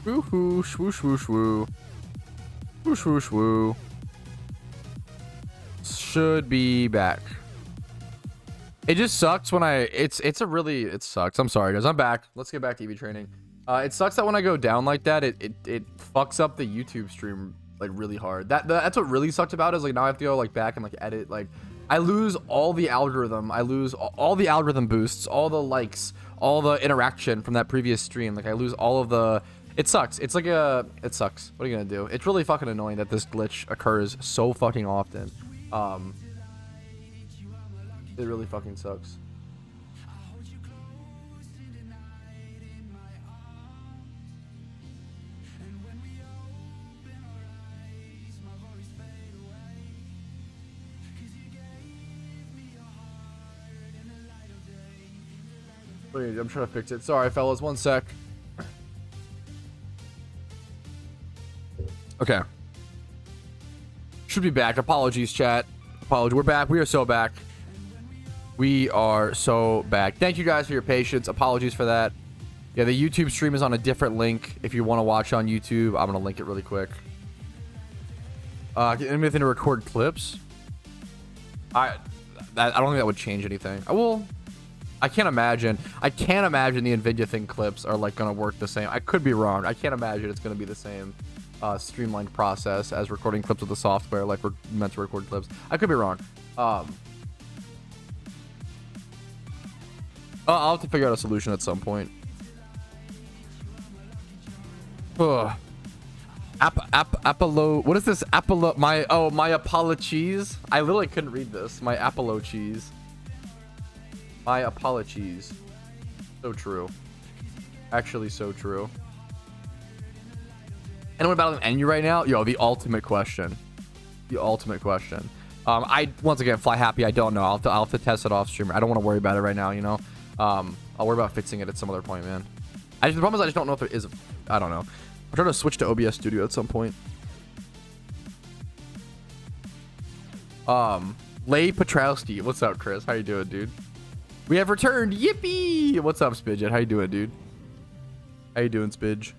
Woohoo, swoosh, woosh, woo. Woosh, woosh, woo. Should be back. It just sucks when it sucks. I'm sorry, guys. I'm back. Let's get back to EV training. It sucks that when I go down like that, it fucks up the YouTube stream like really hard. That's what really sucked about it, is like now I have to go like back and like edit. Like I lose all the algorithm. I lose all the algorithm boosts, all the likes, all the interaction from that previous stream. Like I lose all of the. It sucks. It sucks. What are you gonna do? It's really fucking annoying that this glitch occurs so fucking often. It really fucking sucks. Wait, I'm trying to fix it. Sorry, fellas. One sec. Okay. Should be back. Apologies, chat. Apologies. We're back. We are so back. We are so back. Thank you guys for your patience. Apologies for that. Yeah, the YouTube stream is on a different link. If you want to watch on YouTube, I'm going to link it really quick. Anything to record clips? I don't think that would change anything. I can't imagine the NVIDIA thing clips are like going to work the same. I could be wrong. I can't imagine it's going to be the same streamlined process as recording clips with the software like we're meant to record clips. I could be wrong. I'll have to figure out a solution at some point. Ugh. Apollo. What is this? Apollo. My apologies. I literally couldn't read this. My Apollo cheese. My apologies. So true. Actually, so true. Anyone battling NU right now? Yo, the ultimate question. The ultimate question. I once again fly happy. I don't know. I'll have to test it off streamer. I don't want to worry about it right now. You know. I'll worry about fixing it at some other point, man. The problem is I just don't know if there is. I don't know. I'm trying to switch to OBS Studio at some point. Lay Patrouski. What's up, Chris? How you doing, dude? We have returned. Yippee! What's up, Spidget? How you doing, dude? How you doing, Spidge?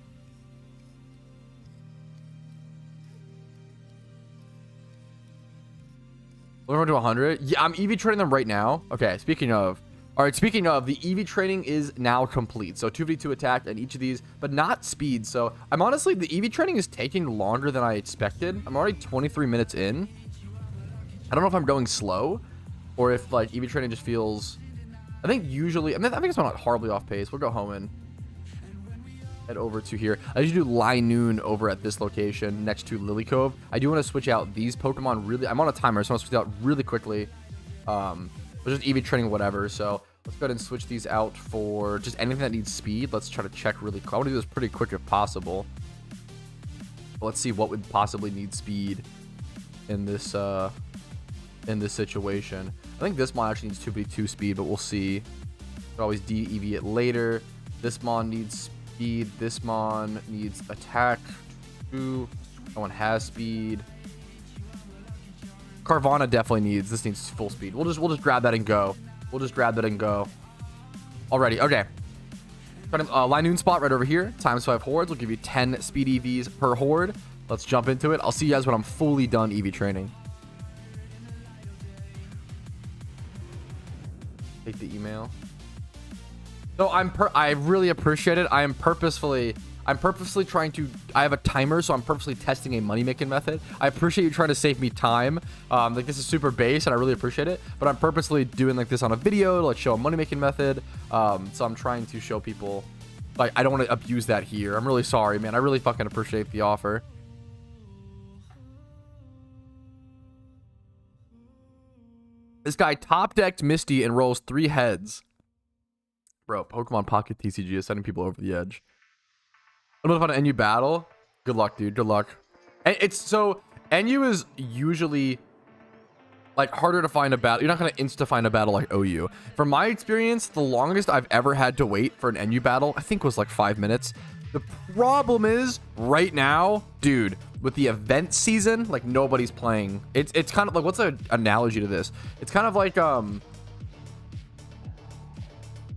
We're going to 100. Yeah, I'm EV training them right now. Okay, speaking of. All right, speaking of, the EV training is now complete. So 2v2 attack and each of these, but not speed. So I'm honestly, the EV training is taking longer than I expected. I'm already 23 minutes in. I don't know if I'm going slow or if like EV training just feels, I think usually, I think it's not horribly off pace. We'll go home and head over to here. I usually do Line Noon over at this location next to Lily Cove. I do want to switch out these Pokemon really. I'm on a timer, so I want to switch out really quickly. Just EV training, whatever. So let's go ahead and switch these out for just anything that needs speed. Let's try to check really quick. I want to do this pretty quick if possible. But let's see what would possibly need speed in this situation. I think this mon actually needs 2v2 speed, but we'll see. Could always de-EV it later. This mon needs speed. This mon needs attack. No one has speed. Carvana definitely needs. This needs full speed. We'll just grab that and go. We'll just grab that and go. Alrighty. Okay. Line Noon spot right over here. Times 5 hordes. We'll give you 10 speed EVs per horde. Let's jump into it. I'll see you guys when I'm fully done EV training. Take the email. So I really appreciate it. I'm purposefully trying to, I have a timer, so I'm purposely testing a money making method. I appreciate you trying to save me time. Like this is super base and I really appreciate it, but I'm purposely doing like this on a video to like show a money making method. So I'm trying to show people, like, I don't want to abuse that here. I'm really sorry, man. I really fucking appreciate the offer. This guy top decked Misty and rolls 3 heads. Bro, Pokemon Pocket TCG is sending people over the edge. I don't know if on NU battle. Good luck, dude. Good luck. And it's so NU is usually like harder to find a battle. You're not gonna insta find a battle like OU. From my experience, the longest I've ever had to wait for an NU battle, I think was like 5 minutes. The problem is right now, dude, with the event season, like nobody's playing. It's kind of like, what's an analogy to this? It's kind of like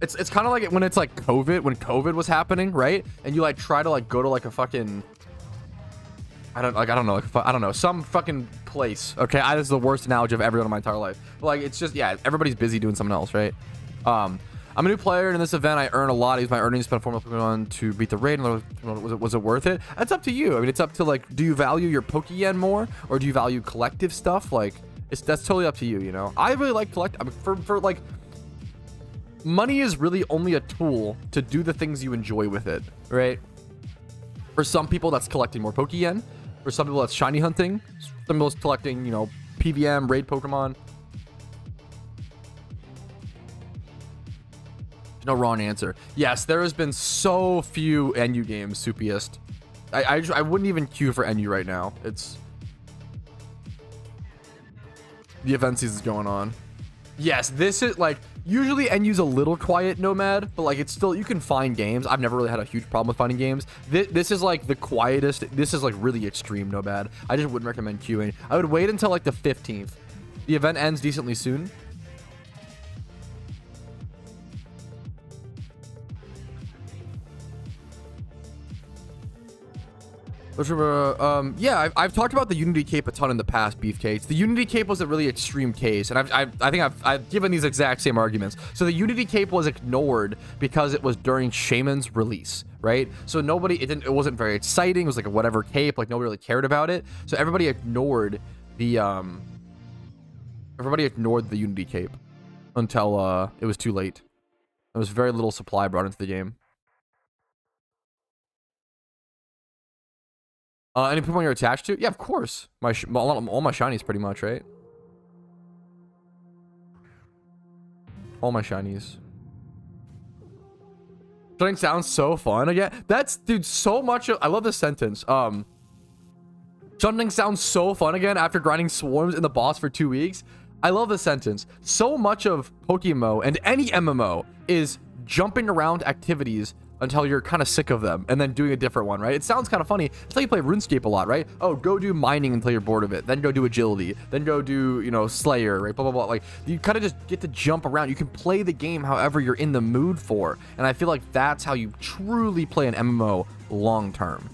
It's kind of like when it's like COVID, when COVID was happening, right? And you like try to like go to like a fucking, I don't know, some fucking place. Okay, this is the worst analogy I've ever done in my entire life. But like, it's just, yeah, everybody's busy doing something else, right? I'm a new player in this event. I earn a lot. I use my earnings to spend $4 to beat the raid. Was it worth it? That's up to you. I mean, it's up to like, do you value your Pokeyen more, or do you value collective stuff? Like, that's totally up to you. You know, I really like collect. I mean, for like, money is really only a tool to do the things you enjoy with it, right? For some people, that's collecting more Pokeyen. For some people, that's shiny hunting. Some people, it's collecting, you know, PVM, raid Pokemon. No wrong answer. Yes, there has been so few NU games, Soupiest. I wouldn't even queue for NU right now. It's the event season's going on. Yes, this is like, usually NU's a little quiet, Nomad, but like, it's still, you can find games. I've never really had a huge problem with finding games. This is like the quietest. This is like really extreme, Nomad. I just wouldn't recommend queuing. I would wait until like the 15th. The event ends decently soon. Yeah, I've talked about the Unity Cape a ton in the past, Beefcakes. The Unity Cape was a really extreme case, and I think I've given these exact same arguments. So the Unity Cape was ignored because it was during Shaman's release, right? So it wasn't very exciting. It was like a whatever cape, like nobody really cared about it. So everybody ignored the Unity Cape until it was too late. There was very little supply brought into the game. Any Pokemon you're attached to? Yeah, of course. All my shinies, pretty much, right? All my shinies. Shunning sounds so fun. Again, that's, dude, so much. I love this sentence. Shunning sounds so fun again after grinding swarms in the boss for 2 weeks. I love this sentence. So much of PokeMMO and any MMO is jumping around activities until you're kind of sick of them and then doing a different one, right? It sounds kind of funny. It's how you play RuneScape a lot, right? Oh, go do mining until you're bored of it. Then go do agility. Then go do, you know, Slayer, right? Blah, blah, blah. Like, you kind of just get to jump around. You can play the game however you're in the mood for. And I feel like that's how you truly play an MMO long term.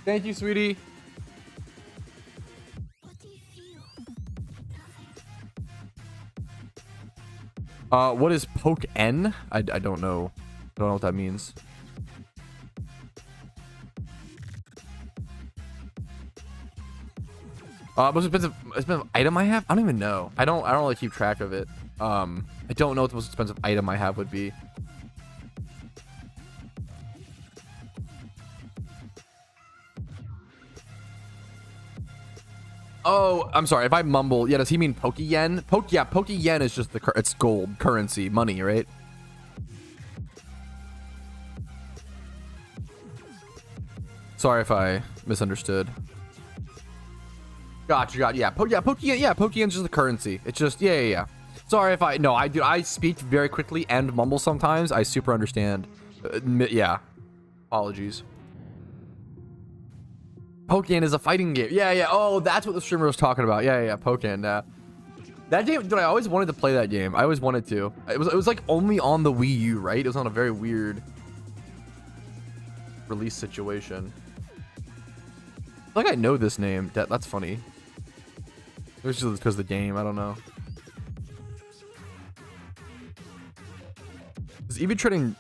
Thank you, sweetie. What is Pokeyen? I don't know. I don't know what that means. Most expensive item I have? I don't even know. I don't really keep track of it. I don't know what the most expensive item I have would be. Oh, I'm sorry if I mumble. Yeah, does he mean Pokeyen? Yeah, Pokeyen is just it's gold currency, money, right? Sorry if I misunderstood. Gotcha. Yeah, Pokeyen. Yeah, Pokeyen's just the currency. It's just yeah. Sorry if I speak very quickly and mumble sometimes. I super understand. Yeah, apologies. Pokeyen is a fighting game. Yeah. Oh, that's what the streamer was talking about. Yeah. Pokeyen. That game, dude, I always wanted to play that game. I always wanted to. It was like only on the Wii U, right? It was on a very weird release situation. I feel like I know this name. That's funny. It was just because of the game. I don't know. Does EV trading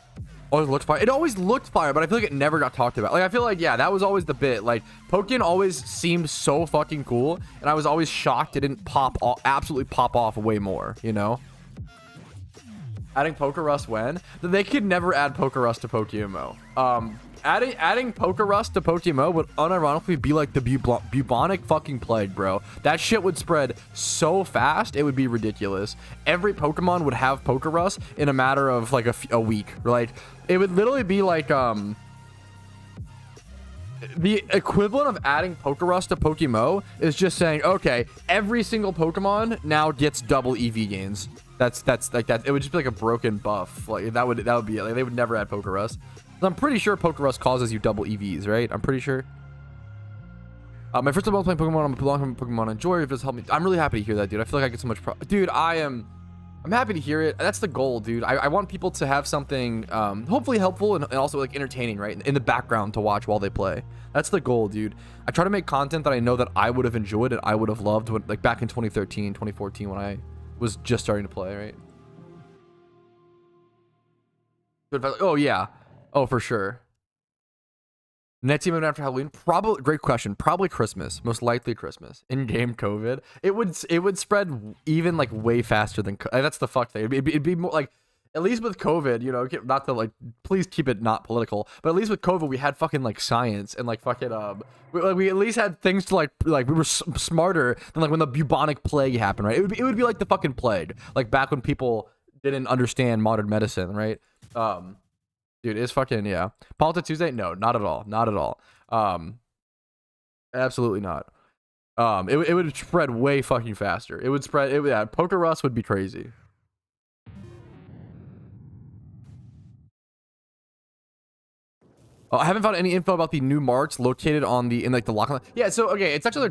always looked fire? It always looked fire, but I feel like it never got talked about. Like, I feel like, yeah, that was always the bit. Like, Pokeyen always seemed so fucking cool, and I was always shocked it didn't absolutely pop off way more, you know? Adding Pokerust when? They could never add Pokerust to PokeMMO. Adding Pokerust to PokeMMO would unironically be like the bubonic fucking plague, bro. That shit would spread so fast, it would be ridiculous. Every Pokemon would have Pokerust in a matter of like a week. Like, it would literally be like the equivalent of adding Pokerust to PokeMMO is just saying, okay, every single Pokemon now gets double EV gains. That's like that. It would just be like a broken buff. Like that would be it. Like, they would never add Pokerust. I'm pretty sure Pokerust causes you double EVs, right? I'm pretty sure. My first time playing Pokemon, I'm a long time Pokemon enjoyer. It does help me. I'm really happy to hear that, dude. I feel like I get so much dude, I'm happy to hear it. That's the goal, dude. I want people to have something hopefully helpful and also like entertaining, right? In the background to watch while they play. That's the goal, dude. I try to make content that I know that I would have enjoyed and I would have loved when, like back in 2013, 2014 when I was just starting to play, right? Oh yeah. Oh, for sure. Next team event after Halloween, probably great question. Probably Christmas, most likely Christmas. In-game COVID, it would spread even like way faster than that's the fuck thing. It'd be more like, at least with COVID, you know, not to like, please keep it not political, but at least with COVID we had fucking like science and like fucking we at least had things to like we were smarter than like when the bubonic plague happened, right? It would be like the fucking plague, like back when people didn't understand modern medicine, right? Dude, it's fucking, yeah. Politics Tuesday? No, not at all. Not at all. Absolutely not. It would spread way fucking faster. It would spread, yeah, Poker Rust would be crazy. I haven't found any info about the new marks located on the, in like the lock. Yeah, so, okay, it's actually,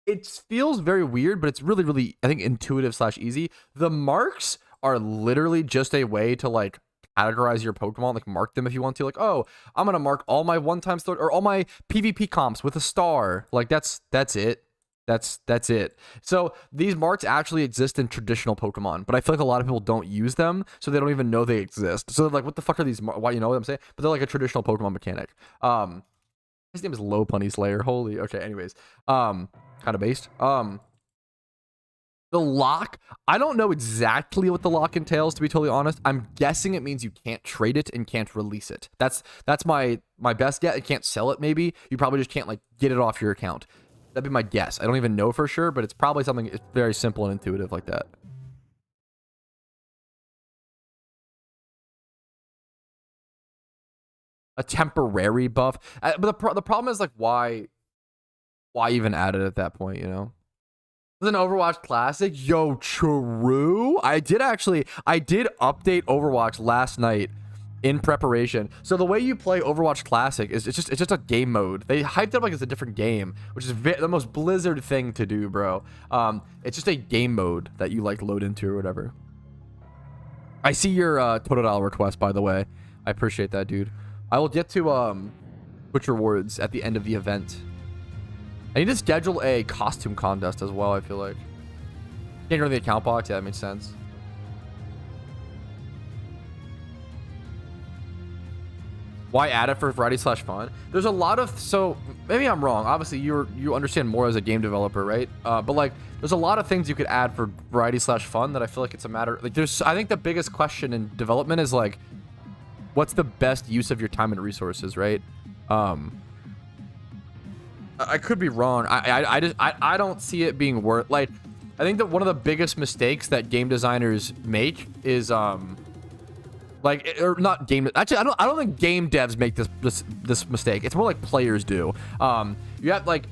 it feels very weird, but it's really, really, I think, intuitive / easy. The marks are literally just a way to like categorize your Pokemon, like mark them if you want to, like, oh, I'm gonna mark all my 1x or all my PvP comps with a star, like that's it. That's it. So these marks actually exist in traditional Pokemon, but I feel like a lot of people don't use them, so they don't even know they exist. So they're like, what the fuck are these? Why, you know what I'm saying? But they're like a traditional Pokemon mechanic. His name is Low Punny Slayer. Holy, okay. Anyways, kind of based. The lock, I don't know exactly what the lock entails, to be totally honest. I'm guessing it means you can't trade it and can't release it. That's my best guess. You can't sell it, maybe. You probably just can't like get it off your account. That'd be my guess. I don't even know for sure, but it's probably something it's very simple and intuitive like that. A temporary buff. But the problem is like why even add it at that point, you know? An Overwatch Classic, yo, true. I did update Overwatch last night in preparation. So the way you play Overwatch Classic is it's just a game mode. They hyped it up like it's a different game, which is the most Blizzard thing to do, bro. It's just a game mode that you like load into or whatever. I see your Totodile request, by the way. I appreciate that, dude. I will get to Twitch rewards at the end of the event. I need to schedule a costume contest as well, I feel like. Can't go to the account box? Yeah, that makes sense. Why add it for variety / fun? There's a lot of, so maybe I'm wrong. Obviously, you understand more as a game developer, right? But like, there's a lot of things you could add for variety / fun that I feel like it's a matter, like I think the biggest question in development is like, what's the best use of your time and resources, right? I could be wrong. I don't see it being worth, like, I think that one of the biggest mistakes that game designers make is like, or not game, actually I don't think game devs make this mistake. It's more like players do. You have like,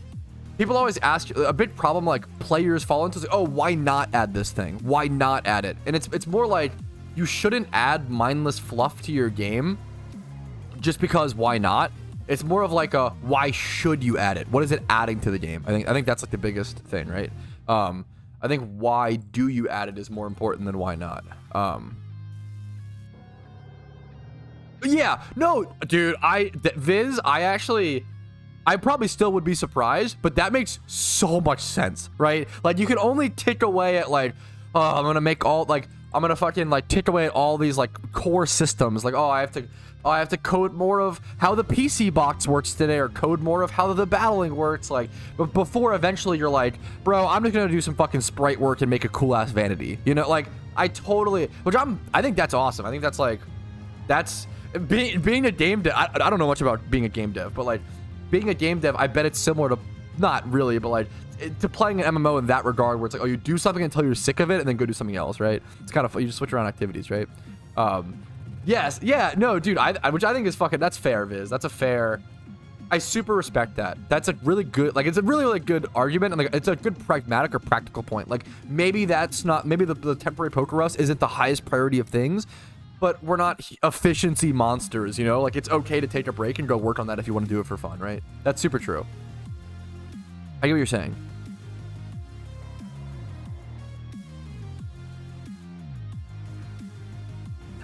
people always ask, a big problem like players fall into is like, oh, why not add this thing? Why not add it? And it's more like, you shouldn't add mindless fluff to your game just because why not? It's more of like a, why should you add it? What is it adding to the game? I think that's like the biggest thing, right? I think why do you add it is more important than why not. Yeah, no, dude, Viz, I probably still would be surprised, but that makes so much sense, right? Like, you can only tick away at like, oh, I'm gonna fucking like tick away at all these like core systems. Like, oh, I have to code more of how the PC box works today, or code more of how the battling works. Like, but before eventually you're like, bro, I'm just gonna do some fucking sprite work and make a cool ass vanity. You know, like I think that's awesome. I think that's like, that's being a game dev. I don't know much about being a game dev, but like being a game dev, I bet it's similar to, not really, but like to playing an MMO in that regard, where it's like, oh, you do something until you're sick of it and then go do something else, right? It's kind of, you just switch around activities, right? Yes, yeah, no, dude, which I think is fucking, that's fair, Viz. That's a fair, I super respect that. That's a really good, like, it's a really, really good argument, and like, it's a good pragmatic or practical point. Like, maybe that's not, maybe the temporary Poker Rust isn't the highest priority of things, but we're not efficiency monsters, you know? Like, it's okay to take a break and go work on that if you want to do it for fun, right? That's super true. I get what you're saying.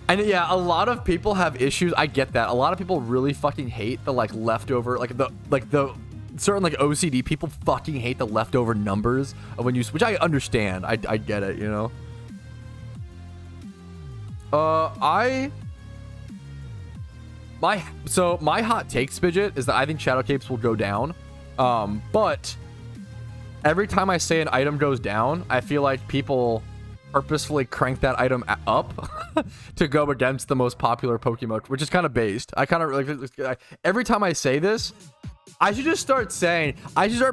And yeah, a lot of people have issues. I get that. A lot of people really fucking hate the like leftover, like the certain like OCD people fucking hate the leftover numbers of when you, which I understand. I get it, you know. My hot take, Spidget, is that I think Shadow Capes will go down. But every time I say an item goes down, I feel like people purposefully crank that item up to go against the most popular Pokemon, which is kind of based. I kind of like every time I say this, I should just start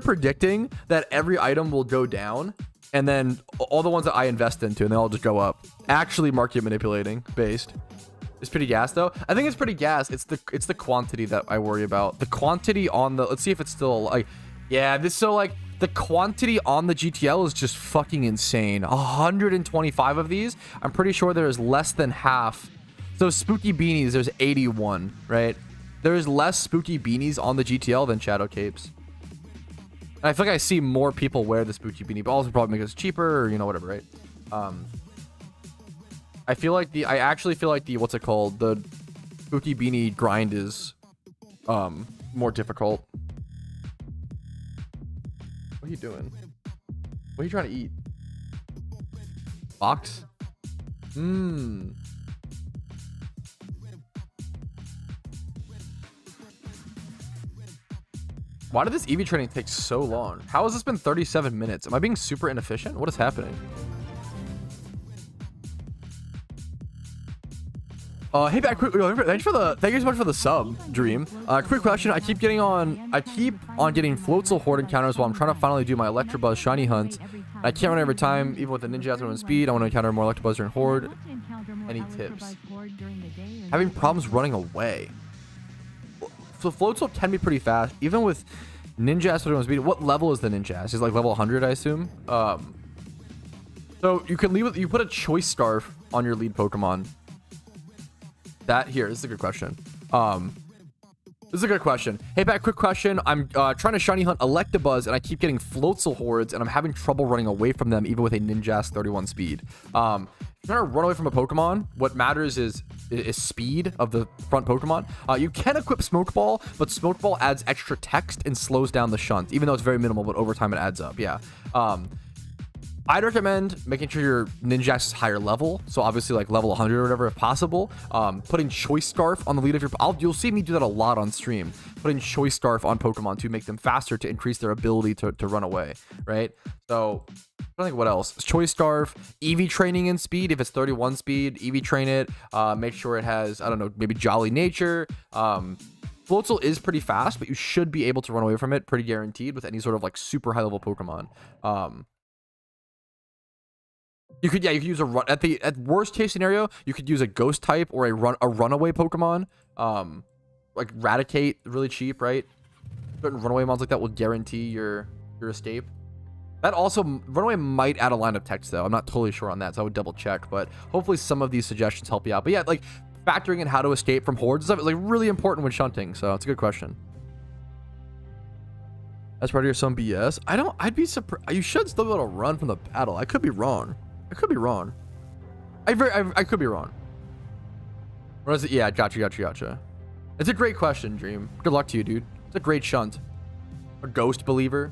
predicting that every item will go down, and then all the ones that I invest into, and they all just go up. Actually, market manipulating based. It's pretty gas though. I think it's pretty gas. It's the quantity that I worry about. The quantity on the, let's see if it's still like, yeah, this, so like the quantity on the GTL is just fucking insane. 125 of these. I'm pretty sure there is less than half. So spooky beanies, there's 81, right? There's less spooky beanies on the GTL than Shadow Capes. And I feel like I see more people wear the spooky beanie, but also probably because it's cheaper or, you know, whatever, right? I actually feel like the, what's it called? The spooky beanie grind is more difficult. What are you doing? What are you trying to eat? Box? Why did this EV training take so long? How has this been 37 minutes? Am I being super inefficient? What is happening? Hey, back quick. Thank you so much for the sub, Dream. Quick question. I keep on getting Floatzel Horde encounters while I'm trying to finally do my Electabuzz shiny hunt. I can't run every time, even with the Ninja at speed. I want to encounter more Electabuzz during Horde. Any tips? Having problems running away. So Floatzel can be pretty fast, even with Ninja at speed. What level is the Ninja? Is like level 100, I assume. So you can leave. You put a choice scarf on your lead Pokemon. This is a good question. This is a good question. Hey, Pat, quick question. I'm trying to shiny hunt Electabuzz, and I keep getting Floatzel Hordes, and I'm having trouble running away from them, even with a Ninjask 31 speed. If you're trying to run away from a Pokemon, what matters is speed of the front Pokemon. You can equip Smoke Ball, but Smoke Ball adds extra text and slows down the shunt, even though it's very minimal, but over time it adds up. Yeah. I'd recommend making sure your Ninjask is higher level, so obviously like level 100 or whatever if possible. Putting Choice Scarf on the lead of your, you'll see me do that a lot on stream. Putting Choice Scarf on Pokemon to make them faster to increase their ability to run away, right? So I think what else? Choice Scarf, EV training and speed. If it's 31 speed, EV train it. Make sure it has, I don't know, maybe Jolly Nature. Floatzel is pretty fast, but you should be able to run away from it pretty guaranteed with any sort of like super high level Pokemon. You could use a run at worst case scenario. You could use a ghost type or a runaway Pokemon. Like Raticate, really cheap, right? Certain runaway mons like that will guarantee your escape. That also, runaway might add a line of text though. I'm not totally sure on that, so I would double check. But hopefully some of these suggestions help you out. But yeah, like factoring in how to escape from hordes and stuff is like really important when shunting. So it's a good question. That's part of your some BS. I'd be surprised. You should still be able to run from the battle. I could be wrong. I could be wrong. I could be wrong. What is it? Yeah, gotcha. It's a great question, Dream. Good luck to you, dude. It's a great shunt. A ghost believer.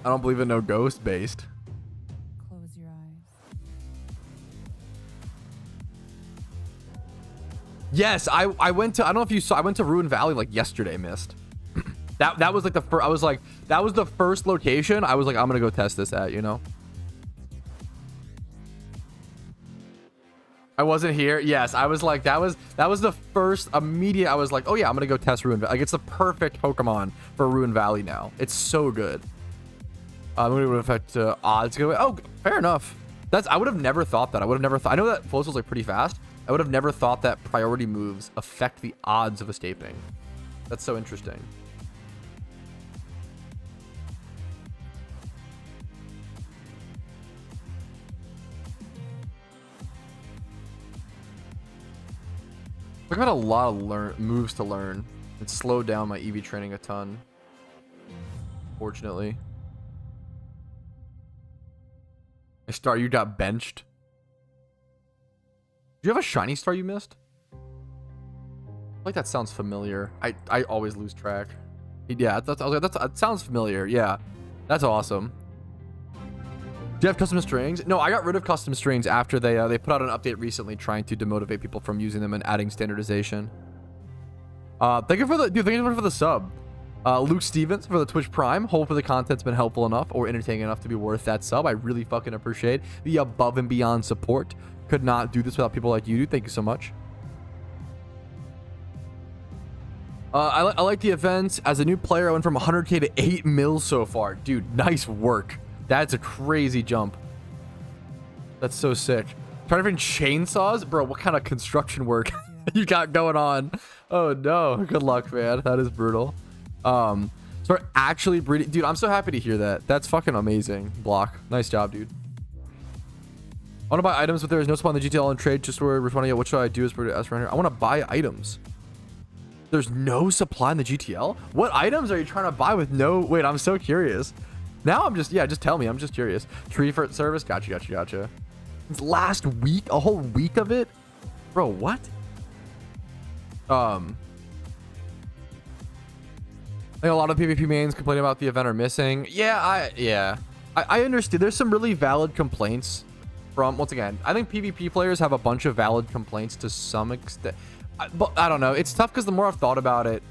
I don't believe in no ghost based. Close your eyes. Yes, I went to, I don't know if you saw, I went to Ruin Valley like yesterday, Mist. that was like the first, I was like, that was the first location I was like, I'm gonna go test this at, you know? I wasn't here. Yes, I was like, that was the first immediate, I was like, oh yeah, I'm gonna go test Ruin Valley. Like, it's the perfect Pokemon for Ruin Valley now. It's so good. I'm gonna affect odds. Oh, fair enough. I would have never thought that. I know that Floatzel's like pretty fast. I would have never thought that priority moves affect the odds of escaping. That's so interesting. I've got a lot of moves to learn. It slowed down my EV training a ton. Fortunately. You got benched. Do you have a shiny star you missed? I feel like that sounds familiar. I always lose track. Yeah, that sounds familiar. Yeah, that's awesome. Do you have custom strings? No, I got rid of custom strings after they put out an update recently trying to demotivate people from using them and adding standardization. Thank you for the sub. Luke Stevens for the Twitch Prime. Hopefully the content's been helpful enough or entertaining enough to be worth that sub. I really fucking appreciate the above and beyond support. Could not do this without people like you do. Thank you so much. I like the events. As a new player, I went from 100k to 8 mil so far. Dude, nice work. That's a crazy jump. That's so sick. Trying to find chainsaws? Bro, what kind of construction work you got going on? Oh no. Good luck, man. That is brutal. Start actually breeding. Dude, I'm so happy to hear that. That's fucking amazing. Block. Nice job, dude. I want to buy items, but there is no supply on the GTL and trade. Just where we're finding out what should I do as per ask around here. I want to buy items. There's no supply in the GTL? What items are you trying to buy with no... Wait, I'm so curious. Now I'm just... Yeah, just tell me. I'm just curious. Tree for service? Gotcha. It's last week? A whole week of it? Bro, what? I think a lot of PvP mains complaining about the event are missing. Yeah, I understand. There's some really valid complaints from... Once again, I think PvP players have a bunch of valid complaints to some extent. But I don't know. It's tough because the more I've thought about it,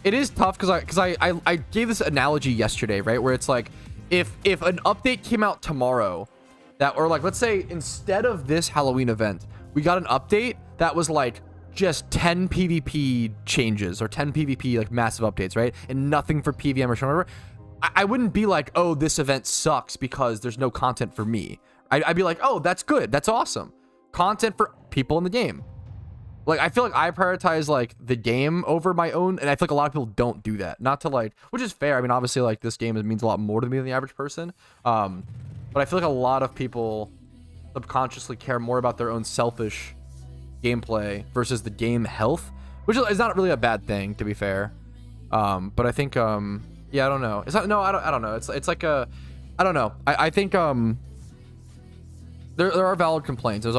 it is tough because I gave this analogy yesterday, right? Where it's like, if an update came out tomorrow that, or like, let's say instead of this Halloween event, we got an update that was like just 10 PvP changes or 10 PvP like massive updates, right? And nothing for PVM or whatever. I wouldn't be like, oh, this event sucks because there's no content for me. I'd be like, oh, that's good. That's awesome. Content for people in the game. Like, I feel like I prioritize like the game over my own, and I feel like a lot of people don't do that. Not to like, which is fair. I mean, obviously, like this game means a lot more to me than the average person. But I feel like a lot of people subconsciously care more about their own selfish gameplay versus the game health, which is not really a bad thing, to be fair. But I think, yeah, I don't know. It's not. No, I don't know. It's like a, I don't know. I think There are valid complaints. There's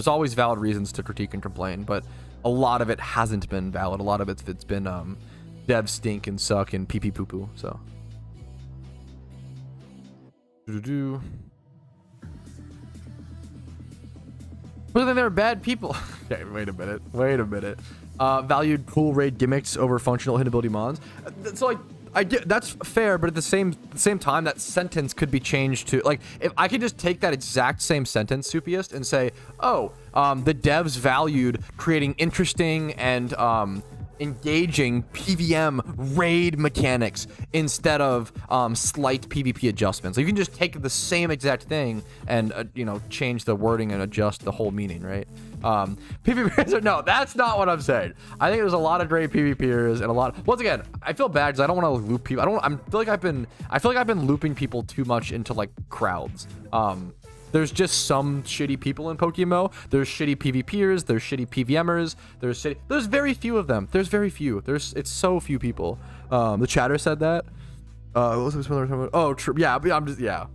always valid reasons to critique and complain, but a lot of it hasn't been valid. A lot of it's been dev stink and suck and pee pee poo poo. So. But then they're bad people. Okay, wait a minute. Valued cool raid gimmicks over functional hit ability mons. So like, I get that's fair, but at the same time, that sentence could be changed to like, if I could just take that exact same sentence, Soupiest, and say, oh, the devs valued creating interesting and engaging PVM raid mechanics instead of slight PvP adjustments. So you can just take the same exact thing and you know, change the wording and adjust the whole meaning, right? PvPers no, that's not what I'm saying. I think there's a lot of great PvPers and a lot. Once again, I feel bad because I don't want to loop people. I feel like I've been looping people too much into like crowds. There's just some shitty people in PokeMMO. There's shitty PvPers. There's shitty PVMers. There's very few of them. It's so few people. The chatter said that. What was this one? Oh, true. Yeah, yeah.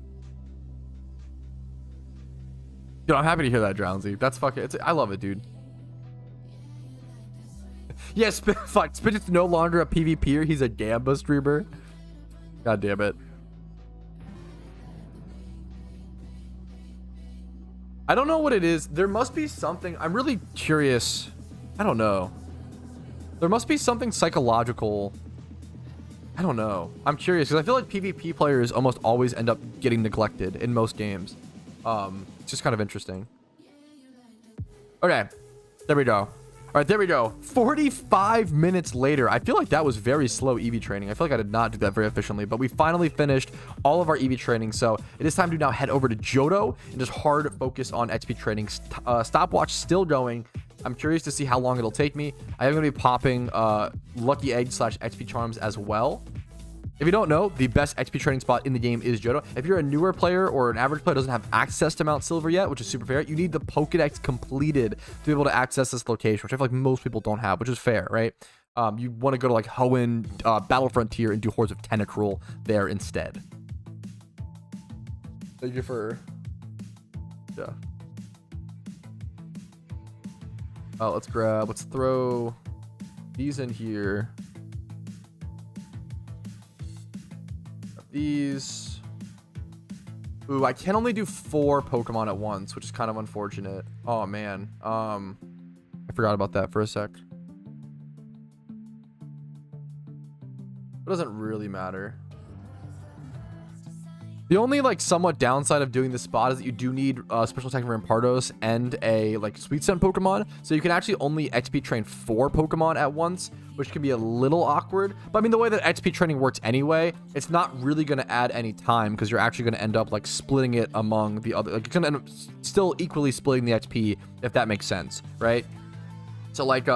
Dude, I'm happy to hear that, Drownsy. That's fucking. I love it, dude. Yes, yeah, fuck. Spidget's no longer a PvPer. He's a Gamba streamer. God damn it. I don't know what it is. There must be something. I'm really curious. I don't know. There must be something psychological. I don't know. I'm curious because I feel like PvP players almost always end up getting neglected in most games. It's just kind of interesting. Okay. There we go. All right, there we go. 45 minutes later. I feel like that was very slow EV training. I feel like I did not do that very efficiently, but we finally finished all of our EV training. So it is time to now head over to Johto and just hard focus on XP training. Stopwatch still going. I'm curious to see how long it'll take me. I am going to be popping Lucky Egg / XP Charms as well. If you don't know, the best XP training spot in the game is Johto. If you're a newer player or an average player doesn't have access to Mount Silver yet, which is super fair, you need the Pokedex completed to be able to access this location, which I feel like most people don't have, which is fair, right? You want to go to like Hoenn, Battle Frontier, and do Hordes of Tentacruel there instead. Thank you for... Yeah. Let's throw these in here. These. Ooh, I can only do 4 Pokemon at once, which is kind of unfortunate. Oh man. I forgot about that for a sec. It doesn't really matter. The only like somewhat downside of doing this spot is that you do need special attack from Rampardos and a like Sweet Scent Pokemon, so you can actually only XP train 4 Pokemon at once, which can be a little awkward. But I mean, the way that XP training works anyway, it's not really going to add any time because you're actually going to end up like splitting it among the other. Like it's going to end up still equally splitting the XP, if that makes sense, right? So like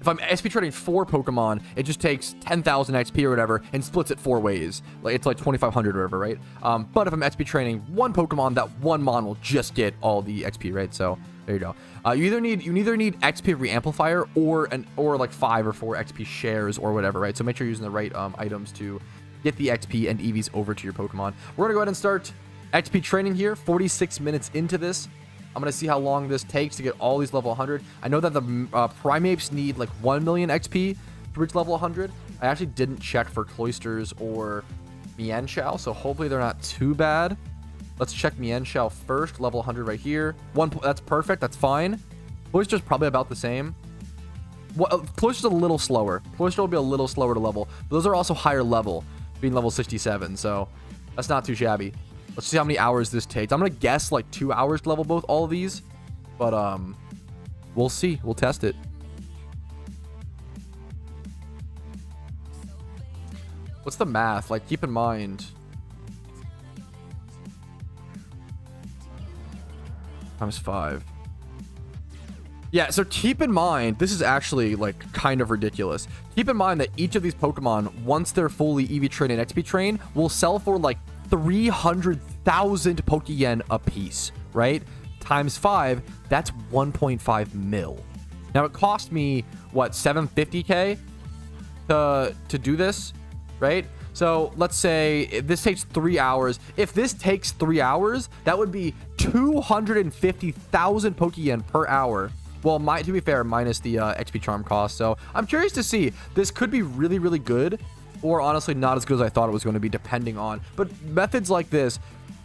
if I'm XP training 4 Pokemon, it just takes 10,000 XP or whatever and splits it 4 ways. Like it's like 2,500 or whatever, right? But if I'm XP training 1 Pokemon, that 1 mon will just get all the XP, right? So there you go. You either need XP Reamplifier or like 5 or 4 XP shares or whatever, right? So make sure you're using the right items to get the XP and EVs over to your Pokemon. We're gonna go ahead and start XP training here. 46 minutes into this. I'm going to see how long this takes to get all these level 100. I know that the Primeapes need like 1 million XP to reach level 100. I actually didn't check for Cloisters or Mienshao, so hopefully they're not too bad. Let's check Mienshao first, level 100 right here. That's perfect, that's fine. Cloister's probably about the same. Well, Cloister's a little slower. Cloister will be a little slower to level. But those are also higher level, being level 67, so that's not too shabby. Let's see how many hours this takes. I'm going to guess like 2 hours to level both all of these. But we'll see. We'll test it. What's the math? Like, keep in mind. Times 5. Yeah, so keep in mind, this is actually like kind of ridiculous. Keep in mind that each of these Pokemon, once they're fully EV trained and XP trained, will sell for like 300,000 Pokeyen a piece, right? Times 5, that's 1.5 mil. Now it cost me what, 750k to do this, right? So let's say this takes 3 hours. If this takes 3 hours, that would be 250,000 Pokeyen per hour. Well, to be fair, minus the XP charm cost. So I'm curious to see. This could be really, really good, or honestly not as good as I thought it was going to be, depending on. But methods like this,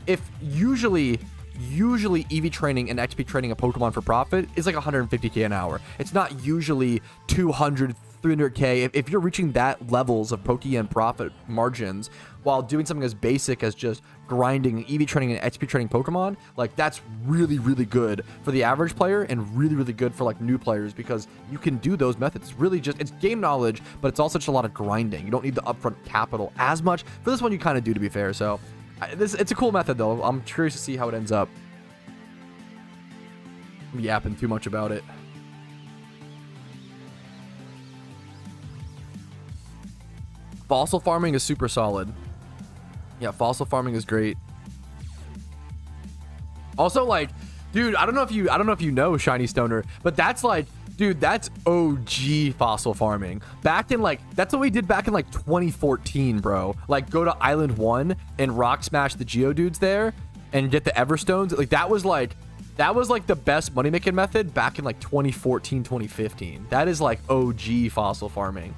if usually EV training and XP training a Pokemon for profit is like 150k an hour. It's not usually 200, 300k. If you're reaching that levels of Pokeyen profit margins while doing something as basic as just grinding EV training and XP training Pokemon, like that's really, really good for the average player and really, really good for like new players, because you can do those methods. Really just, it's game knowledge, but it's also just a lot of grinding. You don't need the upfront capital as much. For this one, you kind of do, to be fair. So it's a cool method though. I'm curious to see how it ends up. I'm yapping too much about it. Fossil farming is super solid. Yeah, fossil farming is great. Also, like, dude, I don't know if you know, Shiny Stoner, but that's like, dude, that's OG fossil farming. Back in like, that's what we did back in like 2014, bro. Like, go to Island 1 and rock smash the Geodudes there and get the Everstones. Like, that was like the best money making method back in like 2014, 2015. That is like OG fossil farming.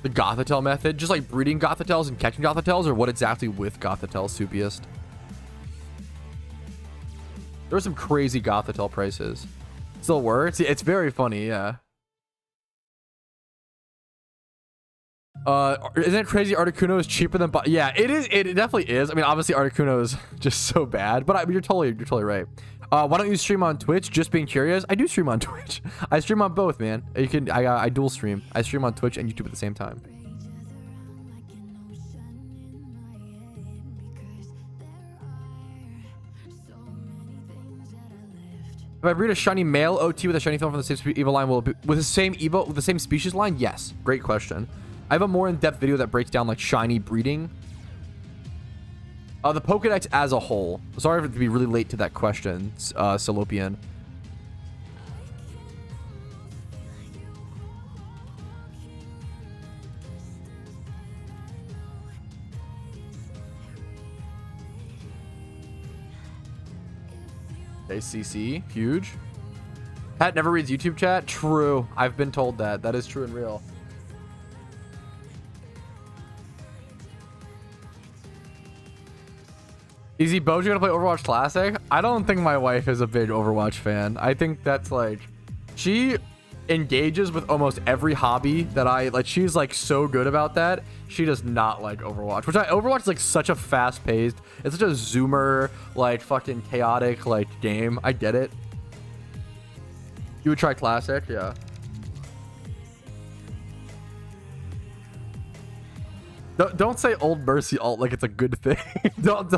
The Gothitelle method, just like breeding Gothitelles and catching Gothitelles, or what exactly with Gothitelle, Soupiest? There were some crazy Gothitelle prices. Still works? It's very funny, yeah. Isn't it crazy Articuno is cheaper than... Yeah, it is. It definitely is. I mean, obviously Articuno is just so bad, but you're totally right. Why don't you stream on Twitch? Just being curious. I do stream on Twitch. I stream on both, man. You can. I dual stream. I stream on Twitch and YouTube at the same time. If I breed a shiny male OT with a shiny female from the same Evo line, will it be with the same Evo with the same species line? Yes. Great question. I have a more in-depth video that breaks down like shiny breeding. The Pokedex as a whole. Sorry to be really late to that question, Salopian. ACC, huge. Pat never reads YouTube chat. True. I've been told that. That is true and real. Easy Bojo gonna play Overwatch Classic? I don't think my wife is a big Overwatch fan. I think that's like, she engages with almost every hobby that I like. She's like so good about that. She does not like Overwatch, Overwatch is like such a fast paced, it's such a zoomer, like fucking chaotic like game. I get it. You would try Classic? Yeah. Don't say Old Mercy alt like it's a good thing. Don't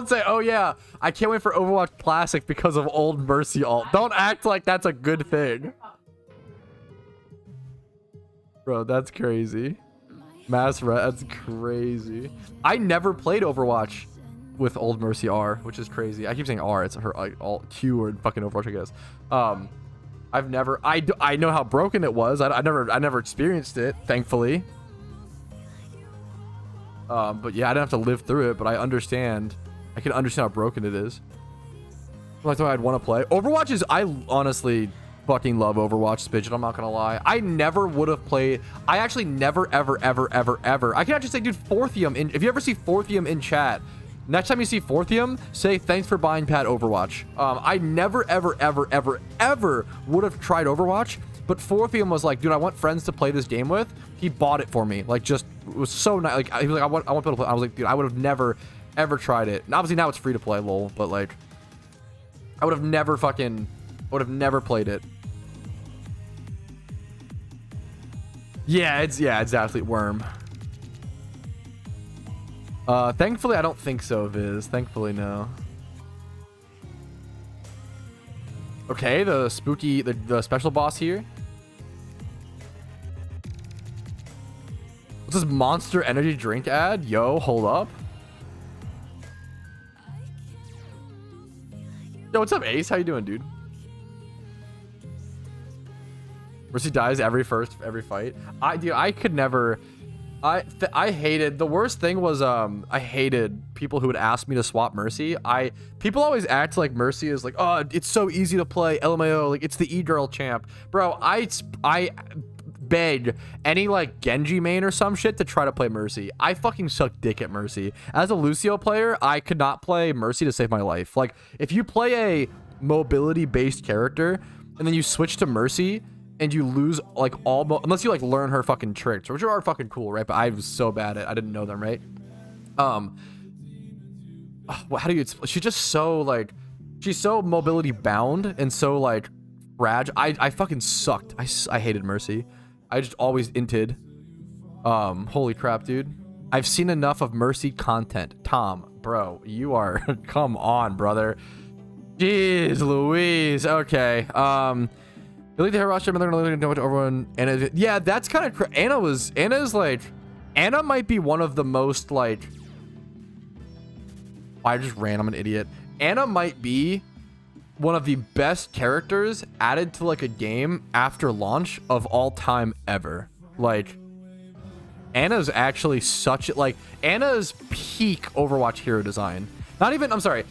say, oh yeah, I can't wait for Overwatch Classic because of Old Mercy alt. Don't act like that's a good thing. Bro, that's crazy. That's crazy. I never played Overwatch with Old Mercy R, which is crazy. I keep saying R, it's her like alt Q or fucking Overwatch, I guess. I've never, I know how broken it was. I never experienced it, thankfully. But yeah, I didn't have to live through it, but I understand. I can understand how broken it is. That's why I'd want to play. Overwatch is, I honestly fucking love Overwatch, Spidget, I'm not gonna lie. I never would have played, I actually never, ever, I can actually say, dude, Forthium, if you ever see Forthium in chat, next time you see Forthium, say thanks for buying Pat Overwatch. I never, ever would have tried Overwatch, but Forthium was like, dude, I want friends to play this game with. He bought it for me. Like, just, it was so nice. Like, he was like, I want people to play. I was like, dude, I would have never, ever tried it. And obviously now it's free to play, lol, but like, I would have never played it. Yeah, it's absolute worm. Thankfully, I don't think so, Viz. Thankfully, no. Okay, the spooky, the special boss here. What's this Monster Energy drink ad? Yo, hold up. Yo, what's up, Ace? How you doing, dude? Mercy dies every fight. I could never. I hated, the worst thing was I hated people who would ask me to swap Mercy. People always act like Mercy is like, oh, it's so easy to play, LMAO, like it's the e-girl champ. Bro, I beg any like Genji main or some shit to try to play Mercy. I fucking suck dick at Mercy. As a Lucio player, I could not play Mercy to save my life. Like, if you play a mobility based character and then you switch to Mercy and you lose like unless you like learn her fucking tricks, which are fucking cool, right? But I was so bad at, I didn't know them, right? How do you, she's just so like, she's so mobility bound and so like fragile. I fucking sucked. I hated Mercy. I just always inted. Holy crap, dude. I've seen enough of Mercy content. Tom, bro, you are, come on, brother. Jeez Louise. Okay. Delete the hair roster, but they're gonna know what everyone. Anna, yeah, that's kind of. Anna's like, Anna might be one of the most like. I just ran. I'm an idiot. Anna might be one of the best characters added to like a game after launch of all time ever. Like, Anna's actually such like Anna's peak Overwatch hero design. Not even. I'm sorry.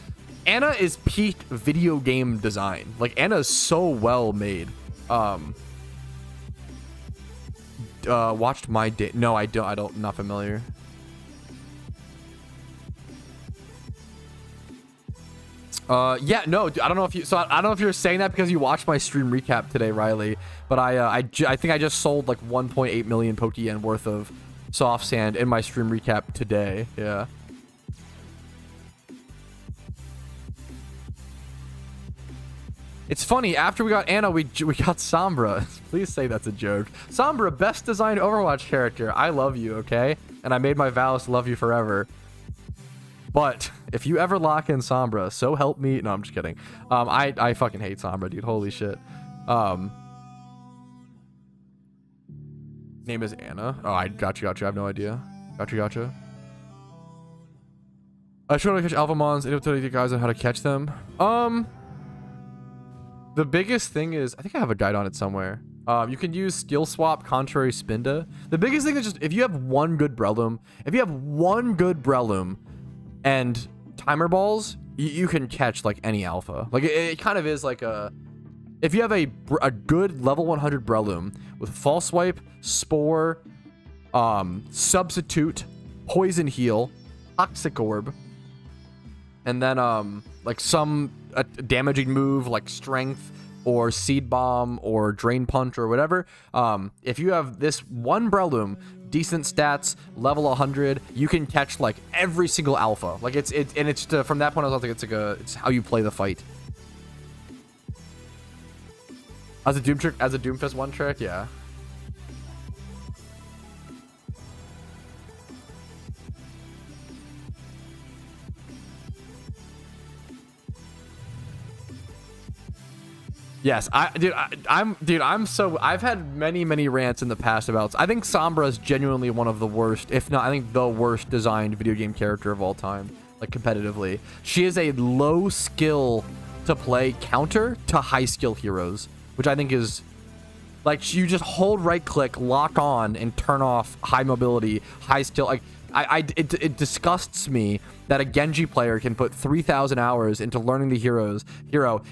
Anna is peak video game design. Like, Anna's so well made. Watched my day. No, I don't. Not familiar. Yeah, no, I don't know if you. So I don't know if you're saying that because you watched my stream recap today, Riley. But I think I just sold like 1.8 million Pokeyen worth of soft sand in my stream recap today. Yeah. It's funny, after we got Anna, we got Sombra. Please say that's a joke. Sombra, best designed Overwatch character. I love you, okay? And I made my vows to love you forever. But if you ever lock in Sombra, so help me. No, I'm just kidding. I fucking hate Sombra, dude. Holy shit. Name is Anna. Oh, I got you. I have no idea. Gotcha. I should catch alpha mons. Any of the guys on how to catch them. The biggest thing is, I think I have a guide on it somewhere. You can use skill swap, contrary spinda. The biggest thing is just if you have one good Breloom, and timer balls, you can catch like any alpha. Like it kind of is like if you have a good level 100 Breloom with false swipe, spore, substitute, poison heal, toxic orb, and then like some damaging move like strength or seed bomb or drain punch or whatever. If you have this one Breloom, decent stats, level 100, you can catch like every single alpha. Like it's from that point I was like it's how you play the fight. As a Doomfist one trick, yeah. Yes, I've had many rants in the past about. I think Sombra is genuinely one of the worst, if not, I think the worst designed video game character of all time, like competitively. She is a low skill to play counter to high skill heroes, which I think is like you just hold right click, lock on, and turn off high mobility, high skill. Like it disgusts me that a Genji player can put 3,000 hours into learning the hero,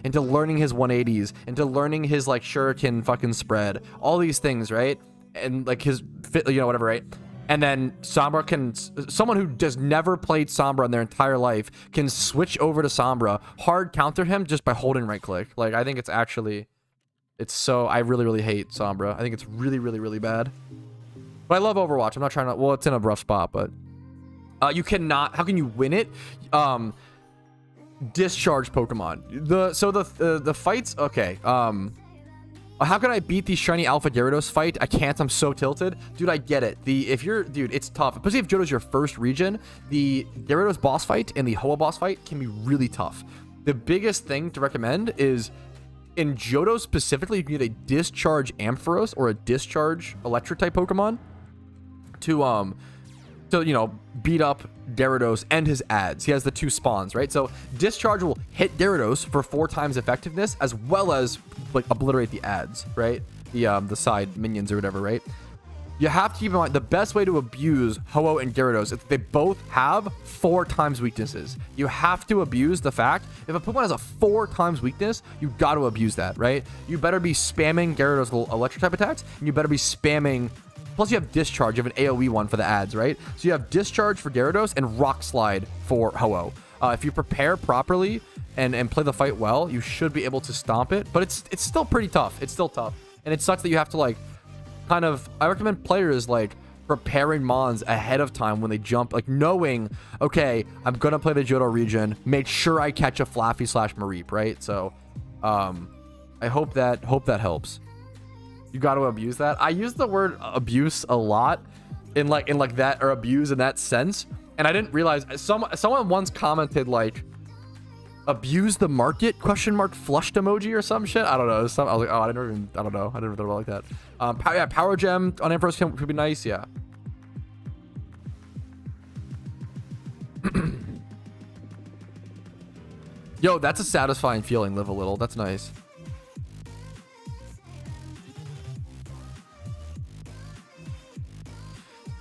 into learning his 180s, into learning his like shuriken fucking spread, all these things, right? And like his fit, whatever, right? And then Sombra someone who just never played Sombra in their entire life can switch over to Sombra, hard counter him just by holding right click. Like I think I really hate Sombra. I think it's really bad. But I love Overwatch. I'm not trying to, well, it's in a rough spot, but you cannot, how can you win it? Discharge Pokemon. The fights, okay. How can I beat the shiny Alpha Gyarados fight? I can't, I'm so tilted. Dude, I get it. Dude, it's tough. Especially if Johto's your first region, the Gyarados boss fight and the Hoa boss fight can be really tough. The biggest thing to recommend is, in Johto specifically, you can get a Discharge Ampharos or a Discharge Electric type Pokemon to beat up Gyarados and his ads. He has the two spawns, right? So Discharge will hit Gyarados for 4 times effectiveness, as well as like obliterate the ads, right? The side minions or whatever, right? You have to keep in mind the best way to abuse Ho-Oh and Gyarados is that they both have 4 times weaknesses. You have to abuse the fact if a Pokemon has a 4 times weakness, you got to abuse that, right? You better be spamming Gyarados' little electric type attacks, and you better be spamming. Plus, you have Discharge. You have an AoE one for the ads, right? So you have Discharge for Gyarados and Rock Slide for Ho-Oh. If you prepare properly and play the fight well, you should be able to stomp it. But it's still pretty tough. It's still tough, and it sucks that you have to like kind of. I recommend players like preparing mons ahead of time when they jump, like knowing, okay, I'm gonna play the Johto region. Make sure I catch a Flaffy / Mareep, right? So, I hope that helps. You got to abuse that. I use the word abuse a lot in like that, or abuse in that sense, and I didn't realize someone once commented like abuse the market ? Flushed emoji or some shit. I don't know. I was like, oh, I don't know. I never thought about it like that. Yeah, Power Gem on Ampharos could be nice. Yeah. Yo, that's a satisfying feeling. Live a little. That's nice.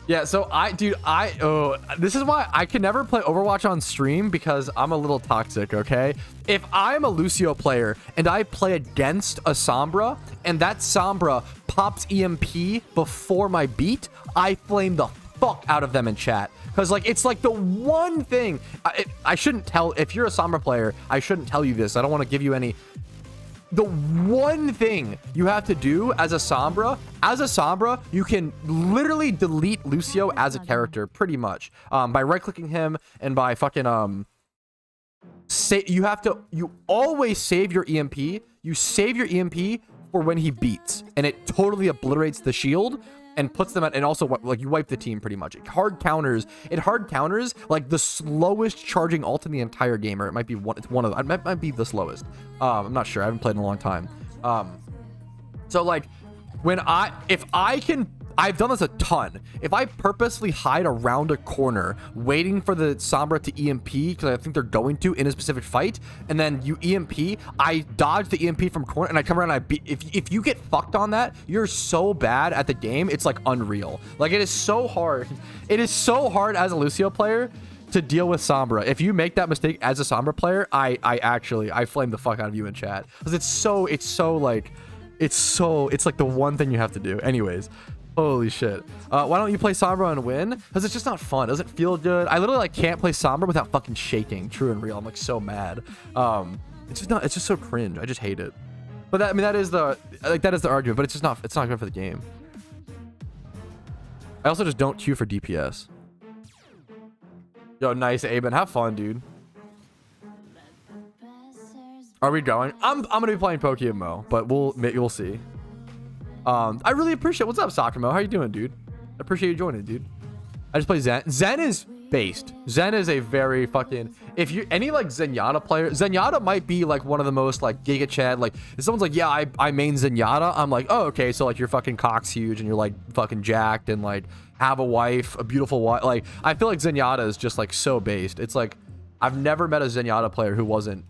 Yeah, so this is why I can never play Overwatch on stream, because I'm a little toxic, okay? If I'm a Lucio player and I play against a Sombra and that Sombra pops EMP before my beat, I flame the fuck out of them in chat. Because like it's like the one thing I shouldn't tell. If you're a Sombra player, I shouldn't tell you this. I don't want to give you any. The one thing you have to do as a Sombra, you can literally delete Lucio as a character pretty much by right-clicking him and by fucking you always save your EMP. You save your EMP for when he beats, and it totally obliterates the shield. and puts them at, and also like you wipe the team pretty much. It hard counters like the slowest charging ult in the entire game, or it might be one. It's one of them. It might be the slowest. I'm not sure. I haven't played in a long time. So like I've done this a ton. If I purposely hide around a corner waiting for the Sombra to EMP, because I think they're going to in a specific fight, and then you EMP, I dodge the EMP from corner and I come around and I beat. If you get fucked on that, you're so bad at the game, it's like unreal. Like it is so hard. It is so hard as a Lucio player to deal with Sombra. If you make that mistake as a Sombra player, I flame the fuck out of you in chat. Because it's like the one thing you have to do. Anyways. Holy shit. Why don't you play Sombra and win? Because it's just not fun. It doesn't feel good. I literally like can't play Sombra without fucking shaking. True and real. I'm like so mad. It's just so cringe. I just hate it. But that is the argument, but it's not good for the game. I also just don't queue for DPS. Yo, nice, Aben. Have fun, dude. Are we going? I'm gonna be playing PokeMMO, but we'll see. I really appreciate. What's up, Sakamo? How you doing, dude? I appreciate you joining, dude. I just play Zen. Zen is based. Zen is a very fucking. If you any like Zenyatta player, Zenyatta might be like one of the most like Giga Chad. Like if someone's like, yeah, I main Zenyatta, I'm like, oh, okay, so like your fucking cock's huge and you're like fucking jacked and like have a wife, a beautiful wife. Like I feel like Zenyatta is just like so based. It's like I've never met a Zenyatta player who wasn't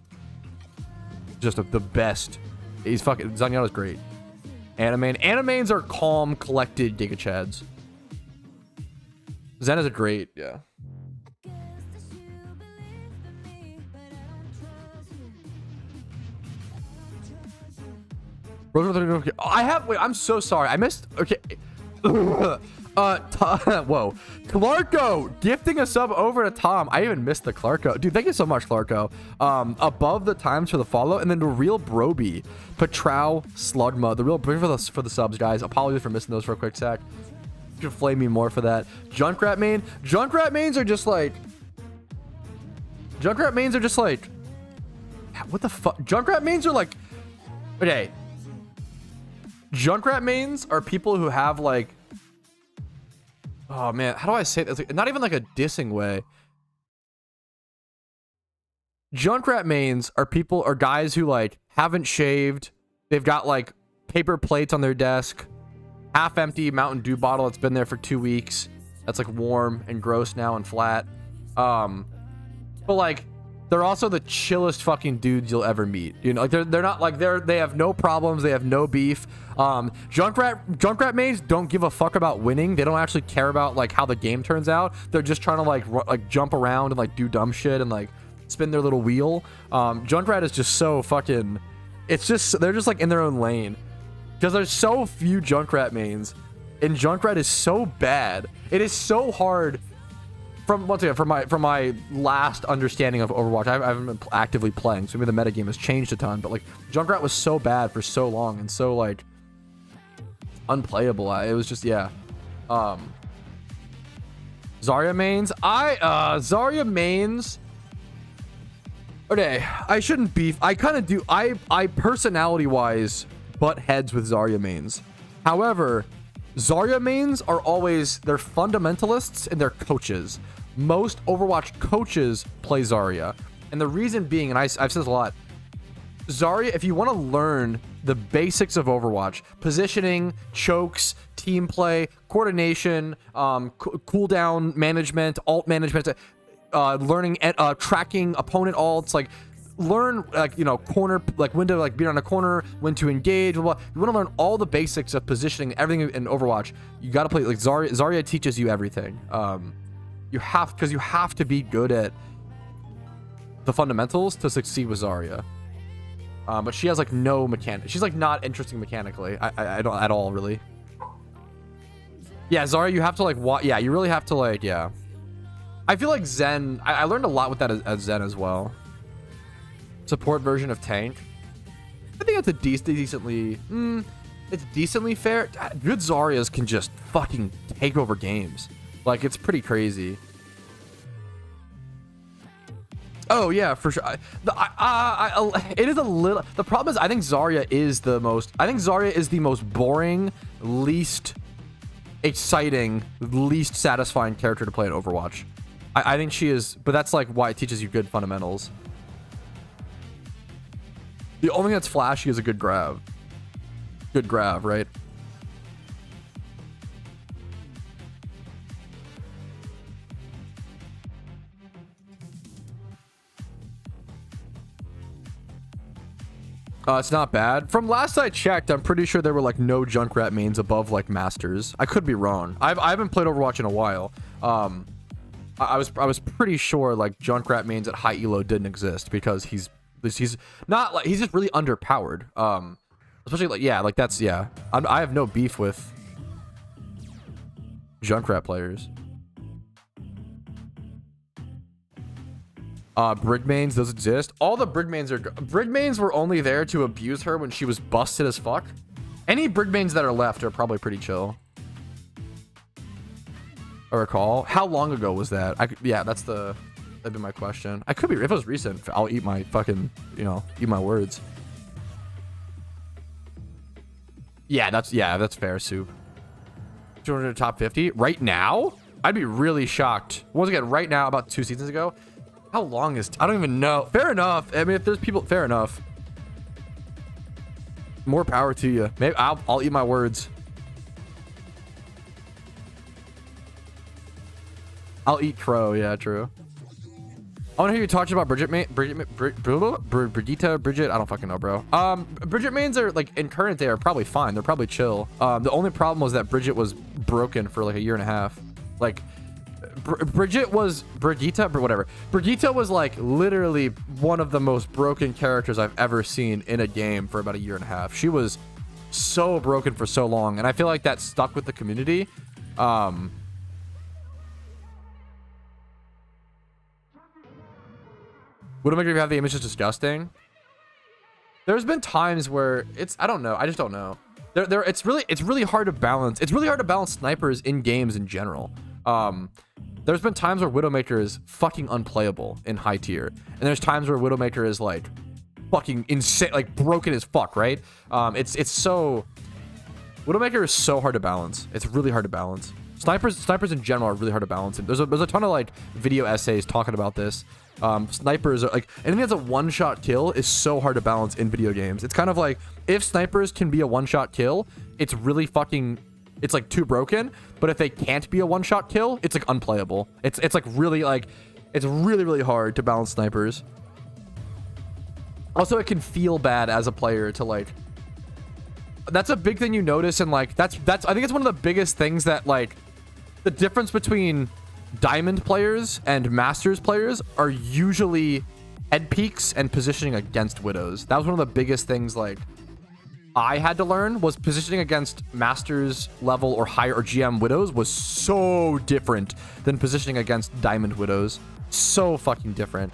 just the best. He's fucking Zenyatta's great. Animains are calm, collected Giga Chads. Zen is a great, yeah. I have. Wait, I'm so sorry. I missed. Okay. Whoa. Clarko gifting a sub over to Tom. I even missed the Clarko. Dude, thank you so much, Clarko. Above the times for the follow, and then the real Broby, Patrow, Slugma, the real for the subs, guys. Apologies for missing those for a quick sec. You can flame me more for that. Junkrat mains are just like. What the fuck? Junkrat mains are like. Okay. Junkrat mains are people who have like. Oh man, how do I say this? Like, not even like a dissing way. Junkrat mains are guys who like haven't shaved. They've got like paper plates on their desk, half empty Mountain Dew bottle that's been there for 2 weeks. That's like warm and gross now and flat. But like they're also the chillest fucking dudes you'll ever meet. You know, like they're not like they have no problems, they have no beef. Junkrat mains don't give a fuck about winning. They don't actually care about like how the game turns out. They're just trying to like jump around and like do dumb shit and like spin their little wheel. Junkrat is just so fucking. It's just they're just like in their own lane because there's so few Junkrat mains, and Junkrat is so bad. It is so hard. Once again, from my last understanding of Overwatch, I haven't been actively playing, so maybe the metagame has changed a ton. But like Junkrat was so bad for so long and so like unplayable. It was just yeah. Zarya mains. Zarya mains. Okay, I shouldn't beef. I kind of do. I personality wise butt heads with Zarya mains. However, Zarya mains are always they're fundamentalists and they're coaches. Most Overwatch coaches play Zarya, and the reason being, and I've said this a lot, Zarya, if you want to learn the basics of Overwatch, positioning, chokes, team play, coordination, cooldown management, ult management, learning tracking opponent ults, like learn like corner, like when to like beat on a corner, when to engage, blah, blah. You want to learn all the basics of positioning, everything in Overwatch. You got to play like Zarya teaches you everything. You have to be good at the fundamentals to succeed with Zarya. But she has like no mechanic. She's like not interesting mechanically. I don't at all really. Yeah, Zarya, you have to like yeah, you really have to like yeah. I feel like Zen. I learned a lot with that as Zen as well. Support version of tank. I think it's a decently. It's decently fair. Good Zaryas can just fucking take over games. Like it's pretty crazy. Oh yeah, for sure. It is a little. The problem is, I think Zarya is the most. I think Zarya is the most boring, least exciting, least satisfying character to play in Overwatch. I think she is, but that's like why it teaches you good fundamentals. The only thing that's flashy is a good grab. Good grab, right? It's not bad. From last I checked, I'm pretty sure there were like no Junkrat mains above like Masters. I could be wrong. I haven't played Overwatch in a while. I was pretty sure like Junkrat mains at high elo didn't exist because he's not like, he's just really underpowered. Especially like, yeah, like that's, yeah. I have no beef with Junkrat players. Brig mains, those exist. All the Brig mains were only there to abuse her when she was busted as fuck. Any Brig mains that are left are probably pretty chill. I recall. How long ago was that? Yeah, that'd be my question. I could be, if it was recent, I'll eat my fucking, you know, eat my words. Yeah, that's fair, Soup. 200 top 50 right now? I'd be really shocked. Once again, right now, about 2 seasons ago. How long is... I don't even know. Fair enough. I mean, if there's people... Fair enough. More power to you. Maybe I'll eat my words. I'll eat crow. Yeah, true. I want to hear you talking about Bridget. I don't fucking know, bro. Bridget mains are like in current day are probably fine. They're probably chill. The only problem was that Bridget was broken for like a year and a half. Like... Brigitte was Brigitte was like literally one of the most broken characters I've ever seen in a game for about a year and a half. She was so broken for so long, and I feel like that stuck with the community. Widowmaker, if you have the image, is disgusting. There's been times where it's, I don't know, I just don't know. It's really hard to balance. It's really hard to balance snipers in games in general. There's been times where Widowmaker is fucking unplayable in high tier, and there's times where Widowmaker is like fucking insane, like broken as fuck, right? It's so... Widowmaker is so hard to balance. It's really hard to balance. Snipers in general are really hard to balance. And there's a ton of like video essays talking about this. Snipers are like, anything that's a one-shot kill is so hard to balance in video games. It's kind of like, if snipers can be a one-shot kill, it's really fucking... It's like too broken, but if they can't be a one-shot kill, it's like unplayable. It's like really like, it's really hard to balance snipers. Also, it can feel bad as a player to like, that's a big thing you notice, and like that's I think it's one of the biggest things that like the difference between diamond players and masters players are usually head peaks and positioning against widows. That was one of the biggest things like I had to learn, was positioning against masters level or higher or GM widows was so different than positioning against diamond widows. So fucking different.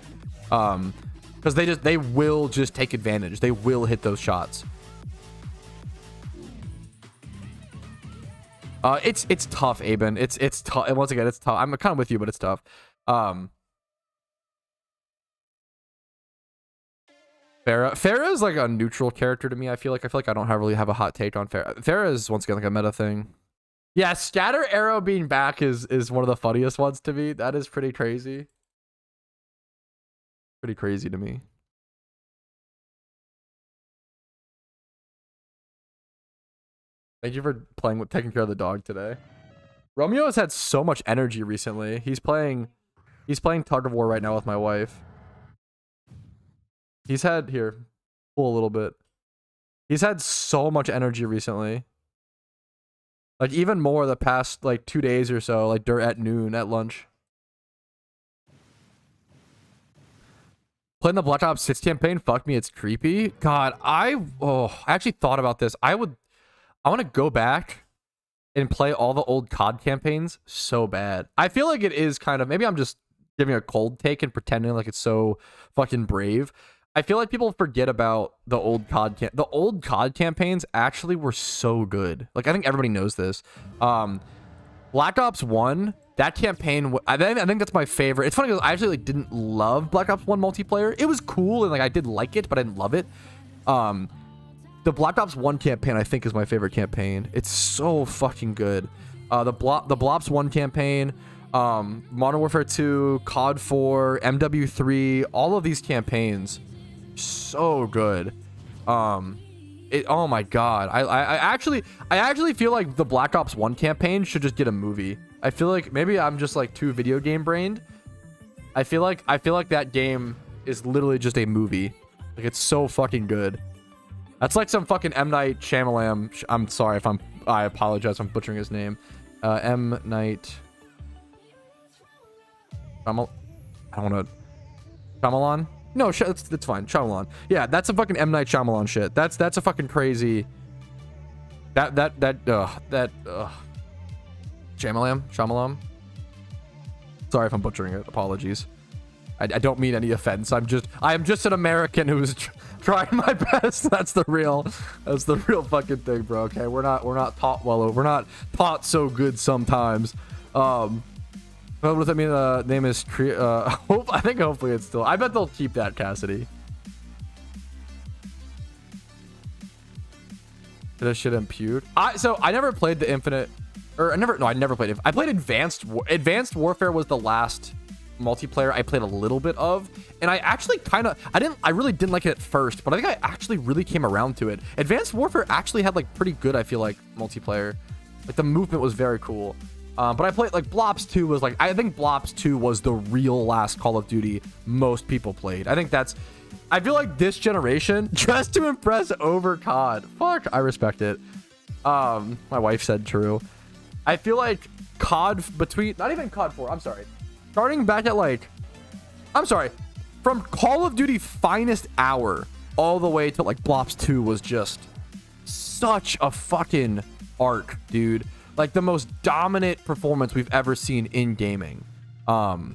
Because they will just take advantage. They will hit those shots. It's tough, Aben. It's tough. And once again, it's tough. I'm kind of with you, but it's tough. Pharah is like a neutral character to me. I feel like I don't really have a hot take on Pharah. Pharah is once again like a meta thing. Yeah, Scatter Arrow being back is one of the funniest ones to me. That is pretty crazy. Pretty crazy to me. Thank you for taking care of the dog today. Romeo has had so much energy recently. He's playing tug of war right now with my wife. He's had, here, pull a little bit. He's had so much energy recently. Like, even more the past, like, 2 days or so, like, at noon, at lunch. Playing the Black Ops 6 campaign, fuck me, it's creepy. God, I actually thought about this. I want to go back and play all the old COD campaigns so bad. I feel like it is kind of, maybe I'm just giving a cold take and pretending like it's so fucking brave. I feel like people forget about the old COD the old COD campaigns actually were so good. Like, I think everybody knows this. Black Ops 1, that campaign, I think that's my favorite. It's funny because I actually like didn't love Black Ops 1 multiplayer. It was cool and like I did like it, but I didn't love it. The Black Ops 1 campaign I think is my favorite campaign. It's so fucking good. the Blops 1 campaign, Modern Warfare 2, COD 4, MW3, all of these campaigns, so good. Oh my god, I actually feel like the Black Ops 1 campaign should just get a movie. I feel like maybe I'm just like too video game brained. I feel like that game is literally just a movie. Like, it's so fucking good. That's like some fucking M. Night Shyamalan. I'm sorry if I apologize if I'm butchering his name. M. Night Shyamalan. I don't want to. Shyamalan? No, it's fine. Shyamalan. Yeah, that's a fucking M. Night Shyamalan shit. That's a fucking crazy. Shyamalan. Sorry if I'm butchering it. Apologies. I don't mean any offense. I am just an American who's trying my best. That's the real fucking thing, bro. Okay, we're not taught well. We're not taught so good sometimes. What does that mean? Name is I think hopefully it's still. I bet they'll keep that, Cassidy. Did that shit impute? So I never played the Infinite, or I never played it. I played Advanced Warfare was the last multiplayer I played a little bit of, and I actually I really didn't like it at first, but I think I actually really came around to it. Advanced Warfare actually had like pretty good, I feel like, multiplayer. Like the movement was very cool. But I played like Blops 2 was like, I think Blops 2 was the real last Call of Duty most people played. I feel like this generation, just to impress over COD. Fuck, I respect it. My wife said true. I feel like COD not even COD 4, I'm sorry. Starting back at like, from Call of Duty Finest Hour all the way to like Blops 2 was just such a fucking arc, dude. Like the most dominant performance we've ever seen in gaming. I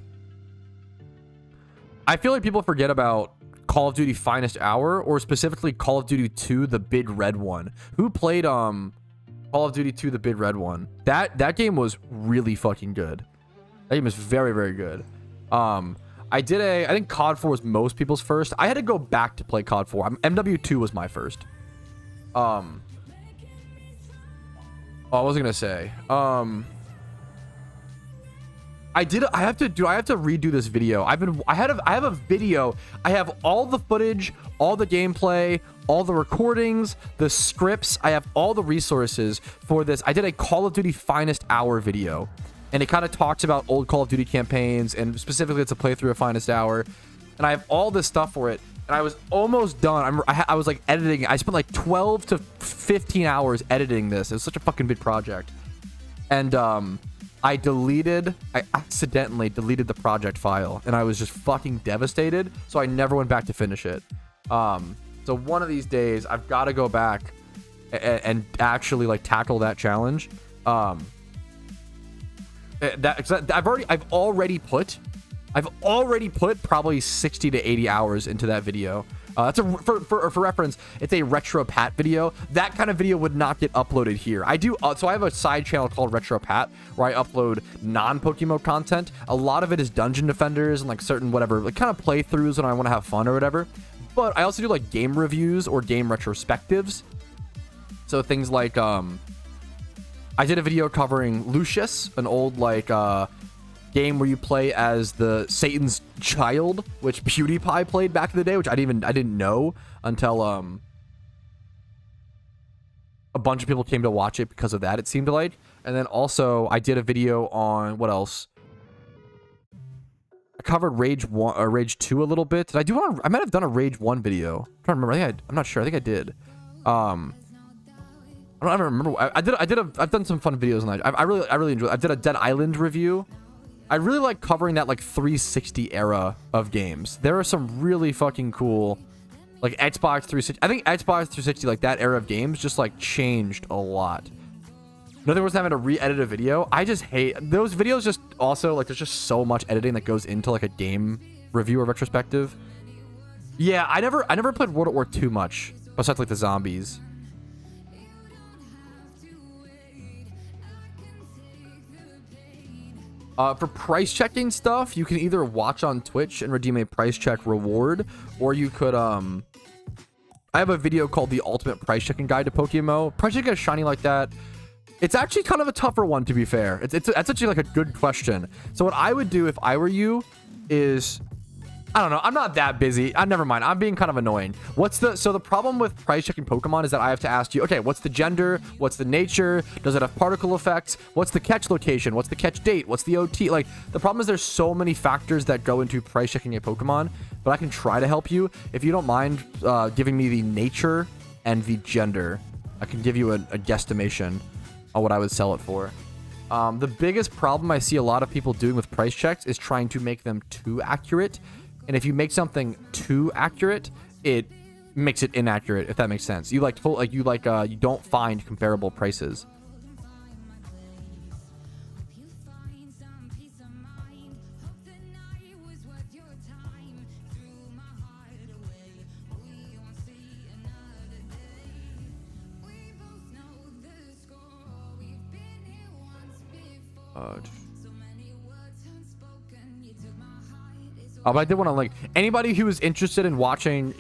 feel like people forget about Call of Duty Finest Hour, or specifically Call of Duty 2, the Big Red one. Who played Call of Duty 2, the Big Red one? That game was really fucking good. That game is very, very good. I think COD 4 was most people's first. I had to go back to play COD 4. MW2 was my first. I was gonna say, I have to redo this video. I have a video. I have all the footage, all the gameplay, all the recordings, the scripts. I have all the resources for this. I did a Call of Duty Finest Hour video, and it kind of talks about old Call of Duty campaigns, and specifically it's a playthrough of Finest Hour. And I have all this stuff for it, and I was almost done. I was like editing. I spent like 12 to 15 hours editing this. It was such a fucking big project. And I accidentally deleted the project file, and I was just fucking devastated. So I never went back to finish it. So one of these days I've got to go back and actually like tackle that challenge. I've already put probably 60 to 80 hours into that video. For reference, it's a Retro Pat video. That kind of video would not get uploaded here. So I have a side channel called Retro Pat where I upload non-PokeMMO content. A lot of it is Dungeon Defenders and like certain whatever, like kind of playthroughs when I want to have fun or whatever. But I also do like game reviews or game retrospectives. So things like I did a video covering Lucius, an old like game where you play as the Satan's child, which PewDiePie played back in the day, which I didn't know until a bunch of people came to watch it because of that, it seemed like. And then also I did a video on what else? I covered Rage 1 or Rage 2 a little bit. Did I do one? I might have done a Rage 1 video. I'm trying to remember. I'm not sure. I think I did. I don't ever remember. I've done some fun videos on that. I really enjoyed it. I did a Dead Island review. I really like covering that like 360 era of games. There are some really fucking cool, like Xbox 360. I think Xbox 360, like that era of games, just like changed a lot. Nothing worse than having to re-edit a video. I just hate those videos. Just also like there's just so much editing that goes into like a game review or retrospective. Yeah, I never played World at War II much besides like the zombies. For price checking stuff, you can either watch on Twitch and redeem a price check reward, or you could I have a video called the Ultimate Price Checking Guide to PokeMMO. Price checking a shiny like that, It's actually kind of a tougher one, to be fair. That's actually like a good question. So what I would do if I were you is, I don't know. I'm not that busy. Never mind. I'm being kind of annoying. So the problem with price checking Pokemon is that I have to ask you, okay, what's the gender? What's the nature? Does it have particle effects? What's the catch location? What's the catch date? What's the OT? Like, the problem is there's so many factors that go into price checking a Pokemon, but I can try to help you. If you don't mind giving me the nature and the gender, I can give you a guesstimation on what I would sell it for. The biggest problem I see a lot of people doing with price checks is trying to make them too accurate. And if you make something too accurate, it makes it inaccurate, if that makes sense. You don't find comparable prices. But I did want to like anybody who is interested in watching,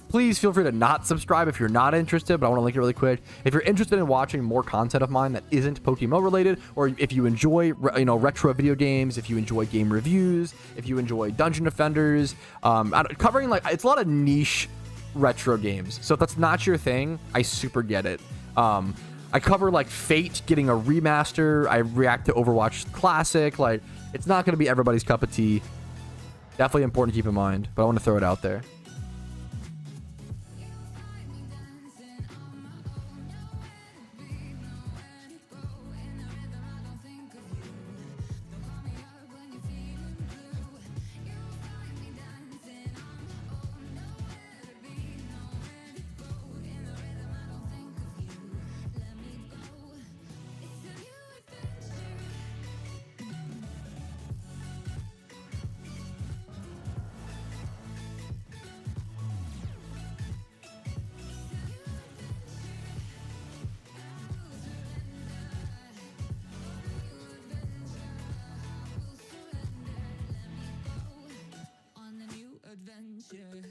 please feel free to not subscribe if you're not interested, but I want to link it really quick. If you're interested in watching more content of mine that isn't PokeMMO related, or if you enjoy retro video games, if you enjoy game reviews, if you enjoy Dungeon Defenders, covering like, it's a lot of niche retro games. So if that's not your thing, I super get it. I cover like Fate getting a remaster. I react to Overwatch Classic. Like, it's not going to be everybody's cup of tea. Definitely important to keep in mind, but I want to throw it out there.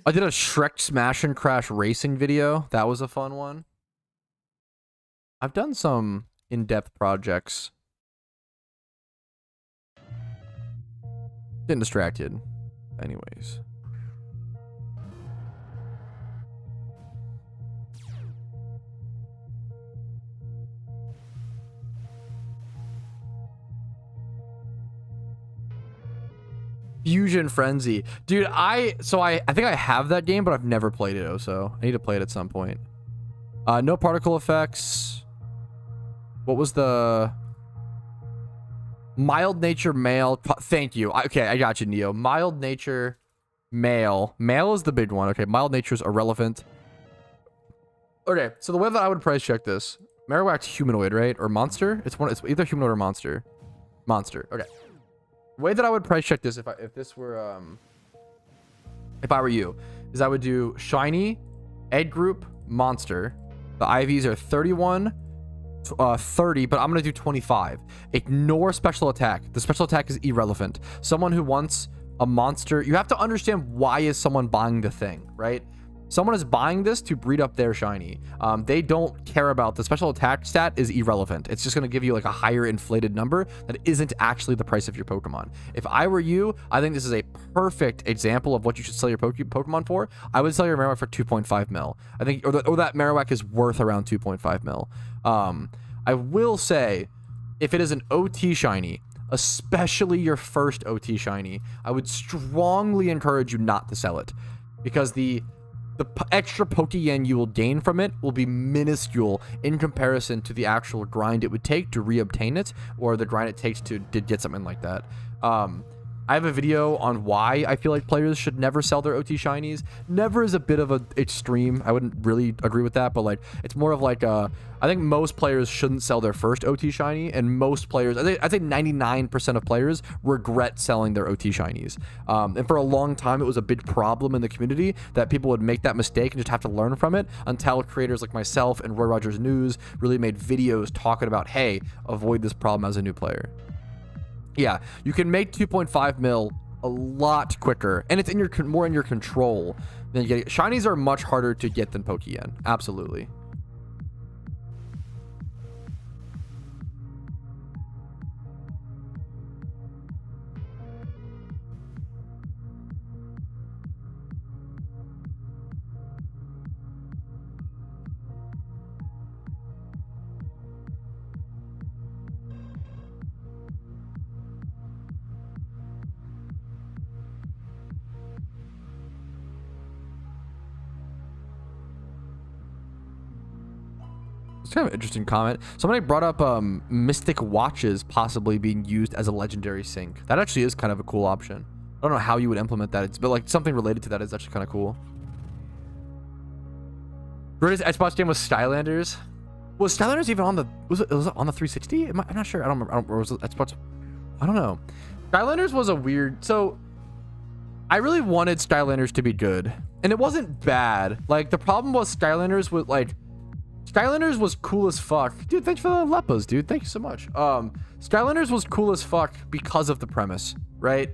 I did a Shrek Smash and Crash racing video. That was a fun one. I've done some in-depth projects. Getting distracted. Anyways. Fusion Frenzy. Dude, I think I have that game, but I've never played it, so I need to play it at some point. No particle effects. What was the mild nature male? Thank you. Okay, I got you, Neo. Mild nature male. Male is the big one. Okay, mild nature is irrelevant. Okay, so the way that I would price check this, Marowak's humanoid, right? Or monster? It's either humanoid or monster. Monster. Okay. The way that I would price check this if I were you is I would do shiny, egg group, monster. The IVs are 31, 30, but I'm going to do 25. Ignore special attack. The special attack is irrelevant. Someone who wants a monster, you have to understand why is someone buying the thing, right? Someone is buying this to breed up their shiny. They don't care about the special attack stat is irrelevant. It's just going to give you like a higher inflated number that isn't actually the price of your Pokemon. If I were you, I think this is a perfect example of what you should sell your Pokemon for. I would sell your Marowak for 2.5 mil. I think, or that Marowak is worth around 2.5 mil. I will say, if it is an OT shiny, especially your first OT shiny, I would strongly encourage you not to sell it, because the extra Pokeyen you will gain from it will be minuscule in comparison to the actual grind it would take to reobtain it, or the grind it takes to get something like that. I have a video on why I feel like players should never sell their OT shinies. Never is a bit of an extreme. I wouldn't really agree with that, but like, it's more of like I think most players shouldn't sell their first OT shiny, and most players, I'd say 99% of players regret selling their OT shinies. And for a long time, it was a big problem in the community that people would make that mistake and just have to learn from it, until creators like myself and Roy Rogers News really made videos talking about, hey, avoid this problem as a new player. Yeah, you can make 2.5 mil a lot quicker, and it's in your more in your control than you get. Shinies are much harder to get than Pokeyen. Absolutely. It's kind of an interesting comment. Somebody brought up Mystic Watches possibly being used as a legendary sync. That actually is kind of a cool option. I don't know how you would implement that, but like something related to that is actually kind of cool. Greatest Xbox game was Skylanders. Was Skylanders even on the? Was it on the 360? I'm not sure. I don't remember. Or was it Xbox? I don't know. Skylanders was a weird. So I really wanted Skylanders to be good, and it wasn't bad. Like the problem was Skylanders was cool as fuck. Dude, thanks for the lepos, dude. Thank you so much. Skylanders was cool as fuck because of the premise, right?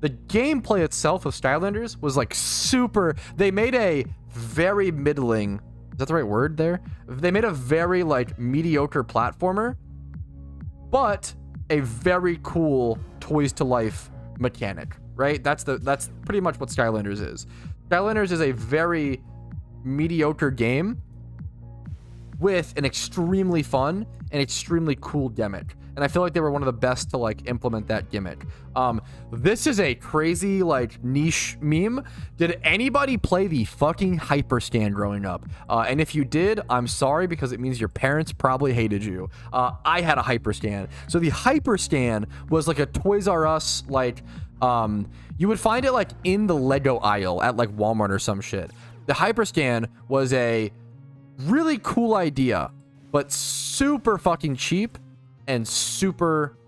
The gameplay itself of Skylanders was like super. They made a very middling. Is that the right word there? They made a very like mediocre platformer, but a very cool toys to life mechanic, right? That's pretty much what Skylanders is. Skylanders is a very mediocre game with an extremely fun and extremely cool gimmick. And I feel like they were one of the best to like implement that gimmick. This is a crazy like niche meme. Did anybody play the fucking Hyperstand growing up? And if you did, I'm sorry, because it means your parents probably hated you. I had a Hyperstand. So the Hyperstand was like a Toys R Us, like you would find it like in the Lego aisle at like Walmart or some shit. The Hyperstand was a really cool idea, but super fucking cheap and super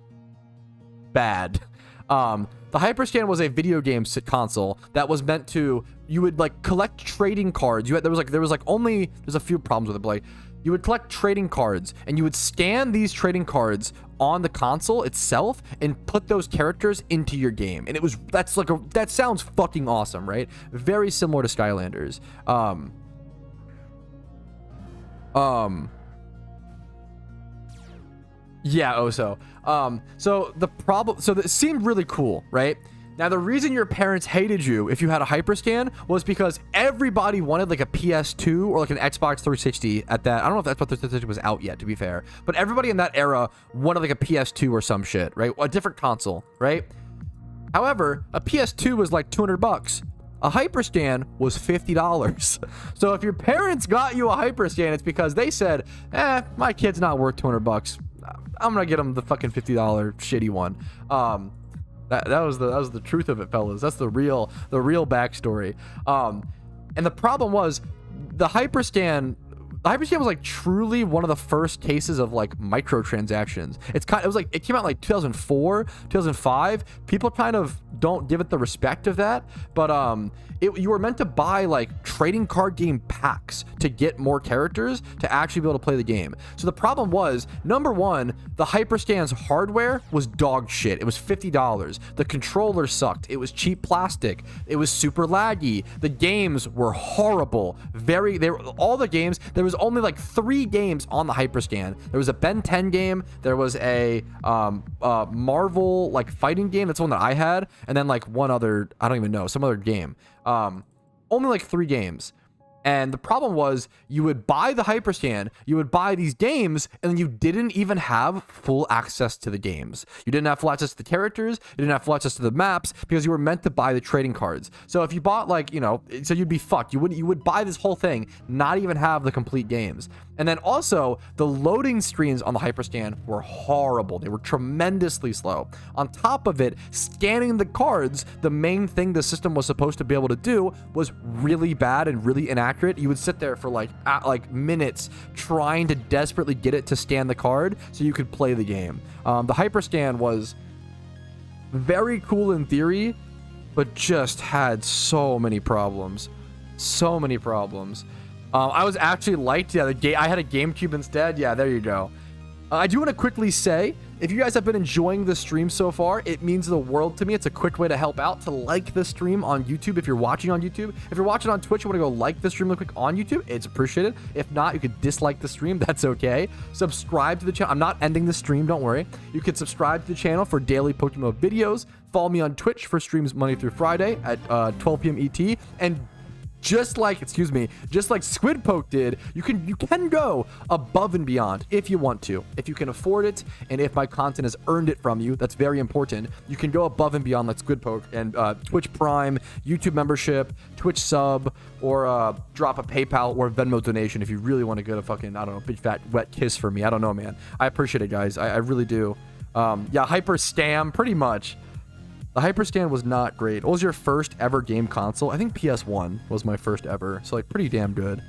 bad. The Hyperstand was a video game console that was meant to, you would like collect trading cards. There's a few problems with it, but like you would collect trading cards and you would scan these trading cards on the console itself and put those characters into your game. And that sounds fucking awesome, right? Very similar to Skylanders. Yeah, Oso. So it seemed really cool, right? Now, the reason your parents hated you if you had a Hyperstand was because everybody wanted like a PS2 or like an Xbox 360 at that. I don't know if Xbox 360 was out yet, to be fair, but everybody in that era wanted like a PS2 or some shit, right? A different console, right? However, a PS2 was like $200. A Hyperstand was $50. So if your parents got you a Hyperstand, it's because they said, my kid's not worth $200. I'm gonna get him the fucking $50 shitty one. That was the truth of it, fellas. That's the real backstory. And the problem was the Hyperstand was like truly one of the first cases of like microtransactions. It came out like 2004, 2005. People kind of don't give it the respect of that, but you were meant to buy like trading card game packs to get more characters to actually be able to play the game. So the problem was, number one, the Hyperstand's hardware was dog shit. It was $50. The controller sucked. It was cheap plastic. It was super laggy. The games were horrible. All the games. There was only like 3 games on the Hyperstand. There was a Ben 10 game. There was a Marvel like fighting game. That's the one that I had, and then like one other, I don't even know, some other game. Only like 3 games. And the problem was, you would buy the Hyperstand, you would buy these games, and then you didn't even have full access to the games. You didn't have full access to the characters, you didn't have full access to the maps, because you were meant to buy the trading cards. So if you bought like, so you'd be fucked. You would buy this whole thing, not even have the complete games. And then also, the loading screens on the Hyperstand were horrible. They were tremendously slow. On top of it, scanning the cards, the main thing the system was supposed to be able to do, was really bad and really inaccurate. You would sit there for like minutes trying to desperately get it to scan the card so you could play the game. The Hyperstand was very cool in theory, but just had so many problems. I was actually liked. Yeah, I had a GameCube instead. Yeah, there you go. I do want to quickly say, if you guys have been enjoying the stream so far, it means the world to me. It's a quick way to help out, to like the stream on YouTube if you're watching on YouTube. If you're watching on Twitch, you want to go like the stream real quick on YouTube, it's appreciated. If not, you could dislike the stream. That's okay. Subscribe to the channel. I'm not ending the stream, don't worry. You can subscribe to the channel for daily PokeMMO videos. Follow me on Twitch for streams Monday through Friday at 12 p.m. ET. And just like, excuse me, just like Squid Poke did, you can go above and beyond if you want to. If you can afford it, and if my content has earned it from you, that's very important. You can go above and beyond like Squid Poke and Twitch Prime, YouTube membership, Twitch sub, or drop a PayPal or Venmo donation if you really want to get a fucking, I don't know, big fat wet kiss for me. I don't know, man. I appreciate it, guys. I really do. Yeah, Hyper Stam, pretty much. The Hyperstand was not great. What was your first ever game console? I think PS1 was my first ever. So like pretty damn good.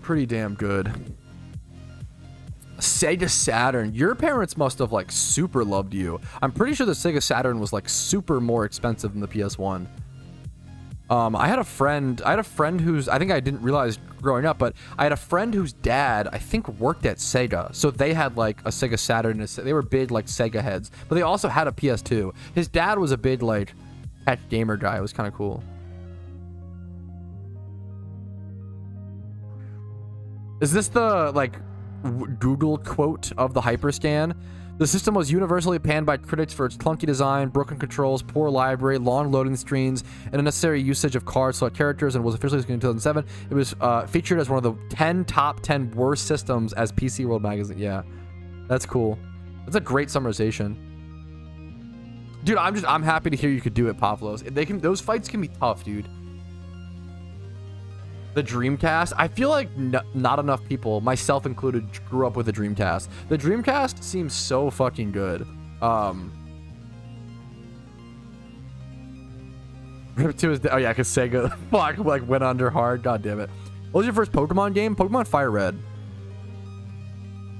Pretty damn good. Sega Saturn. Your parents must have like super loved you. I'm pretty sure the Sega Saturn was like super more expensive than the PS1. I had a friend who's, I think I didn't realize growing up, but I had a friend whose dad, I think, worked at Sega. So they had like a Sega Saturn. They were big like Sega heads, but they also had a PS2. His dad was a big like tech gamer guy. It was kind of cool. Is this the like Google quote of the Hyperscan? The system was universally panned by critics for its clunky design, broken controls, poor library, long loading screens, and unnecessary usage of cards select characters, and was officially released in 2007. It was featured as one of the top 10 worst systems as PC World Magazine. Yeah, that's cool. That's a great summarization. Dude, I'm happy to hear you could do it, Pavlos. Those fights can be tough, dude. The Dreamcast, I feel like not enough people, myself included, grew up with the Dreamcast. The Dreamcast seems so fucking good. Oh yeah, because Sega fuck like went under hard. God damn it. What was your first Pokemon game? Pokemon Fire Red.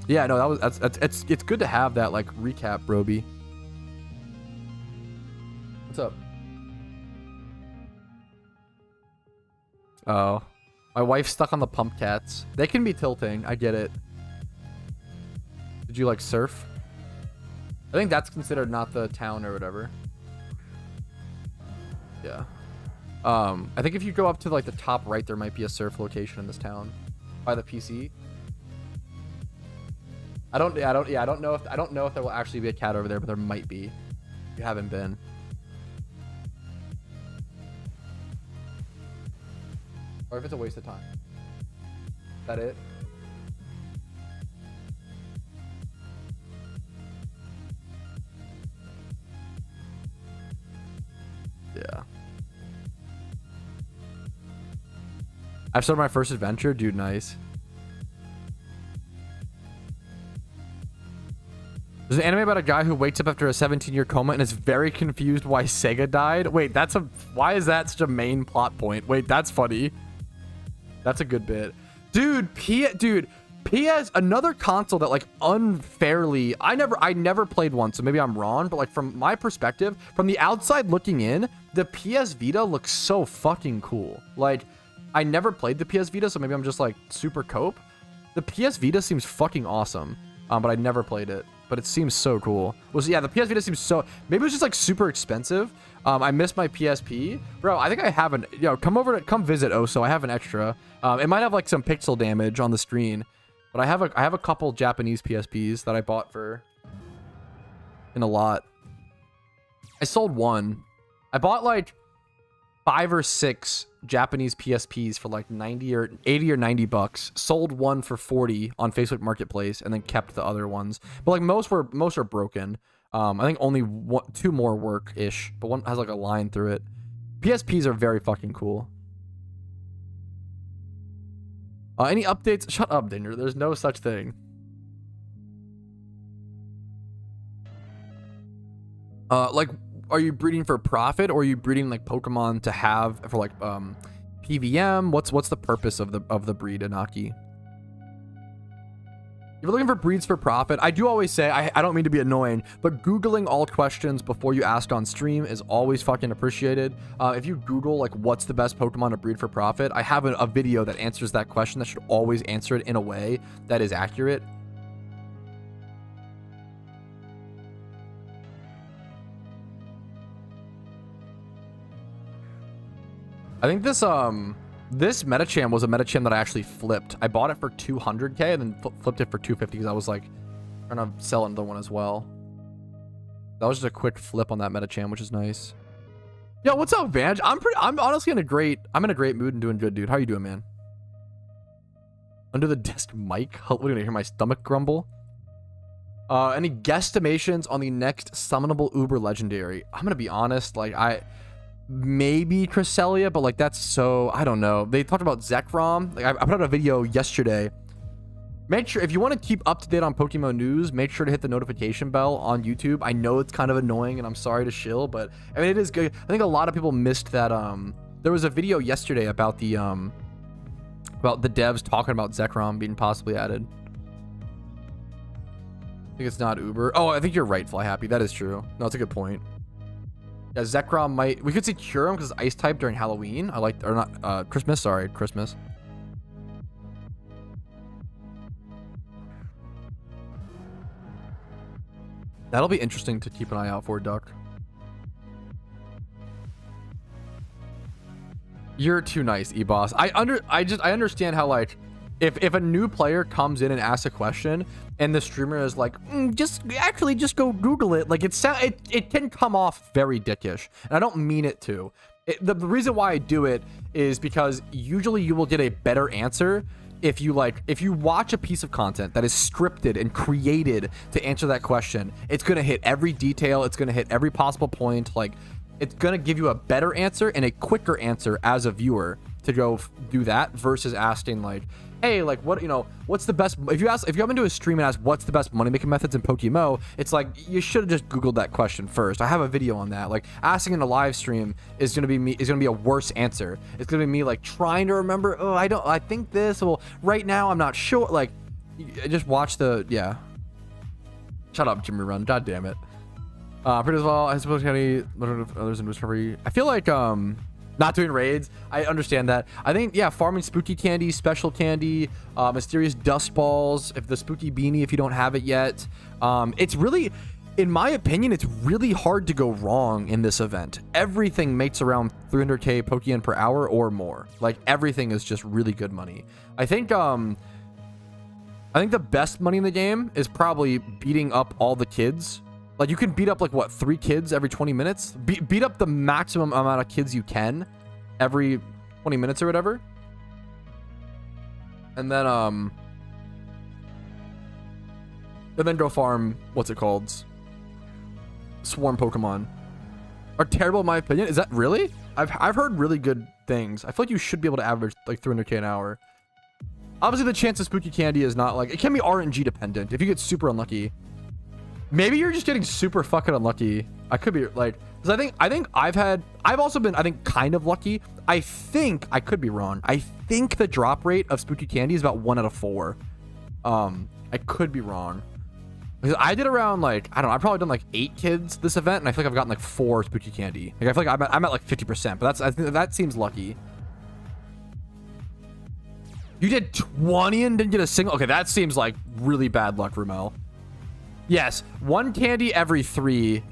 Yeah, no, it's good to have that like recap, Broby. What's up? Oh. My wife's stuck on the pump cats. They can be tilting. I get it. Did you like surf? I think that's considered not the town or whatever. Yeah. I think if you go up to like the top right, there might be a surf location in this town by the PC. I don't know if there will actually be a cat over there, but there might be. You haven't been. Or if it's a waste of time. Is that it? Yeah. I've started my first adventure. Dude, nice. There's an anime about a guy who wakes up after a 17-year coma and is very confused why Sega died. Wait, why is that such a main plot point? Wait, that's funny. That's a good bit. Dude, PS, another console that like unfairly, I never played one, so maybe I'm wrong, but like from my perspective, from the outside looking in, the PS Vita looks so fucking cool. Like, I never played the PS Vita, so maybe I'm just like super cope. The PS Vita seems fucking awesome, but I never played it. But it seems so cool. Well, so yeah, the PS Vita seems so... Maybe it was just like super expensive. I missed my PSP. Bro, I think I have an... Yo, come visit Oso. I have an extra. It might have like some pixel damage on the screen. But I have a couple Japanese PSPs that I bought for... in a lot. I sold one. I bought like 5 or 6 Japanese PSPs for like 90 or 80 or 90 bucks. Sold one for 40 on Facebook Marketplace and then kept the other ones. But like most are broken. I think only 2 more work-ish, but one has like a line through it. PSPs are very fucking cool. Any updates? Shut up, Dinger. There's no such thing. Like, are you breeding for profit, or are you breeding like Pokemon to have for like PVM? What's the purpose of the breed, Inaki? If you're looking for breeds for profit, I do always say, I don't mean to be annoying, but Googling all questions before you ask on stream is always fucking appreciated. If you Google like what's the best Pokemon to breed for profit, I have a video that answers that question that should always answer it in a way that is accurate. I think this Metacham was a Metacham that I actually flipped. I bought it for 200k and then flipped it for 250 because I was like trying to sell another one as well. That was just a quick flip on that Metacham, which is nice. Yo, what's up, Vange? I'm honestly in a great mood and doing good, dude. How you doing, man? Under the desk mic? What are you gonna hear my stomach grumble? Any guesstimations on the next summonable Uber legendary? I'm gonna be honest, like maybe Cresselia, but like that's so, I don't know. They talked about Zekrom. Like I put out a video yesterday. Make sure, if you want to keep up to date on PokeMMO news, make sure to hit the notification bell on YouTube. I know it's kind of annoying and I'm sorry to shill, but I mean, it is good. I think a lot of people missed that. There was a video yesterday about the devs talking about Zekrom being possibly added. I think it's not Uber. Oh, I think you're right, Fly Happy. That is true. No, that's a good point. Yeah, Zekrom might, we could see Kyurem because it's ice type during Halloween. I like, or not, Christmas, sorry, Christmas. That'll be interesting to keep an eye out for, Duck. You're too nice, E-Boss. I understand how, like, if a new player comes in and asks a question and the streamer is like, just go Google it. Like, it can come off very dickish. And I don't mean it to. The reason why I do it is because usually you will get a better answer if you watch a piece of content that is scripted and created to answer that question. It's going to hit every detail. It's going to hit every possible point. Like, it's going to give you a better answer and a quicker answer as a viewer to go do that versus asking like, hey, like, what, you know, what's the best, if you come into a stream and ask what's the best money making methods in PokeMMO, it's like you should have just Googled that question first. I have a video on that. Like, asking in a live stream is going to be a worse answer. It's going to be me like trying to remember, oh, I think this, well, right now I'm not sure. Like, just watch yeah. Shut up, Jimmy Run. God damn it. Pretty well, I suppose any others in discovery. I feel like not doing raids. I understand that. I think, yeah, farming spooky candy, special candy, mysterious dust balls, if the spooky beanie if you don't have it yet. It's really, in my opinion, it's really hard to go wrong in this event. Everything makes around 300k Pokeyen per hour or more. Like, everything is just really good money. I think the best money in the game is probably beating up all the kids. Like, you can beat up, like, what, 3 kids every 20 minutes? Beat up the maximum amount of kids you can every 20 minutes or whatever. And then go farm, what's it called? Swarm Pokemon. Are terrible in my opinion. Is that really? I've heard really good things. I feel like you should be able to average, like, 300k an hour. Obviously, the chance of spooky candy is not, like, it can be RNG dependent. If you get super unlucky, maybe you're just getting super fucking unlucky. I could be like, because I think I've also been, I think, kind of lucky. I could be wrong. I think the drop rate of spooky candy is about 1 out of 4. I could be wrong. Because I did around, like, I don't know, I've probably done like 8 kids this event, and I feel like I've gotten like 4 spooky candy. Like, I feel like I'm at like 50%, but I think that seems lucky. You did 20 and didn't get a single. Okay, that seems like really bad luck, Rumel. Yes, 1 candy every 3.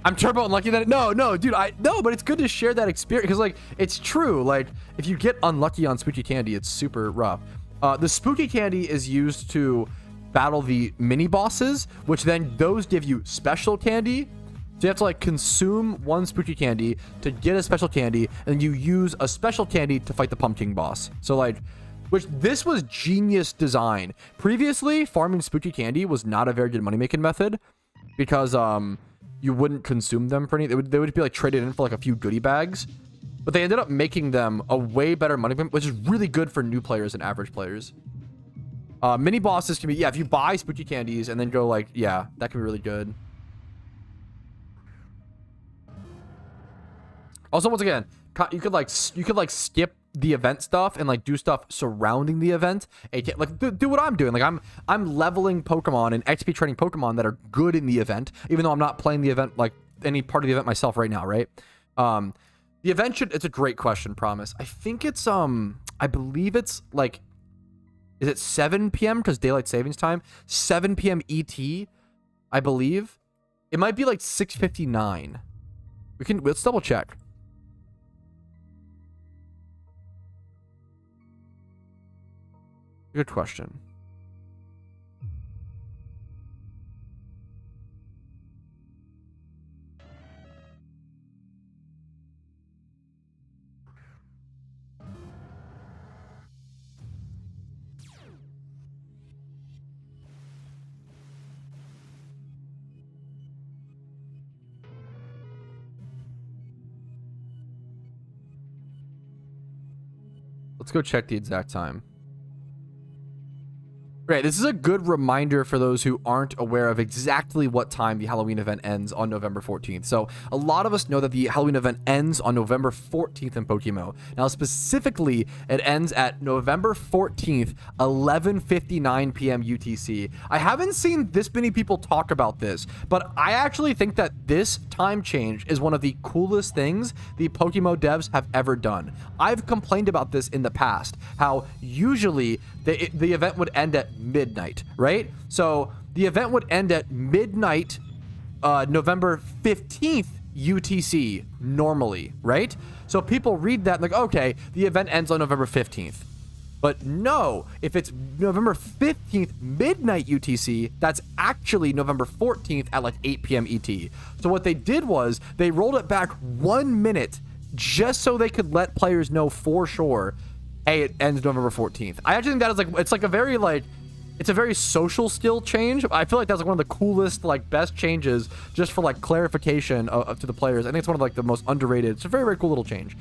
I'm turbo unlucky that no, dude, but it's good to share that experience because, like, it's true. Like, if you get unlucky on spooky candy, it's super rough. The spooky candy is used to battle the mini bosses, which then those give you special candy. So you have to, like, consume 1 spooky candy to get a special candy, and you use a special candy to fight the pumpkin boss. So, like, which this was genius design. Previously, farming spooky candy was not a very good money-making method because you wouldn't consume them for anything. They would be like traded in for like a few goodie bags, but they ended up making them a way better money, which is really good for new players and average players. Mini bosses can be, yeah, if you buy spooky candies and then go like, yeah, that can be really good. Also, once again, you could like skip the event stuff and like do stuff surrounding the event. Like do what I'm doing. Like I'm leveling Pokemon and XP training Pokemon that are good in the event, even though I'm not playing the event, like any part of the event myself right now, right? The event it's a great question, Promise. I think it's I believe it's like, is it 7 p.m. because daylight savings time? 7 p.m. ET, I believe. It might be like 6:59. Let's double check. Good question. Let's go check the exact time. Right, this is a good reminder for those who aren't aware of exactly what time the Halloween event ends on November 14th. So a lot of us know that the Halloween event ends on November 14th in PokeMMO. Now, specifically, it ends at November 14th, 11:59 p.m. UTC. I haven't seen this many people talk about this, but I actually think that this time change is one of the coolest things the PokeMMO devs have ever done. I've complained about this in the past, how usually the event would end at midnight, right? So the event would end at midnight, November 15th UTC normally, right? So people read that like, okay, the event ends on November 15th. But no, if it's November 15th midnight UTC, that's actually November 14th at like 8 p.m. ET. So what they did was they rolled it back 1 minute just so they could let players know for sure, hey, it ends November 14th. I actually think that is like, it's like a very like, it's a very social skill change. I feel like that's like one of the coolest, like best changes just for like clarification to the players. I think it's one of like the most underrated. It's a very, very cool little change.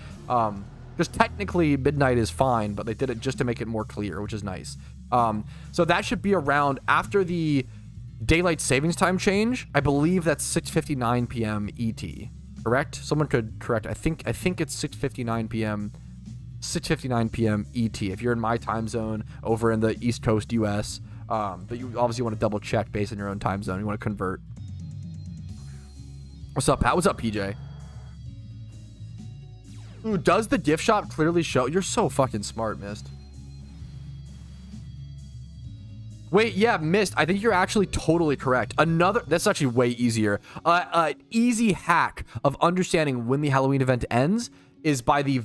Just technically midnight is fine, but they did it just to make it more clear, which is nice. So that should be around after the daylight savings time change. I believe that's 6:59 p.m. ET, correct? Someone could correct. I think it's 6:59 p.m. 6:59 p.m. ET if you're in my time zone over in the East Coast US. But you obviously want to double check based on your own time zone. You want to convert. What's up, Pat? What's up, PJ? Ooh, does the gift shop clearly show? You're so fucking smart, Mist. Wait, yeah, Mist. I think you're actually totally correct. That's actually way easier. Easy hack of understanding when the Halloween event ends is by the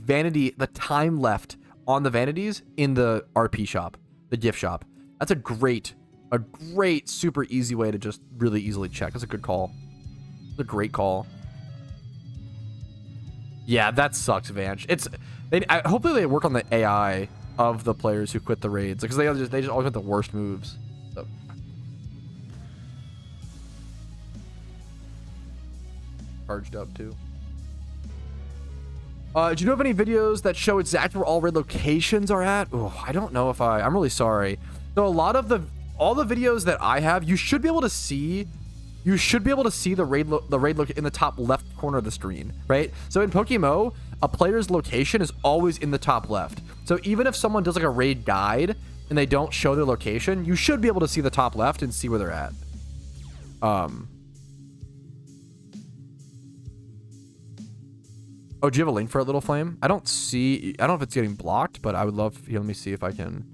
time left on the vanities in the RP shop, the gift shop. That's a great, super easy way to just really easily check. That's a good call. That's a great call. Yeah, that sucks, Vanch. Hopefully they work on the AI of the players who quit the raids, because they just always get the worst moves. So. Charged up too. Do you know of any videos that show exactly where all raid locations are at? Oh, I don't know if I'm really sorry. So all the videos that I have, you should be able to see the raid location in the top left corner of the screen, right? So in PokeMMO, a player's location is always in the top left. So even if someone does like a raid guide and they don't show their location, you should be able to see the top left and see where they're at. Oh, do you have a link for it, Little Flame? I don't know if it's getting blocked, but I would love, here, let me see if I can.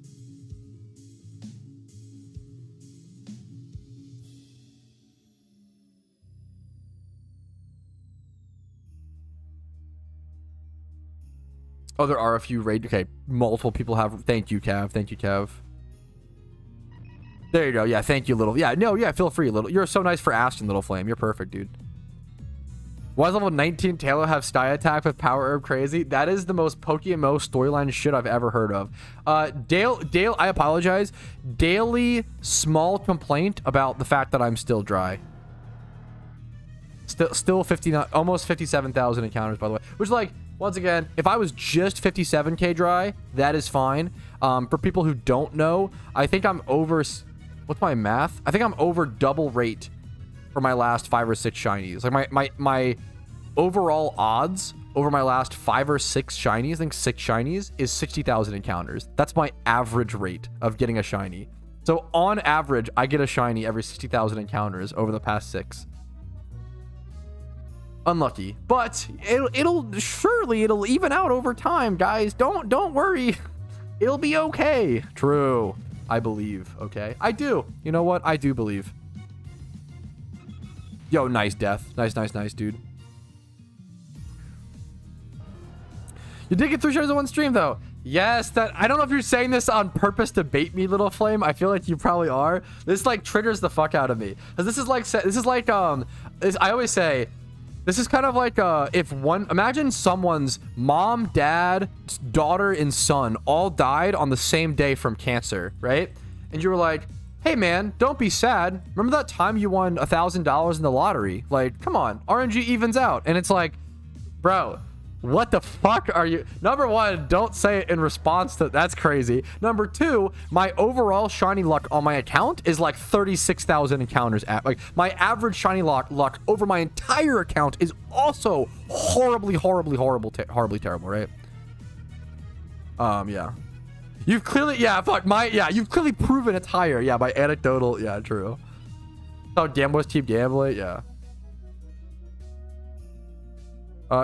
Oh, there are a few raid. Okay, multiple people have. Thank you, Cav. Thank you, Cav. There you go. Yeah, thank you, Little. Yeah, no, yeah, feel free, Little. You're so nice for asking, Little Flame. You're perfect, dude. Why does level 19 Taylor have Sty Attack with Power Herb crazy? That is the most PokeMMO storyline shit I've ever heard of. Dale, I apologize. Daily small complaint about the fact that I'm still dry. Still 59, almost 57,000 encounters, by the way. Which, like, once again, if I was just 57k dry, that is fine. For people who don't know, I think I'm over. What's my math? I think I'm over double rate for my last 5 or 6 shinies. Like my overall odds over my last 5 or 6 shinies, I think 6 shinies, is 60,000 encounters. That's my average rate of getting a shiny. So on average, I get a shiny every 60,000 encounters over the past 6. Unlucky, but it'll surely even out over time, guys. Don't worry. It'll be okay. True. I believe. Okay. I do. You know what? I do believe. Yo, nice death. Nice, dude. You did get 3 shares in one stream, though. Yes, that I don't know if you're saying this on purpose to bait me, Little Flame. I feel like you probably are. This like triggers the fuck out of me, because this is like I always say, this is kind of like imagine someone's mom, dad, daughter, and son all died on the same day from cancer, right? And you were like, hey man, don't be sad. Remember that time you won $1,000 in the lottery? Like, come on, RNG evens out. And it's like, bro, What the fuck are you? Number one, don't say it in response to that's crazy. Number two, my overall shiny luck on my account is like 36,000 encounters at like my average shiny luck over my entire account is also horribly terrible, right? Yeah. You've clearly you've clearly proven it's higher. Yeah, by anecdotal, yeah, true. So gamblers keep gambling, yeah.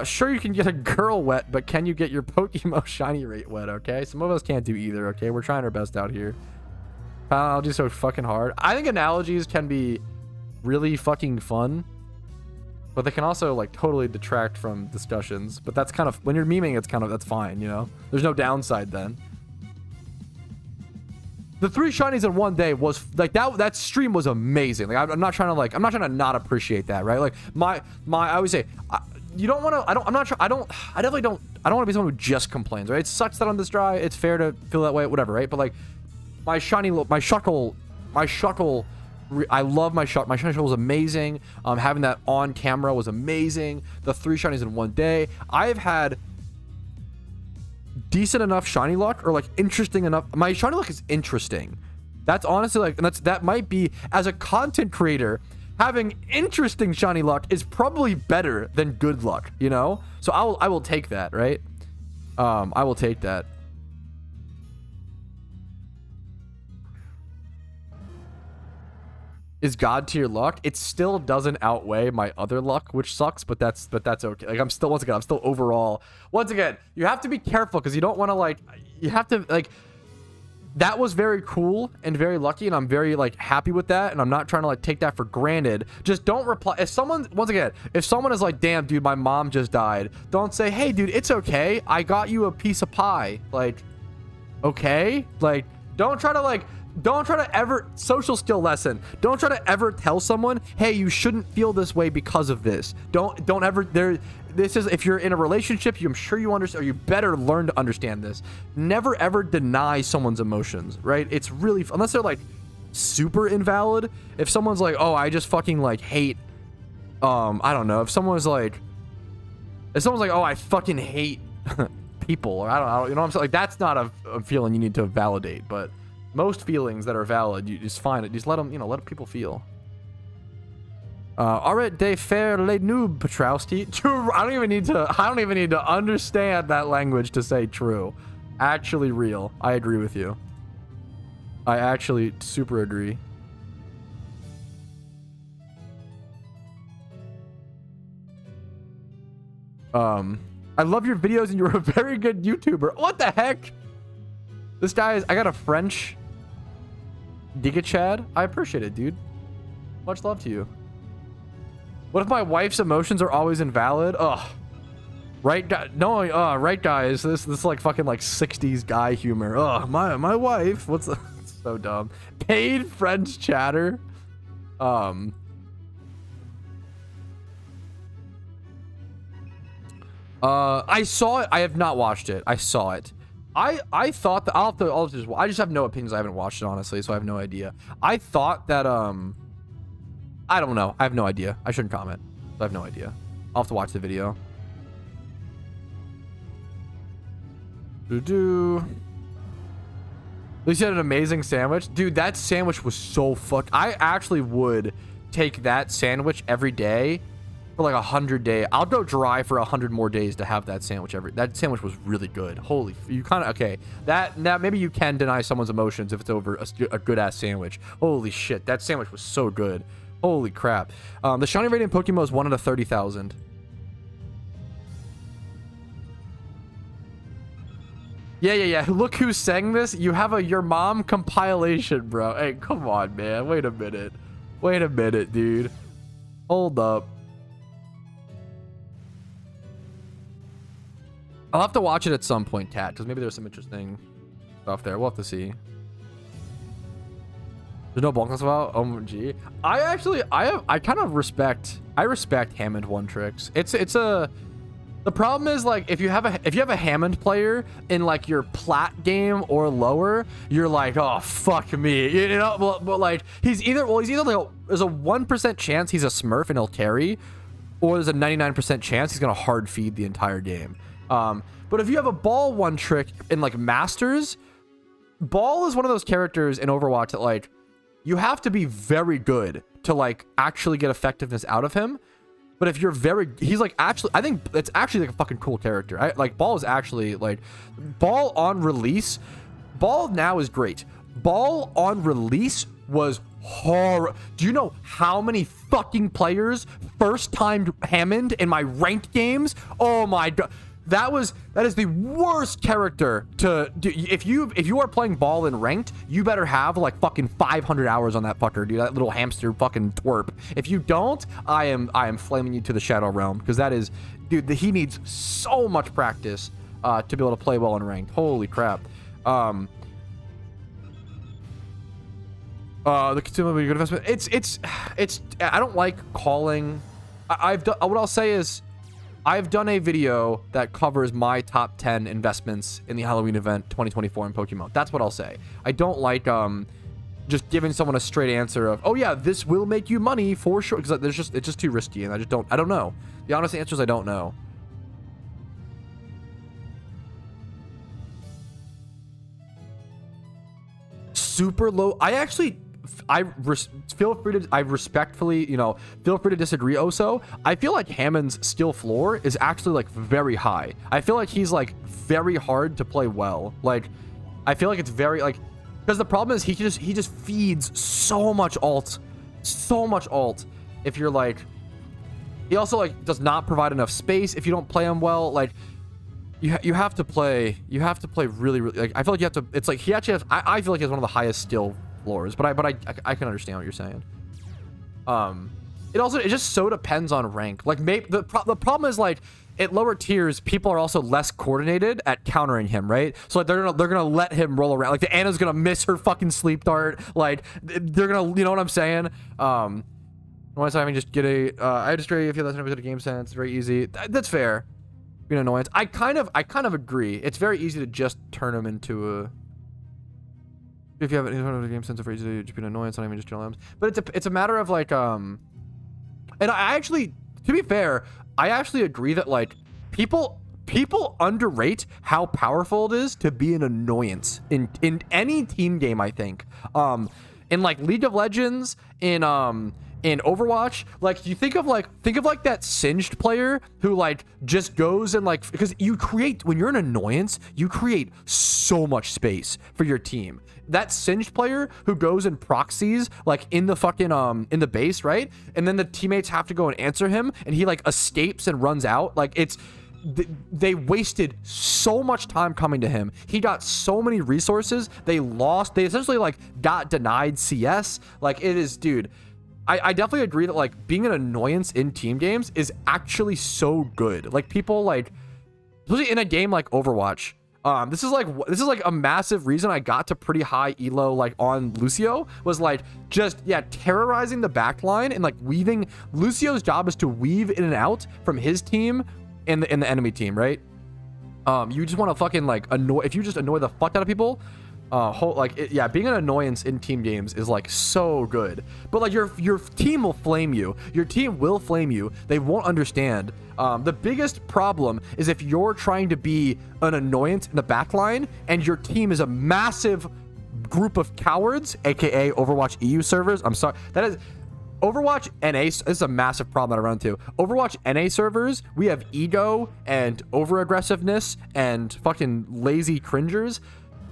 Sure, you can get a girl wet, but can you get your PokeMMO shiny rate wet, okay? Some of us can't do either, okay? We're trying our best out here. Analogies so fucking hard. I think analogies can be really fucking fun, but they can also, like, totally detract from discussions. But that's kind of... When you're memeing, it's kind of... That's fine, you know? There's no downside then. The 3 shinies in one day was... Like, that stream was amazing. Like, I'm not trying to, like... I'm not trying to not appreciate that, right? Like, I always say... You don't want to, I definitely don't want to be someone who just complains, right? It sucks that I'm this dry. It's fair to feel that way, whatever, right? But like my shuckle, I love my shiny shuckle was amazing. Having that on camera was amazing. The 3 shinies in one day. I've had decent enough shiny luck or like interesting enough. My shiny luck is interesting. That's honestly like, and that might be as a content creator, having interesting shiny luck is probably better than good luck, you know? So I will take that, right? I will take that. Is God tier luck? It still doesn't outweigh my other luck, which sucks, but that's okay. Like I'm still overall. Once again, you have to be careful because you don't want to like, you have to like, that was very cool and very lucky, and I'm very like happy with that, and I'm not trying to like take that for granted. Just don't reply if someone, once again, if someone is like, damn dude, my mom just died, don't say, hey dude, it's okay, I got you a piece of pie. Like, okay, like don't try to ever, social skill lesson, don't try to ever tell someone, hey, you shouldn't feel this way because of this. Don't ever, this is, if you're in a relationship, I'm sure you understand, or you better learn to understand this. Never ever deny someone's emotions, right? It's really, unless they're like super invalid. If someone's like, oh, I just fucking like hate, I don't know. If someone's like, oh, I fucking hate people, or I don't, you know what I'm saying? Like, that's not a feeling you need to validate, but most feelings that are valid, you just find it, just let them, you know, let people feel. Alright, de faire les noob, Patrouski. True. I don't even need to understand that language to say true. Actually real. I agree with you. I actually super agree. I love your videos and you're a very good YouTuber. What the heck? This guy is, I got a French Giga Chad. I appreciate it, dude. Much love to you. What if my wife's emotions are always invalid? Ugh. Right, right, guys. This is like fucking like 60s guy humor. Ugh, my wife. What's the, so dumb. Paid French chatter. I saw it. I have not watched it. I saw it. I thought that I just have no opinions. I haven't watched it honestly, so I have no idea. I thought that I don't know. I have no idea. I shouldn't comment. I have no idea. I'll have to watch the video. At least you had an amazing sandwich. Dude, that sandwich was so I actually would take that sandwich every day for like 100 days. I'll go dry for 100 more days to have that sandwich that sandwich was really good. Holy, you kind of, okay. That maybe you can deny someone's emotions if it's over a good ass sandwich. Holy shit, that sandwich was so good. Holy crap. The shiny rating in PokeMMO is 1 out of 30,000. Yeah. Look who's saying this. You have a your mom compilation, bro. Hey, come on, man. Wait a minute, dude. Hold up. I'll have to watch it at some point, Tat, because maybe there's some interesting stuff there. We'll have to see. There's no bonkless about OMG. I kind of respect Hammond one tricks. The problem is like if you have a Hammond player in like your plat game or lower, you're like, oh fuck me, you know. But like he's either like there's a 1% chance he's a Smurf and he'll carry, or there's a 99% chance he's gonna hard feed the entire game. But if you have a Ball one trick in like Masters, Ball is one of those characters in Overwatch that like you have to be very good to like actually get effectiveness out of him. But if you're he's like actually, I think it's actually like a fucking cool character. Like Ball is actually like, Ball on release, Ball now is great. Ball on release was horrible. Do you know how many fucking players first time Hammond in my ranked games? Oh my god. That is the worst character to do. If you are playing Ball in ranked, you better have like fucking 500 hours on that fucker, dude. That little hamster fucking twerp. If you don't, I am flaming you to the Shadow Realm, because that is, dude, he needs so much practice to be able to play well in ranked. Holy crap. The consumable good investment. It's I don't like calling. I've done, what I'll say is, I've done a video that covers my top 10 investments in the Halloween event 2024 in Pokemon. That's what I'll say. I don't like just giving someone a straight answer of, oh yeah, this will make you money for sure, because it's just too risky, and I don't know. The honest answer is I don't know. Super low. Feel free to, I respectfully, feel free to disagree, Oso. I feel like Hammond's skill floor is actually like very high. I feel like he's like very hard to play well. Like, I feel like it's very like, because the problem is he just feeds so much ult. If you're like, he also like does not provide enough space if you don't play him well. Like, you have to play really, like, I feel like you have to, it's like he actually has, I feel like he has one of the highest skill floors, but I can understand what you're saying. It just so depends on rank. Like, maybe the problem is like at lower tiers, people are also less coordinated at countering him, right? So like they're gonna let him roll around. Like the Anna's gonna miss her fucking sleep dart. Like they're gonna, you know what I'm saying? Once I just get I just if you have that game sense, it's very easy. That's fair. Being an annoyance. I kind of agree. It's very easy to just turn him into a. If you have any sort of game sense, very easy to just be an annoyance, not even just general. But it's a matter of like and I actually, to be fair, I actually agree that like people underrate how powerful it is to be an annoyance in any team game. I think in like League of Legends, in Overwatch, like you think of like that Singed player who like just goes and like, because when you're an annoyance, you create so much space for your team. That Singed player who goes and proxies like in the fucking in the base, right? And then the teammates have to go and answer him, and he like escapes and runs out. Like they wasted so much time coming to him. He got so many resources. They essentially like got denied CS. Like, it is, dude. I definitely agree that like being an annoyance in team games is actually so good. Like, people like, especially in a game like Overwatch, this is like a massive reason I got to pretty high elo like on Lucio, was like just terrorizing the backline and like weaving. Lucio's job is to weave in and out from his team in the enemy team, right? You just want to fucking like if you just annoy the fuck out of people, being an annoyance in team games is like so good. But like your team will flame you. They won't understand. The biggest problem is if you're trying to be an annoyance in the backline and your team is a massive group of cowards, aka Overwatch EU servers. I'm sorry, that is Overwatch NA. This is a massive problem that I run into. Overwatch NA servers, we have ego and over aggressiveness and fucking lazy cringers.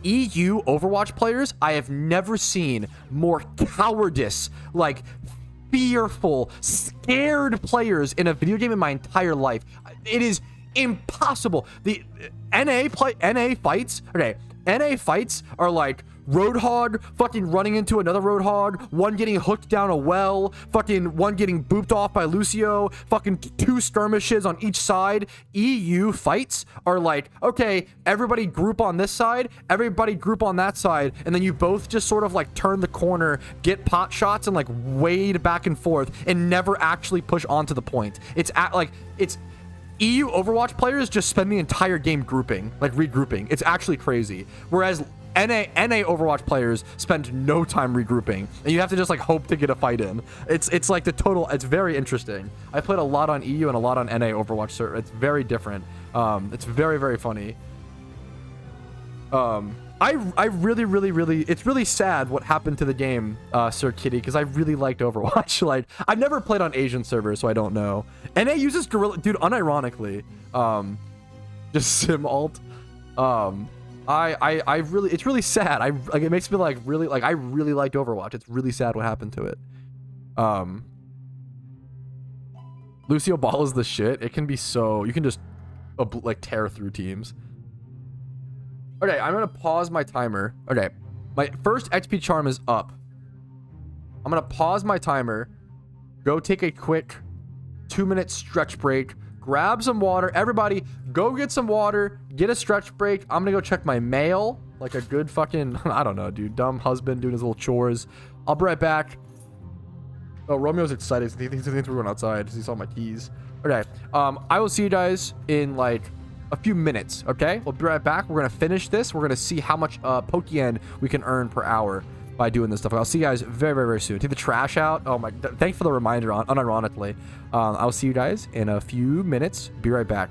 EU Overwatch players, I have never seen more cowardice, like fearful, scared players in a video game in my entire life. It is impossible. The NA fights, okay, NA fights are like Roadhog fucking running into another Roadhog, one getting hooked down a well, fucking one getting booped off by Lucio, fucking two skirmishes on each side. EU fights are like, okay, everybody group on this side, everybody group on that side, and then you both just sort of like turn the corner, get pot shots, and like wade back and forth and never actually push onto the point. It's EU Overwatch players just spend the entire game grouping, like regrouping. It's actually crazy. Whereas NA Overwatch players spend no time regrouping, and you have to just like hope to get a fight in. It's like the total. It's very interesting. I played a lot on EU and a lot on NA Overwatch server. It's very different. It's very funny. I really, it's really sad what happened to the game, Sir Kitty, because I really liked Overwatch. Like, I've never played on Asian servers, so I don't know. NA uses Gorilla, dude, unironically, just sim alt. I really, it's really sad. Like, it makes me like really, like, I really liked Overwatch. It's really sad what happened to it. Lucio Ball is the shit. It can be so, you can just like tear through teams. Okay, I'm gonna pause my timer. Okay, my first XP charm is up. I'm gonna pause my timer, go take a quick 2-minute stretch break, grab some water. Everybody, go get some water, get a stretch break. I'm gonna go check my mail, like a good fucking, I don't know, dude, dumb husband doing his little chores. I'll be right back. Oh, Romeo's excited. He thinks we're going outside. He saw my keys. Okay, I will see you guys in like a few minutes. Okay, we'll be right back. We're gonna finish this. We're gonna see how much Pokeyen we can earn per hour by doing this stuff. I'll see you guys very soon. Take the trash out. Oh my, thanks for the reminder. Unironically, I'll see you guys in a few minutes. Be right back.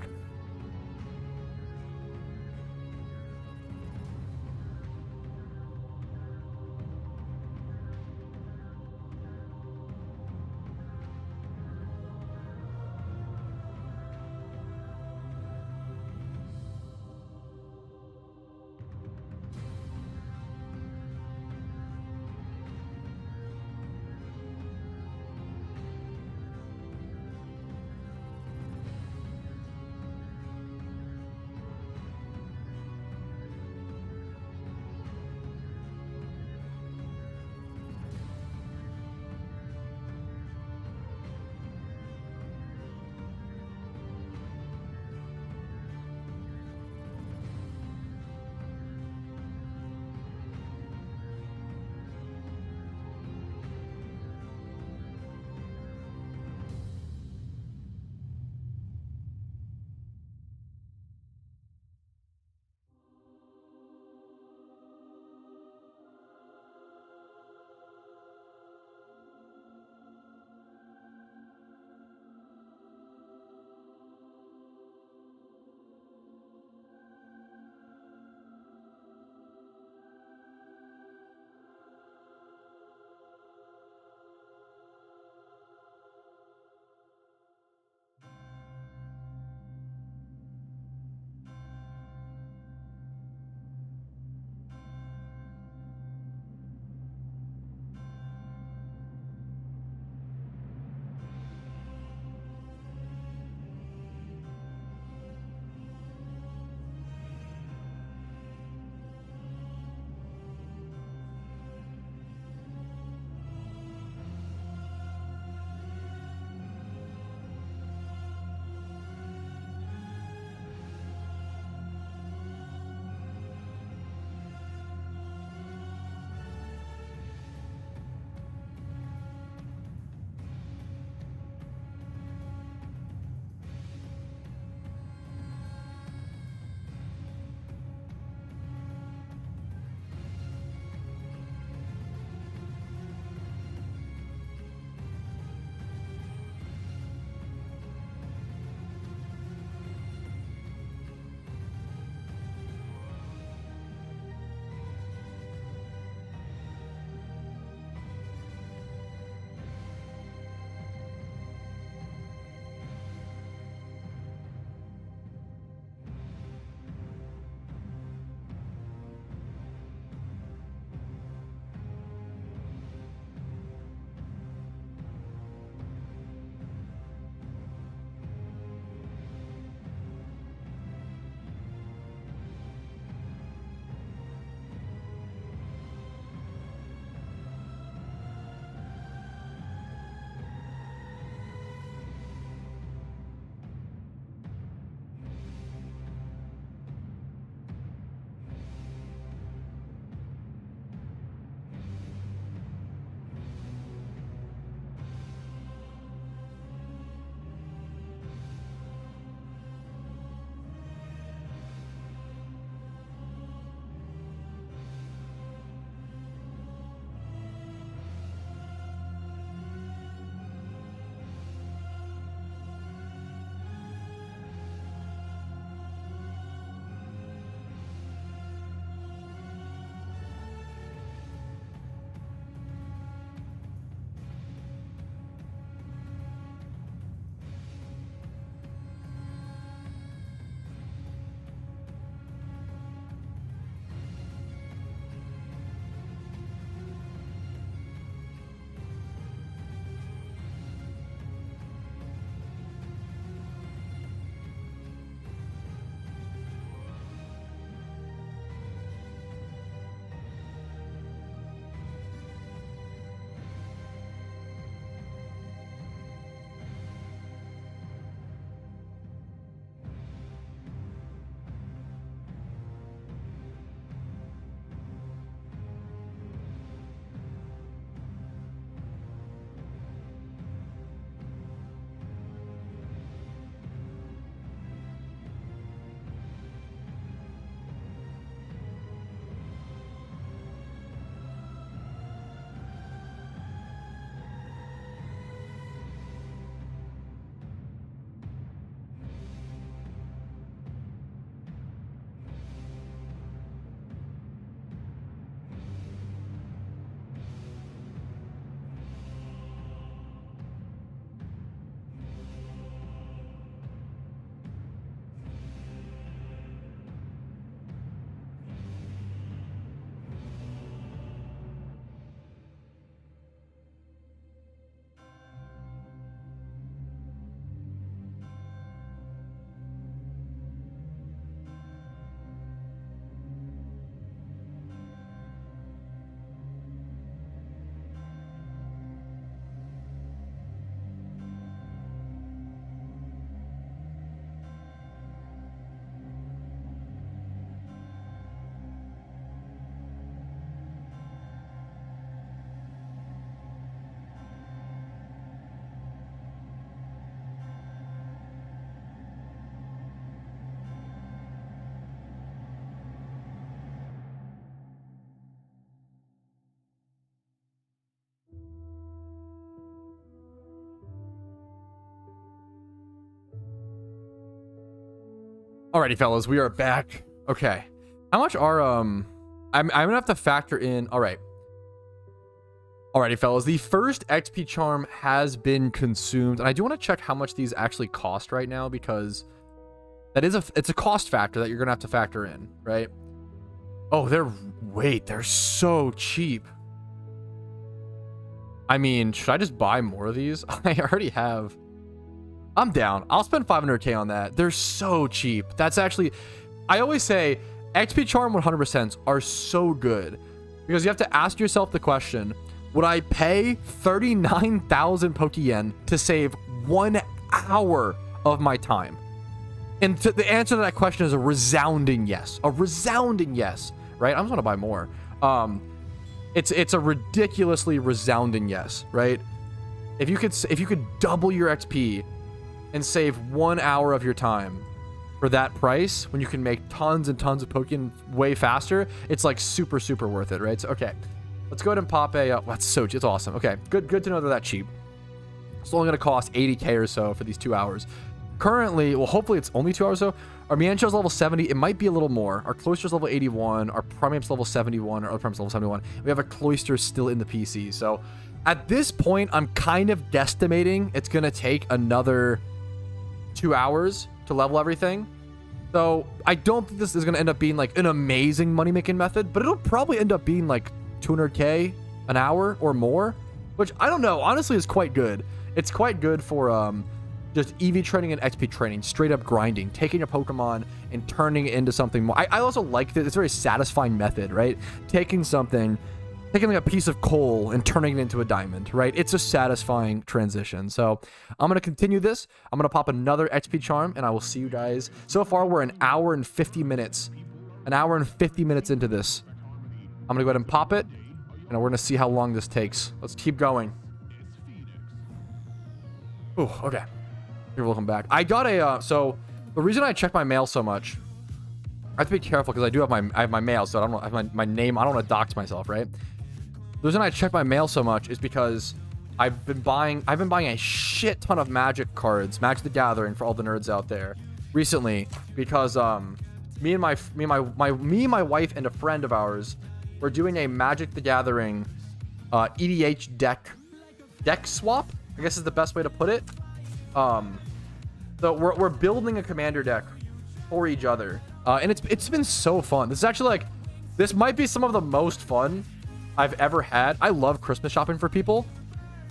Alrighty, fellas, we are back. Okay. How much are, I'm gonna have to factor in, alright. Alrighty, fellas, the first XP charm has been consumed, and I do want to check how much these actually cost right now, because that is it's a cost factor that you're gonna have to factor in, right? Oh, they're so cheap. I mean, should I just buy more of these? I already have. I'm down. I'll spend 500k on that. They're so cheap. That's actually, I always say XP charm 100% are so good because you have to ask yourself the question, would I pay 39,000 Pokeyen to save 1 hour of my time? And the answer to that question is a resounding yes. A resounding yes, right? I just want to buy more. It's a ridiculously resounding yes, right? If you could double your XP and save 1 hour of your time for that price, when you can make tons and tons of Pokemon way faster, it's like super, super worth it, right? So, okay, let's go ahead and pop a, that's so cheap. It's awesome. Okay, good to know they're that cheap. It's only going to cost 80k or so for these 2 hours. Currently, well, hopefully it's only 2 hours so. Our Mienshow's level 70. It might be a little more. Our Cloyster's level 81. Our Primeape's level 71. Our other Primeape's level 71. We have a Cloyster still in the PC. So at this point, I'm kind of guesstimating it's going to take another 2 hours to level everything. So I don't think this is going to end up being like an amazing money-making method, but it'll probably end up being like 200k an hour or more, which I don't know. Honestly, is quite good. It's quite good for just EV training and XP training, straight up grinding, taking a Pokemon and turning it into something more. I also like that it's a very satisfying method, right? Taking like a piece of coal and turning it into a diamond, right? It's a satisfying transition. So I'm going to continue this. I'm going to pop another XP charm and I will see you guys. So far, we're an hour and 50 minutes. An hour and 50 minutes into this. I'm going to go ahead and pop it and we're going to see how long this takes. Let's keep going. Ooh, okay. Here, welcome back. I got a, so the reason I check my mail so much, I have to be careful because I have my mail, so I don't know, I have my name, I don't want to dox myself, right? The reason I check my mail so much is because I've been buying a shit ton of Magic cards, Magic the Gathering for all the nerds out there recently, because me and my wife and a friend of ours were doing a Magic the Gathering EDH deck swap, I guess is the best way to put it. So we're building a commander deck for each other, and it's been so fun. This is actually like, this might be some of the most fun I've ever had. I love Christmas shopping for people.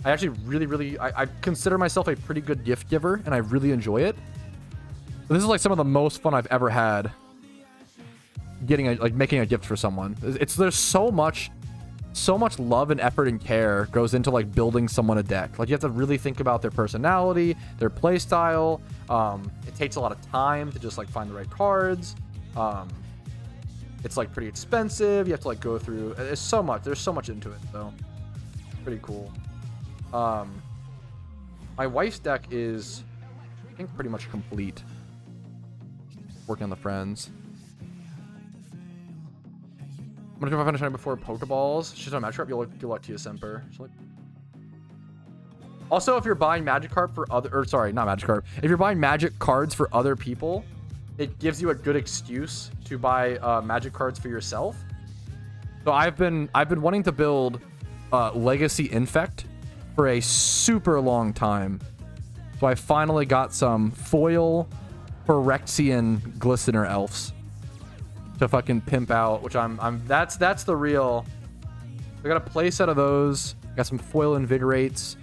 I actually really I consider myself a pretty good gift giver, and I really enjoy it. But this is like some of the most fun I've ever had making a gift for someone. There's so much love and effort and care goes into like building someone a deck. Like you have to really think about their personality, their play style. It takes a lot of time to just like find the right cards. It's like pretty expensive. You have to like go through. There's so much into it. So pretty cool. My wife's deck is, I think, pretty much complete. Working on the friends. I'm gonna do my finish night before Pokeballs. She's on Magikarp. Good luck to you, Semper. Also, if you're buying Magikarp for not Magikarp. If you're buying Magic cards for other people, it gives you a good excuse to buy Magic cards for yourself. So I've been wanting to build Legacy Infect for a super long time. So I finally got some foil Phyrexian Glistener Elves to fucking pimp out, which that's the real. I got a playset of those. Got some foil Invigorates.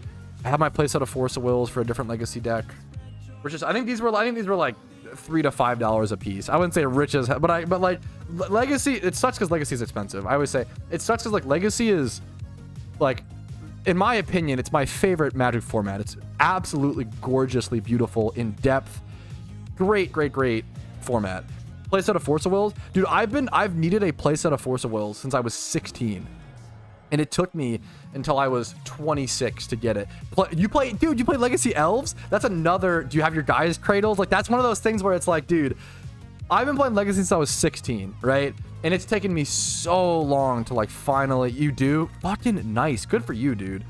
I have my playset of Force of Wills for a different Legacy deck. Which is, I think these were like $3 to $5 a piece. I wouldn't say rich as hell, but like Legacy, it sucks because Legacy is expensive. I always say it sucks because like Legacy is like, in my opinion, it's my favorite Magic format. It's absolutely gorgeously beautiful, in depth, great format. Playset of Force of Wills, dude. I've needed a playset of Force of Wills since I was 16, and it took me until I was 26 to get it. You play Legacy Elves? That's another. Do you have your guys' cradles? Like that's one of those things where it's like, dude, I've been playing Legacy since I was 16, right? And it's taken me so long to like finally. You do fucking nice, good for you, dude.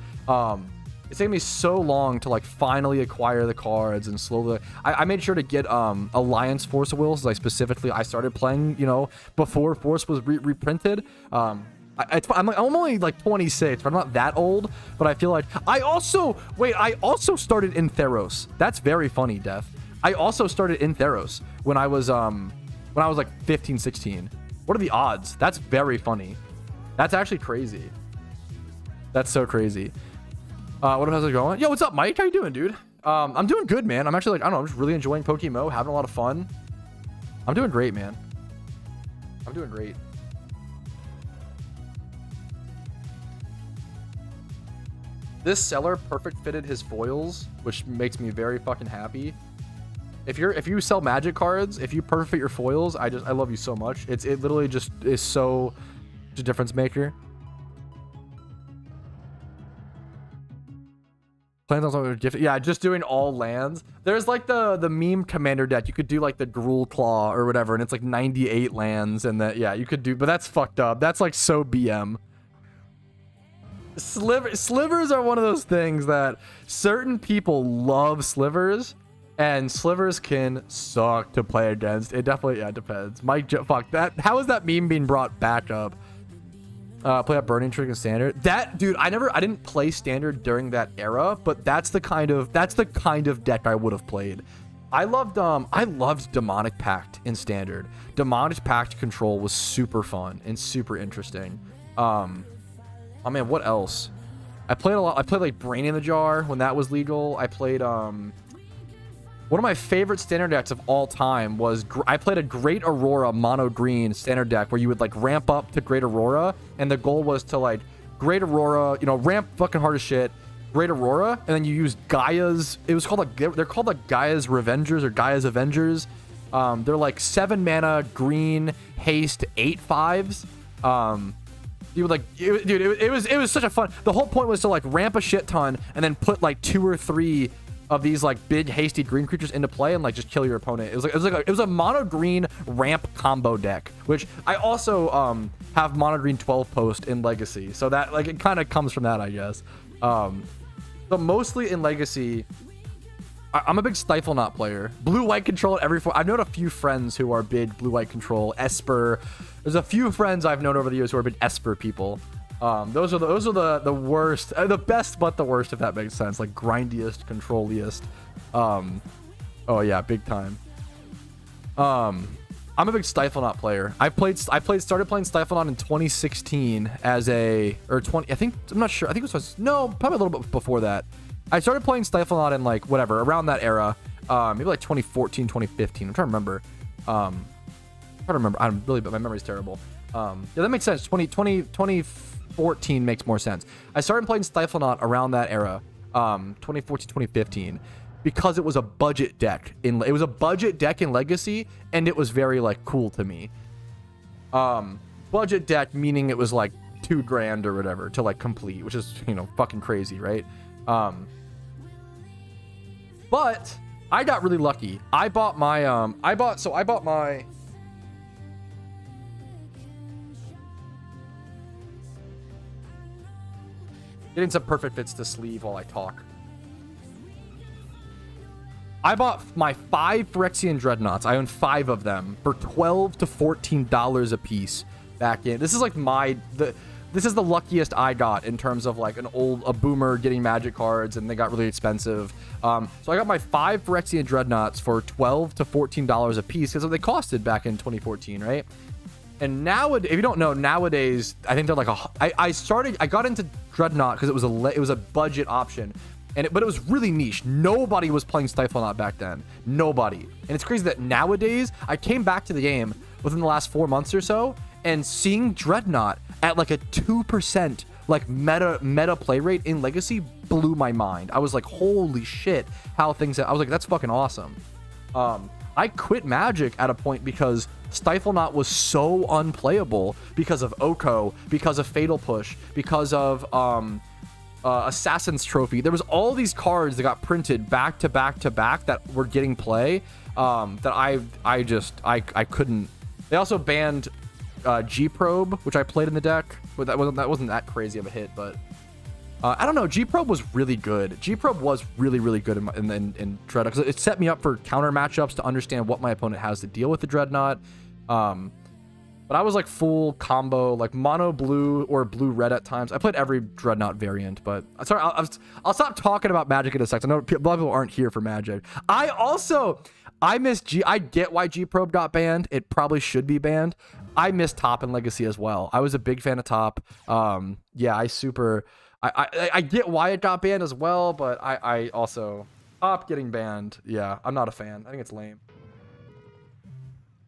It's taken me so long to like finally acquire the cards and slowly. I made sure to get Alliance Force of Wills. Like specifically, I started playing, you know, before Force was reprinted. I'm only like 26, but I'm not that old. But I feel like I also started in Theros. That's very funny, Def. I also started in Theros when I was like 15, 16. What are the odds? That's very funny. That's actually crazy. That's so crazy. What how's it going? Yo, what's up, Mike? How you doing, dude? I'm doing good, man. I'm actually like, I don't know, I'm just really enjoying PokeMMO, having a lot of fun. I'm doing great, man. I'm doing great. This seller perfect fitted his foils, which makes me very fucking happy. If you sell magic cards, if you perfect fit your foils, I love you so much. It literally just is so a difference maker. Plans on something different. Yeah, just doing all lands. There's like the meme commander deck. You could do like the Gruul Claw or whatever, and it's like 98 lands, and that yeah, you could do, but that's fucked up. That's like so BM. Slivers are one of those things that certain people love slivers, and slivers can suck to play against. It definitely, yeah, it depends. Mike, fuck that. How is that meme being brought back up? Play a Burning Trick in Standard. That dude, I didn't play Standard during that era, but that's the kind of deck I would have played. I loved Demonic Pact in Standard. Demonic Pact control was super fun and super interesting. Oh man, what else? I played a lot. I played like Brain in the Jar when that was legal. I played one of my favorite standard decks of all time was I played a Great Aurora mono green standard deck where you would like ramp up to Great Aurora, and the goal was to like Great Aurora, you know, ramp fucking hard as shit, Great Aurora, and then you use Gaia's. It was called like, they're called like Gaia's Revengers or Gaia's Avengers. They're like 7 mana green haste 8/5s. You would like, dude, it was such a fun. The whole point was to like ramp a shit ton and then put like 2 or 3 of these like big hasty green creatures into play and like just kill your opponent. It was a mono green ramp combo deck, which I also have mono green 12 post in Legacy, so that like it kind of comes from that, I guess. But mostly in Legacy, I'm a big Stifle Knot player. Blue white control at every form. I've known a few friends who are big blue white control. Esper. There's a few friends I've known over the years who are big Esper people. Those are the worst, the best but the worst, if that makes sense. Like grindiest, controliest. Oh yeah, big time. I'm a big Stifle Knot player. Started playing Stifle Knot in 2016 as a, or 20, I think, I'm not sure. I think it was, no, probably a little bit before that. I started playing Stifle Knot in like whatever, around that era. Maybe like 2014, 2015. I'm trying to remember. I'm really, but my memory's terrible. Yeah, that makes sense. 2014 makes more sense. I started playing Stifle Knot around that era, 2014, 2015, because it was a budget deck. It was a budget deck in Legacy, and it was very like cool to me. Budget deck meaning it was like $2,000 or whatever to like complete, which is, you know, fucking crazy, right? But I got really lucky. I bought my getting some perfect fits to sleeve while I talk. I bought my 5 Phyrexian Dreadnoughts. I own 5 of them for $12 to $14 a piece back in. This is like this is the luckiest I got in terms of like a boomer getting magic cards, and they got really expensive. So I got my 5 Phyrexian Dreadnoughts for $12 to $14 a piece because they costed back in 2014, right? And nowadays, if you don't know, nowadays I think they're like I got into Dreadnought because it was a budget option, but it was really niche. Nobody was playing Stifle Knot back then. Nobody. And it's crazy that nowadays I came back to the game within the last 4 months or so, and seeing Dreadnought at like a 2% like meta play rate in Legacy blew my mind. I was like, holy shit, how things. I was like, that's fucking awesome. I quit Magic at a point because Stifle Knot was so unplayable because of Oko, because of Fatal Push, because of Assassin's Trophy. There was all these cards that got printed back to back to back that were getting play, that I couldn't. They also banned G-Probe, which I played in the deck, but that wasn't that crazy of a hit. But I don't know. G-Probe was really good. G-Probe was really, really good in Dreadnought, because it set me up for counter matchups to understand what my opponent has to deal with the Dreadnought. But I was like full combo, like mono blue or blue red at times. I played every Dreadnought variant, but sorry, I'll stop talking about Magic in a second. I know a lot of people aren't here for Magic. I miss G. I get why G-Probe got banned. It probably should be banned. I miss Top and Legacy as well. I was a big fan of Top. Yeah, I get why it got banned as well, but I also Top getting banned. Yeah, I'm not a fan. I think it's lame.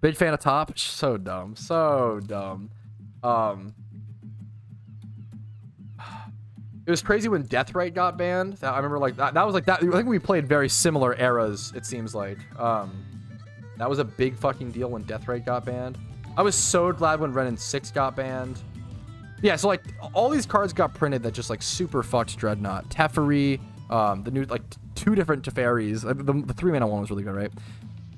Big fan of Top. So dumb. So dumb. It was crazy when Deathrite got banned. I remember like that was like that. I think we played very similar eras, it seems like. That was a big fucking deal when Deathrite got banned. I was so glad when Ren and 6 got banned. Yeah, so like all these cards got printed that just like super fucked Dreadnought. Teferi, the new like 2 different Teferis. The 3-mana one was really good, right?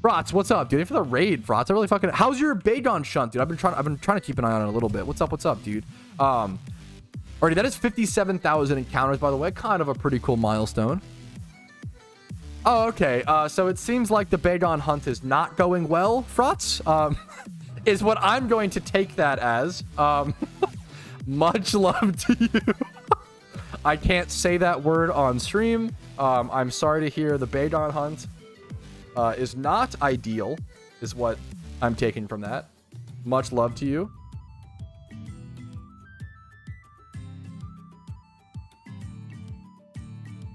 Frotz, what's up, dude? Thanks for the raid, Frotz. I really fucking. How's your Bagon shunt, dude? I've been trying to keep an eye on it a little bit. What's up, dude? Already, that is 57,000 encounters, by the way. Kind of a pretty cool milestone. Oh, okay. So it seems like the Bagon hunt is not going well, Frotz. Is what I'm going to take that as. Much love to you. I can't say that word on stream. I'm sorry to hear the Bagon hunt is not ideal, is what I'm taking from that. Much love to you.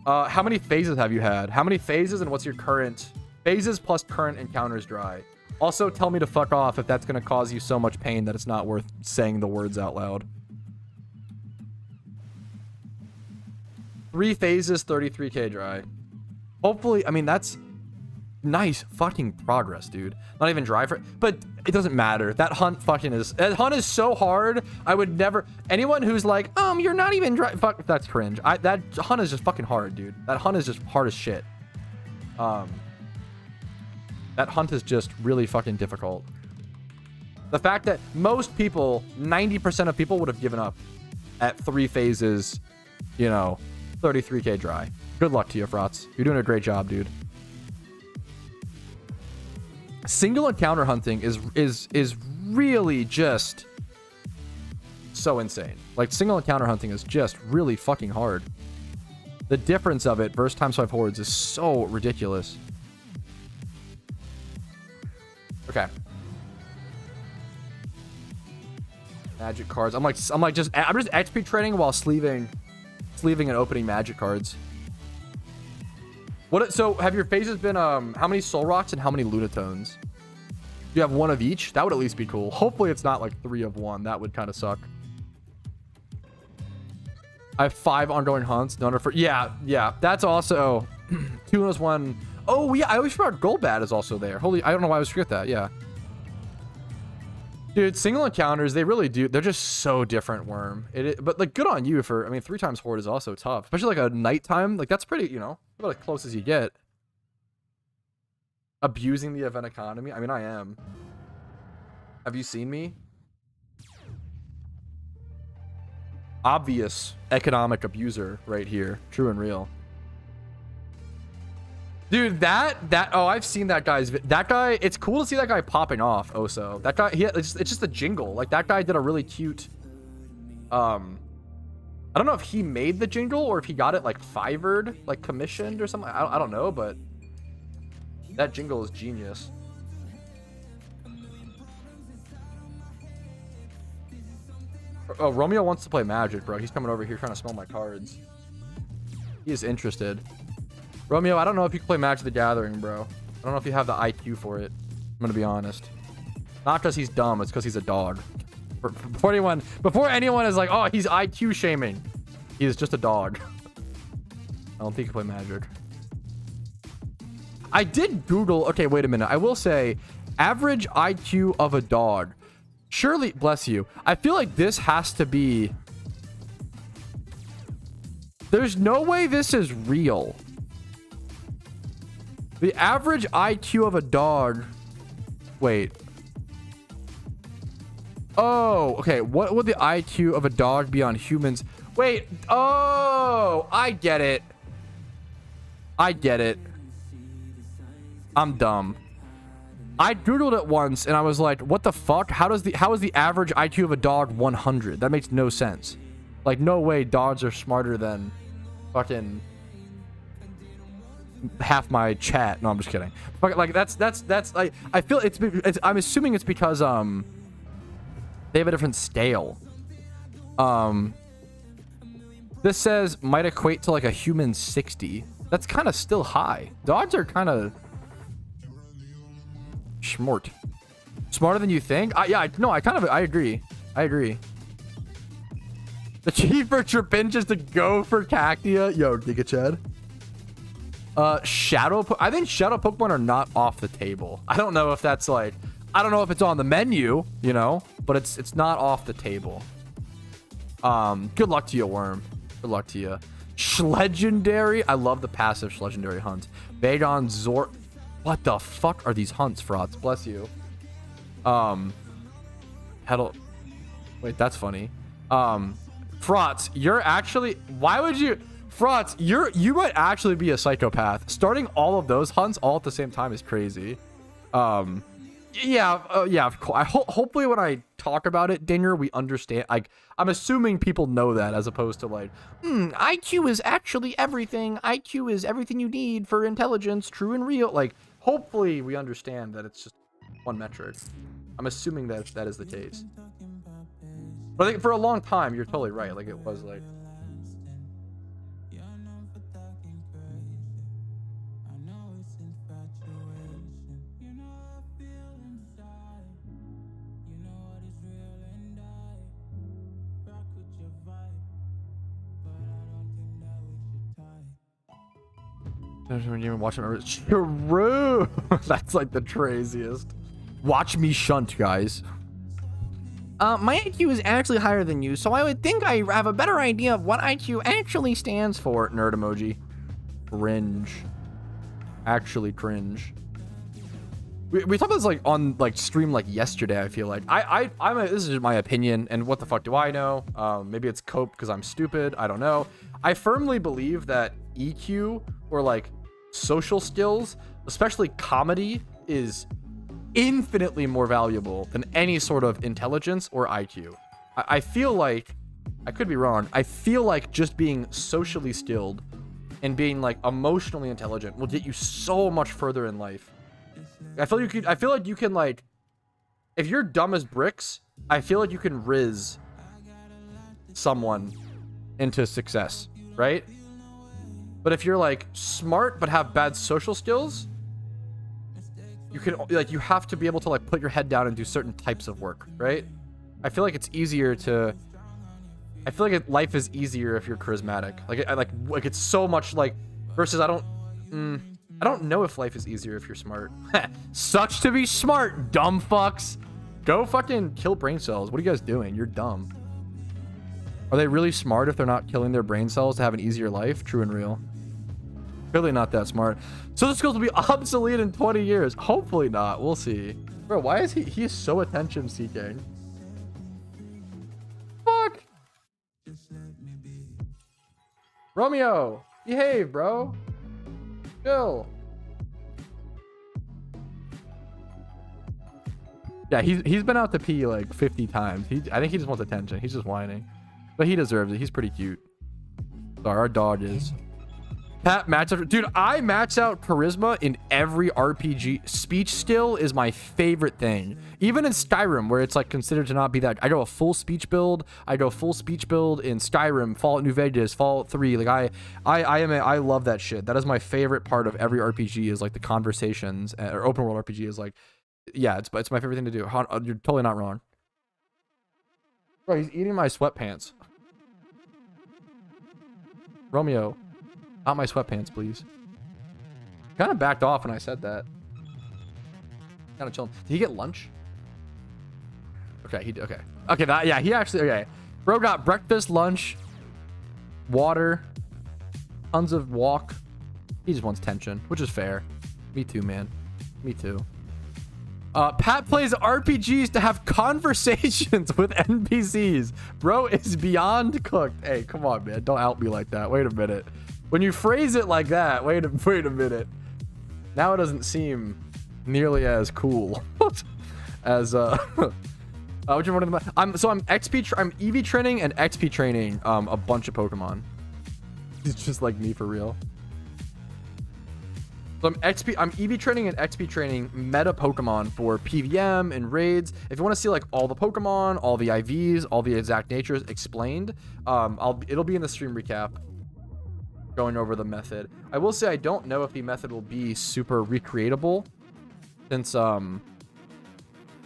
How many phases have you had? How many phases, and what's your current phases plus current encounters dry? Also, tell me to fuck off if that's going to cause you so much pain that it's not worth saying the words out loud. 3 phases, 33k dry. Hopefully, I mean, that's nice fucking progress, dude. Not even dry for, but it doesn't matter. That hunt is so hard. I would never, anyone who's like, you're not even dry, fuck, that's cringe. That hunt is just fucking hard, dude. That hunt is just hard as shit. That hunt is just really fucking difficult. The fact that most people, 90% of people would have given up at 3 phases, you know, 33k dry. Good luck to you, Frotz. You're doing a great job, dude. Single encounter hunting is really just so insane. Like, single encounter hunting is just really fucking hard. The difference of it versus times 5 hordes is so ridiculous. Okay. Magic cards. I'm just XP trading while sleeving and opening magic cards. So have your phases been how many soul rocks and how many lunatones? Do you have 1 of each? That would at least be cool. Hopefully it's not like 3 of 1. That would kind of suck. I have 5 ongoing hunts. None are for, yeah. That's also 2 and 1. Oh yeah, I always forgot Golbat is also there. Holy, I don't know why I always forget that. Yeah. Dude, single encounters, they really do. They're just so different, Worm. But like, good on you for, I mean, 3 times horde is also tough. Especially like a nighttime. Like, that's pretty, you know, about as close as you get. Abusing the event economy. I mean, I am. Have you seen me? Obvious economic abuser right here. True and real. Dude, oh, I've seen that guy's, that guy, it's cool to see that guy popping off, Oso. That guy, it's just a jingle. Like, that guy did a really cute, I don't know if he made the jingle or if he got it, like, Fiverred, like, commissioned or something. I don't know, but that jingle is genius. Oh, Romeo wants to play Magic, bro. He's coming over here trying to smell my cards. He is interested. Romeo, I don't know if you can play Magic the Gathering, bro. I don't know if you have the IQ for it. I'm gonna be honest. Not because he's dumb, it's because he's a dog. Before anyone is like, oh, he's IQ shaming. He is just a dog. I don't think you can play Magic. I did Google, okay, wait a minute. I will say, average IQ of a dog. Surely, bless you. I feel like this has to be... There's no way this is real. The average IQ of a dog... Wait. Oh, okay. What would the IQ of a dog be on humans? Wait. Oh, I get it. I get it. I'm dumb. I Googled it once and I was like, what the fuck? How is the average IQ of a dog 100? That makes no sense. Like, no way dogs are smarter than fucking half my chat. No, I'm just kidding. Like, that's like, I feel it's I'm assuming it's because they have a different scale. This says might equate to like a human 60. That's kind of still high. Dogs are kind of smart. Smarter than you think? Yeah, no, I agree. I agree. The cheaper Trapinch is to go for Cactia. Yo, Giga Chad. I think shadow Pokemon are not off the table. I don't know if that's like, I don't know if it's on the menu, you know, but it's not off the table. Good luck to you, Worm. Good luck to you. Schlegendary. I love the passive Schlegendary hunt. Vagon, Zor. What the fuck are these hunts, Frauds? Bless you. Petal. Wait, that's funny. Frauds, you're actually. Why would you? Frauds, you might actually be a psychopath. Starting all of those hunts all at the same time is crazy. Yeah, of course. Hopefully when I talk about it, Dinger, we understand. Like, I'm assuming people know that, as opposed to like, IQ is actually everything. IQ is everything you need for intelligence, true and real. Like, hopefully we understand that it's just one metric. I'm assuming that that is the case. But I think for a long time, you're totally right. Like, it was like. Watch him. True. That's like the craziest. Watch me shunt, guys. My IQ is actually higher than you, so I would think I have a better idea of what IQ actually stands for. Nerd emoji. Cringe. Actually cringe. We talked about this like on like stream like yesterday. I feel like this is my opinion, and what the fuck do I know? Maybe it's cope because I'm stupid. I don't know. I firmly believe that EQ or like social skills, especially comedy, is infinitely more valuable than any sort of intelligence or IQ. I feel like, I could be wrong, I feel like just being socially skilled and being like emotionally intelligent will get you so much further in life. I feel like you can like, if you're dumb as bricks, I feel like you can riz someone into success, right? But if you're like smart but have bad social skills, you can like, you have to be able to like put your head down and do certain types of work, right? I feel like it's easier to. I feel like life is easier if you're charismatic. Like it's so much like versus I don't know if life is easier if you're smart. Sucks to be smart, dumb fucks. Go fucking kill brain cells. What are you guys doing? You're dumb. Are they really smart if they're not killing their brain cells to have an easier life? True and real. Really not that smart. So the skills will be obsolete in 20 years. Hopefully not. We'll see. Bro, why is he is so attention seeking? Fuck. Romeo, behave, bro. Chill. Yeah, he's been out to pee like 50 times. I think he just wants attention. He's just whining. But he deserves it. He's pretty cute. Sorry, our dog is. Pat match up. Dude, I max out charisma in every RPG. Speech skill is my favorite thing. Even in Skyrim, where it's like considered to not be that. I go a full speech build. I go full speech build in Skyrim, Fallout New Vegas, Fallout 3. Like I love that shit. That is my favorite part of every RPG is like the conversations, or open world RPG is like, yeah, it's my favorite thing to do. You're totally not wrong. Bro, he's eating my sweatpants. Romeo, not my sweatpants, please. Kind of backed off when I said that. Kind of chilling. Did he get lunch? Okay, yeah, he actually, okay. Bro got breakfast, lunch, water, tons of walk. He just wants tension, which is fair. Me too, man. Me too. Pat plays RPGs to have conversations with NPCs. Bro is beyond cooked. Hey, come on, man. Don't out me like that. Wait a minute. When you phrase it like that, wait a minute. Now it doesn't seem nearly as cool as which one of them? I'm EV training and XP training a bunch of Pokemon. It's just like me for real. So I'm EV training and XP training meta Pokemon for PVM and raids. If you want to see like all the Pokemon, all the IVs, all the exact natures explained, it'll be in the stream recap going over the method. I will say I don't know if the method will be super recreatable since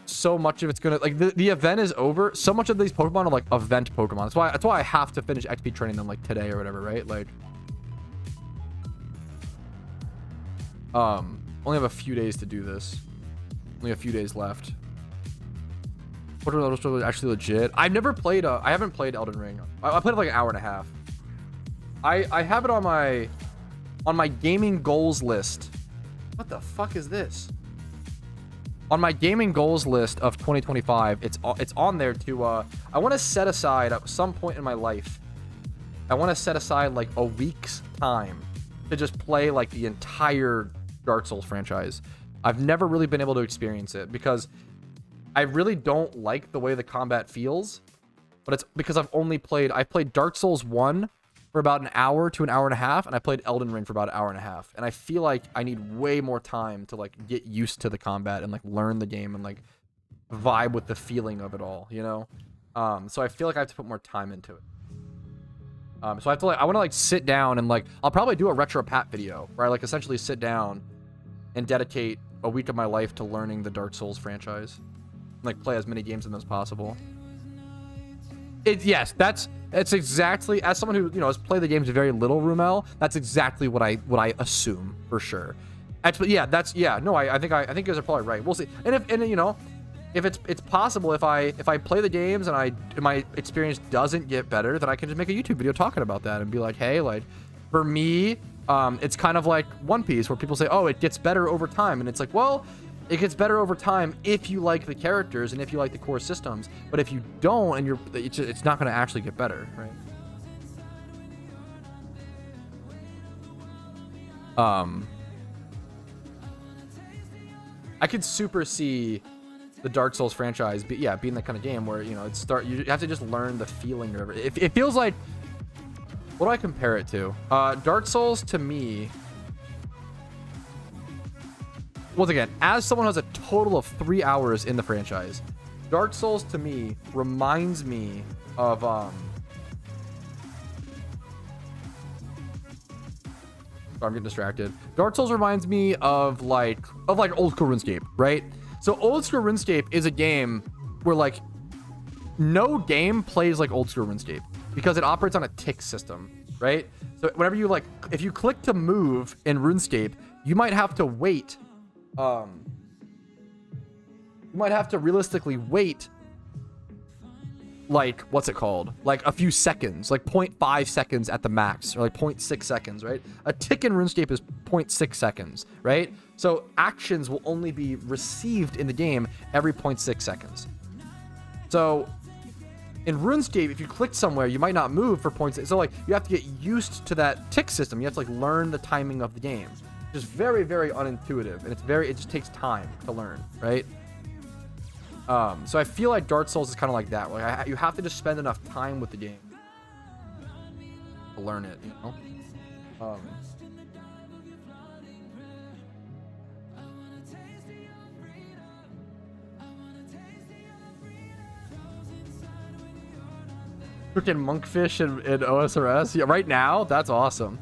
so much of it's gonna like the event is over. So much of these Pokemon are like event Pokemon. That's why I have to finish XP training them like today or whatever, right? Like only have a few days to do this. Only a few days left. What are actually legit? I've never played I haven't played Elden Ring. I played it like an hour and a half. I have it on my gaming goals list. What the fuck is this? On my gaming goals list of 2025, it's on there to I want to set aside at some point in my life. I want to set aside like a week's time to just play like the entire Dark Souls franchise. I've never really been able to experience it because I really don't like the way the combat feels, but it's because I've played Dark Souls 1 for about an hour to an hour and a half, and I played Elden Ring for about an hour and a half, and I feel like I need way more time to like get used to the combat and like learn the game and like vibe with the feeling of it all, you know. So I feel like I have to put more time into it. So I have to I want to like sit down and like I'll probably do a retro Pat video where I like essentially sit down and dedicate a week of my life to learning the Dark Souls franchise, and, like play as many games of them as possible. Yes, that's exactly, as someone who, you know, has played the games very little, Rumel, that's exactly what I assume for sure. But yeah, no, I think you guys are probably right. We'll see. And you know, if it's possible, if I play the games and my experience doesn't get better, then I can just make a YouTube video talking about that and be like, hey, like for me, it's kind of like One Piece where people say, oh, it gets better over time, and it's like, well, it gets better over time if you like the characters and if you like the core systems. But if you don't, and it's not going to actually get better, right? I could super see the Dark Souls franchise, being that kind of game where, you know, you have to just learn the feeling or whatever. It feels like, what do I compare it to? Dark Souls to me, once again, as someone who has a total of 3 hours in the franchise, Dark Souls to me reminds me of I'm getting distracted. Dark Souls reminds me of like old school RuneScape, right? So old school RuneScape is a game where like no game plays like old school RuneScape because it operates on a tick system, right? So whenever you like, if you click to move in RuneScape, you might have to wait. You might have to realistically wait like, what's it called? Like a few seconds, like 0.5 seconds at the max, or like 0.6 seconds, right? A tick in RuneScape is 0.6 seconds, right? So actions will only be received in the game every 0.6 seconds. So in RuneScape, if you click somewhere, you might not move for 0.6. So like you have to get used to that tick system. You have to like learn the timing of the game. Just very, very unintuitive, and it just takes time to learn, right? So I feel like Dark Souls is kind of like that. Like you have to just spend enough time with the game to learn it, you know. Freaking monkfish in OSRS, yeah, right now, that's awesome.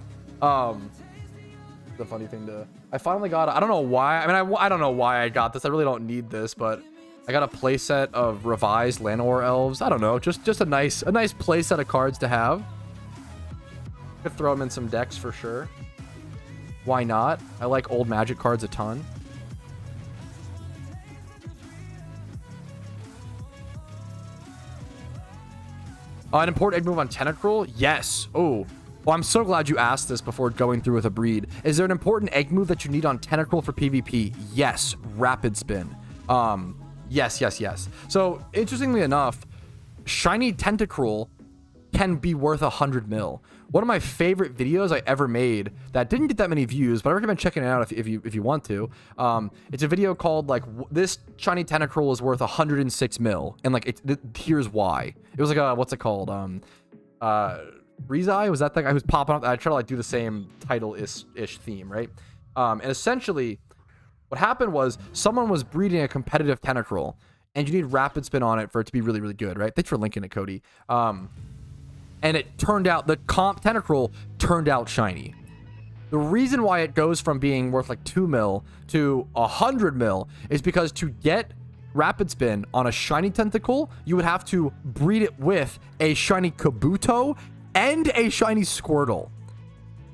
The funny thing I finally got, I don't know why, I don't know why I got this, I really don't need this, but I got a playset of revised Llanowar elves. I don't know, just a nice playset of cards to have. Could throw them in some decks for sure. Why not? I like old Magic cards a ton. An important egg move on Tentacruel? Yes. Oh. Well, I'm so glad you asked this before going through with a breed. Is there an important egg move that you need on Tentacruel for PvP? Yes. Rapid Spin. Yes. So interestingly enough, shiny Tentacruel can be worth 100 mil. One of my favorite videos I ever made that didn't get that many views, but I recommend checking it out if you want to. It's a video called like this shiny Tentacruel is worth 106 mil, and like here's why. It was like a, what's it called? Rizai, was that the guy who's popping up? I try to like do the same title-ish theme, right? And essentially, what happened was someone was breeding a competitive Tentacruel, and you need rapid spin on it for it to be really, really good, right? Thanks for linking it, Cody. And it turned out, the comp Tentacruel turned out shiny. The reason why it goes from being worth like 2 mil to 100 mil is because to get rapid spin on a shiny Tentacle, you would have to breed it with a shiny Kabuto and a shiny Squirtle,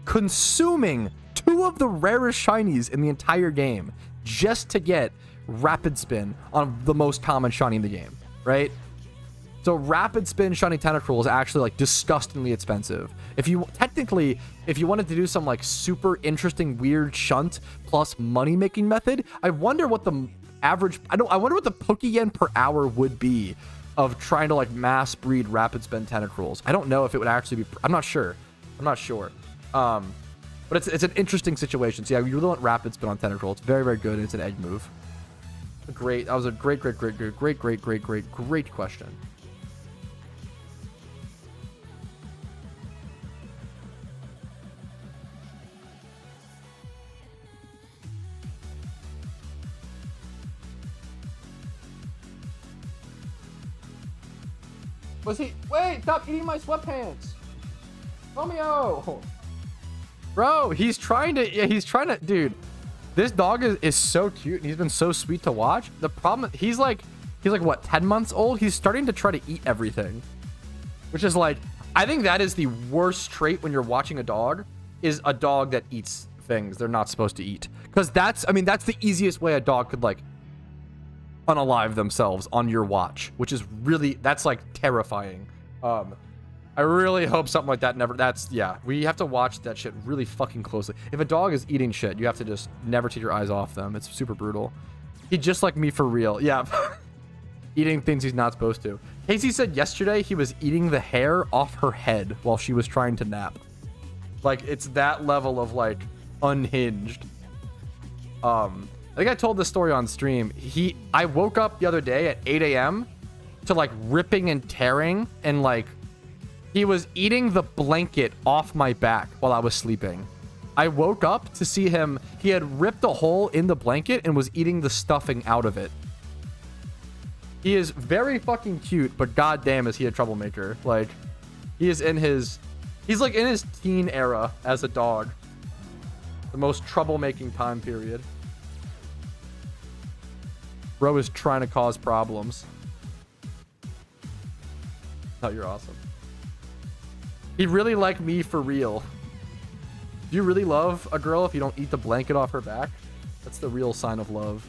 consuming 2 of the rarest shinies in the entire game just to get rapid spin on the most common shiny in the game, right? So rapid spin shiny Tentacruel is actually like disgustingly expensive. If you wanted to do some like super interesting weird shunt plus money making method, I wonder what the average, I wonder what the Pokeyen per hour would be of trying to like mass breed rapid spin Tentacruels. I don't know if it would actually be, I'm not sure. But it's an interesting situation. So yeah, you really want rapid spin on Tentacruel. It's very, very good, and it's an egg move. Great. That was a great question. Was he? Wait! Stop eating my sweatpants, Romeo. Bro, he's trying to. Yeah, he's trying to. Dude, this dog is so cute, and he's been so sweet to watch. The problem, he's like what, 10 months old? He's starting to try to eat everything, which is like, I think that is the worst trait when you're watching a dog, is a dog that eats things they're not supposed to eat. Because that's, I mean, that's the easiest way a dog could like unalive themselves on your watch, which is really, that's like terrifying. I really hope something like that never, yeah, we have to watch that shit really fucking closely. If a dog is eating shit, you have to just never take your eyes off them. It's super brutal. He just like me for real. Yeah. Eating things he's not supposed to. Casey said yesterday he was eating the hair off her head while she was trying to nap. Like, it's that level of like unhinged. I think I told this story on stream. I woke up the other day at 8 a.m. to like ripping and tearing, and like he was eating the blanket off my back while I was sleeping. I woke up to see him. He had ripped a hole in the blanket and was eating the stuffing out of it. He is very fucking cute, but goddamn is he a troublemaker. Like, he's like in his teen era as a dog. The most troublemaking time period. Bro is trying to cause problems. Oh, you're awesome. He really like me for real. Do you really love a girl if you don't eat the blanket off her back? That's the real sign of love.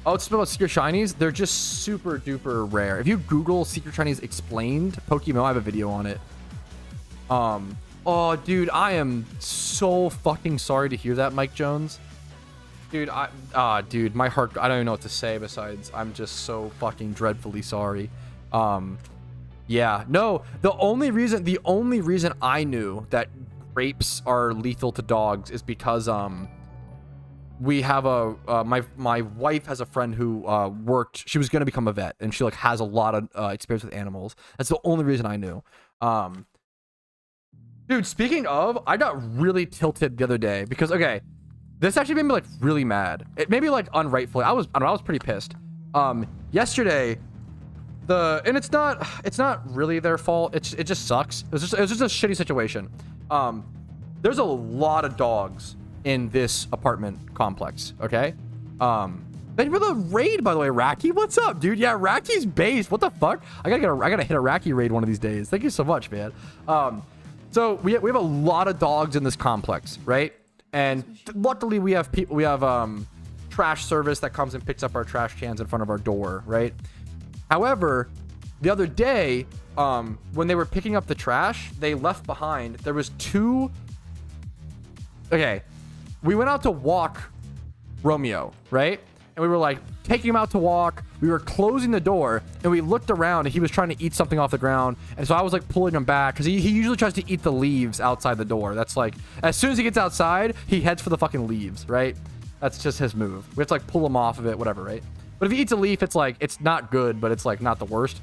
Oh, it's about secret shinies. They're just super duper rare. If you Google secret shinies explained PokeMMO, I have a video on it. Oh, dude, I am so fucking sorry to hear that, Mike Jones. Dude, dude, my heart, I don't even know what to say besides I'm just so fucking dreadfully sorry. Yeah, no, the only reason I knew that grapes are lethal to dogs is because, we have my wife has a friend who she was going to become a vet, and she like has a lot of experience with animals. That's the only reason I knew. Dude, speaking of, I got really tilted the other day because, okay, this actually made me like really mad. It made me like unrightfully. I don't know, I was pretty pissed. Yesterday, and it's not really their fault. It just sucks. It was just a shitty situation. There's a lot of dogs in this apartment complex, okay? Thank you for the raid, by the way, Racky. What's up, dude? Yeah, Racky's base. What the fuck? I gotta hit a Racky raid one of these days. Thank you so much, man. So we have a lot of dogs in this complex, right? And luckily we have trash service that comes and picks up our trash cans in front of our door, right? However, the other day, when they were picking up the trash, they left behind, there was two. Okay, we went out to walk Romeo, right? And we were like taking him out to walk. We were closing the door and we looked around and he was trying to eat something off the ground. And so I was like pulling him back because he usually tries to eat the leaves outside the door. That's like, as soon as he gets outside, he heads for the fucking leaves, right? That's just his move. We have to like pull him off of it, whatever, right? But if he eats a leaf, it's like, it's not good, but it's like not the worst.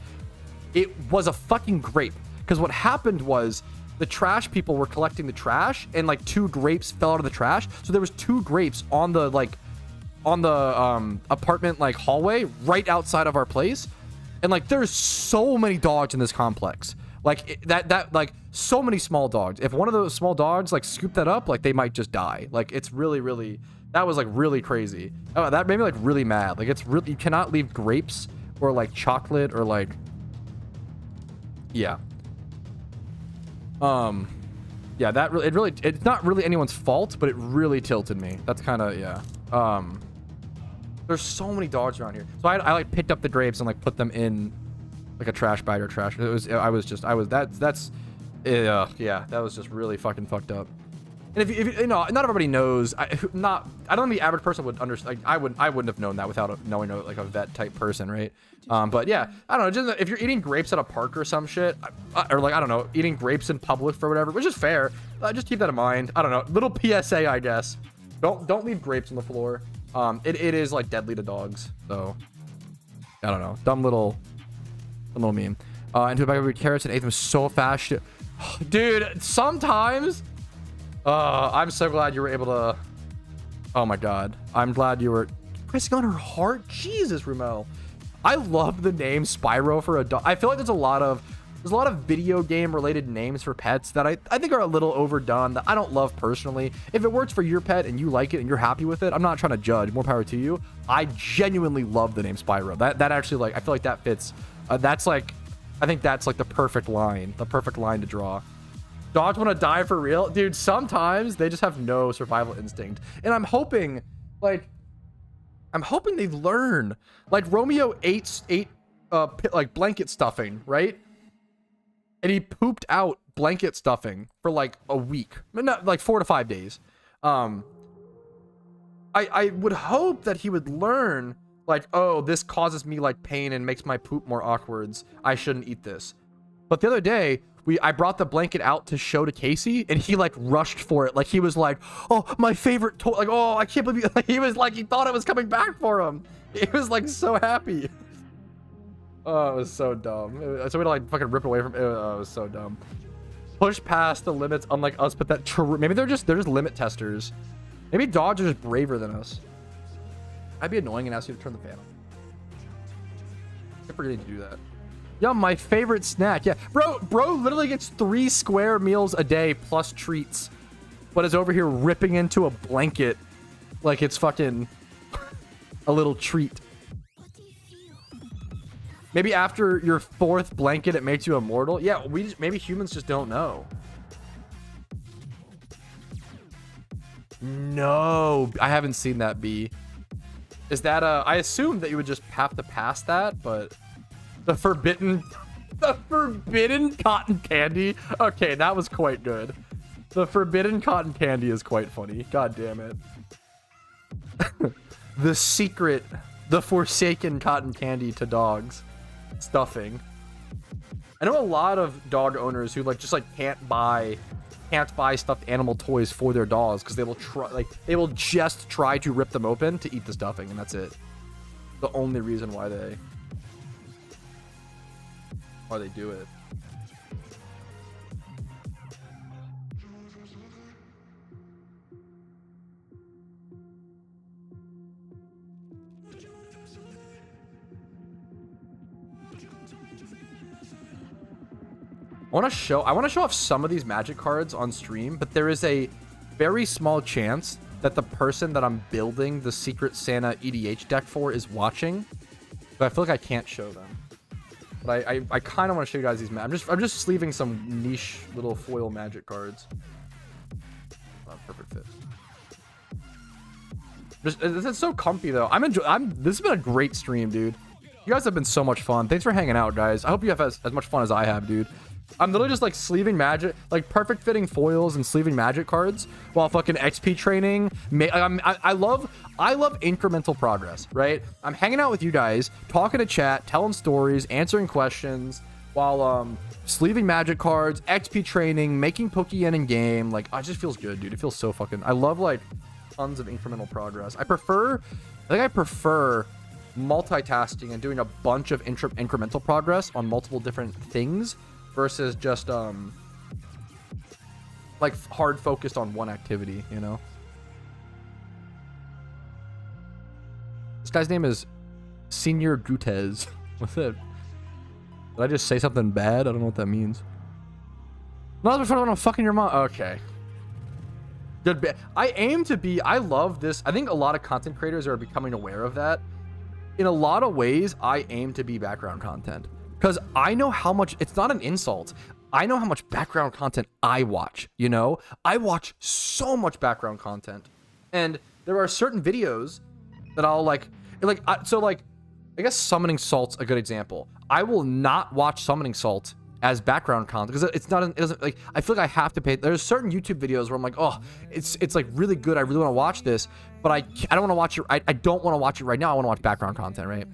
It was a fucking grape. Because what happened was the trash people were collecting the trash and like 2 grapes fell out of the trash. So there was 2 grapes on the like, on the apartment like hallway right outside of our place. And like there's so many dogs in this complex. Like that like so many small dogs. If one of those small dogs like scoop that up, like they might just die. Like it's really that was like really crazy. Oh, that made me like really mad. Like it's really, you cannot leave grapes or like chocolate or like, yeah. Yeah, that really, it's not really anyone's fault, but it really tilted me. That's kind of, yeah. There's so many dogs around here. So I like picked up the grapes and like put them in like a trash bag or trash. It was, yeah, that was just really fucking fucked up. And if you know, not everybody knows. I don't think the average person would understand. Like, I wouldn't have known that without knowing like a vet type person, right? But yeah, I don't know. Just if you're eating grapes at a park or some shit, or like I don't know, eating grapes in public for whatever, which is fair. Just keep that in mind. I don't know. Little PSA, I guess. Don't leave grapes on the floor. It is like deadly to dogs. So I don't know. Dumb little meme. Into a bag of carrots and ate them so fast. Dude, sometimes. I'm so glad you were able to. Oh my god, I'm glad you were pressing on her heart. Jesus, Rumel. I love the name Spyro for a dog. I feel like there's a lot of video game related names for pets that I think are a little overdone, that I don't love personally. If it works for your pet and you like it and you're happy with it, I'm not trying to judge. More power to you. I genuinely love the name Spyro. That actually, like, I feel like that fits. That's like, I think that's like the perfect line to draw. Dogs want to die for real? Dude, sometimes they just have no survival instinct. And I'm hoping they learn. Like Romeo ate like blanket stuffing, right? And he pooped out blanket stuffing for like a week. Not like 4 to 5 days. I would hope that he would learn like, oh, this causes me like pain and makes my poop more awkward. I shouldn't eat this. But the other day, I brought the blanket out to show to Casey, and he like rushed for it. Like he was like, "Oh, my favorite toy!" Like, "Oh, I can't believe you!" Like, he was like, he thought it was coming back for him. He was like so happy. Oh, it was so dumb. So we had to like fucking rip it away from it. Oh, it was so dumb. Push past the limits, unlike us, but that maybe they're just limit testers. Maybe dogs are just braver than us. I'd be annoying and ask you to turn the fan on. I'm forgetting to do that. Yum, my favorite snack. Yeah, bro literally gets 3 square meals a day plus treats, but is over here ripping into a blanket like it's fucking a little treat. Maybe after your 4th blanket, it makes you immortal. Yeah, maybe humans just don't know. No, I haven't seen that bee. Is that I assumed that you would just have to pass that, but. The forbidden cotton candy. Okay, that was quite good. The forbidden cotton candy is quite funny. God damn it. The forsaken cotton candy to dogs. Stuffing. I know a lot of dog owners who like just like can't buy stuffed animal toys for their dogs because they will just try to rip them open to eat the stuffing, and that's it. The only reason why they do it. I want to show off some of these magic cards on stream, but there is a very small chance that the person that I'm building the Secret Santa EDH deck for is watching. But I feel like I can't show them. But I kind of want to show you guys these. I'm just sleeving some niche little foil magic cards. Oh, perfect fit. This is so comfy though. This has been a great stream, dude. You guys have been so much fun. Thanks for hanging out, guys. I hope you have as much fun as I have, dude. I'm literally just like sleeving magic, like perfect fitting foils and sleeving magic cards while fucking XP training. I love incremental progress, right? I'm hanging out with you guys, talking to chat, telling stories, answering questions while sleeving magic cards, XP training, making Pokeyen in game. Like, it just feels good, dude. It feels so fucking, I love like tons of incremental progress. I think I prefer multitasking and doing a bunch of incremental progress on multiple different things versus just like hard focused on one activity, you know. This guy's name is Senior Gutez. What's it? Did I just say something bad? I don't know what that means. No, that's before I'm fucking your mom. Okay. Good. I love this. I think a lot of content creators are becoming aware of that. In a lot of ways, I aim to be background content. Because I know how much, it's not an insult. I know how much background content I watch, you know? I watch so much background content. And there are certain videos that I'll I guess Summoning Salt's a good example. I will not watch Summoning Salt as background content because it's not, it doesn't, like, I feel like I have to pay. There's certain YouTube videos where I'm like, oh, it's like really good. I really want to watch this, but I don't want to watch it. I don't want to watch it right now. I want to watch background content, right?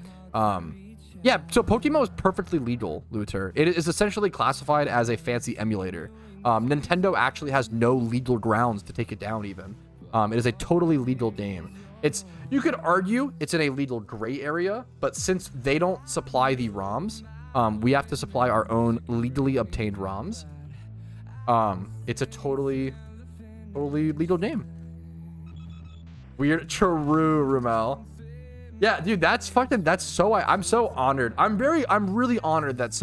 Yeah, so PokeMMO is perfectly legal, Luther. It is essentially classified as a fancy emulator. Nintendo actually has no legal grounds to take it down even. It is a totally legal game. You could argue it's in a legal gray area, but since they don't supply the ROMs, we have to supply our own legally obtained ROMs. It's a totally legal game. Weird. True, Rumel. Yeah, dude, I'm so honored. I'm really honored that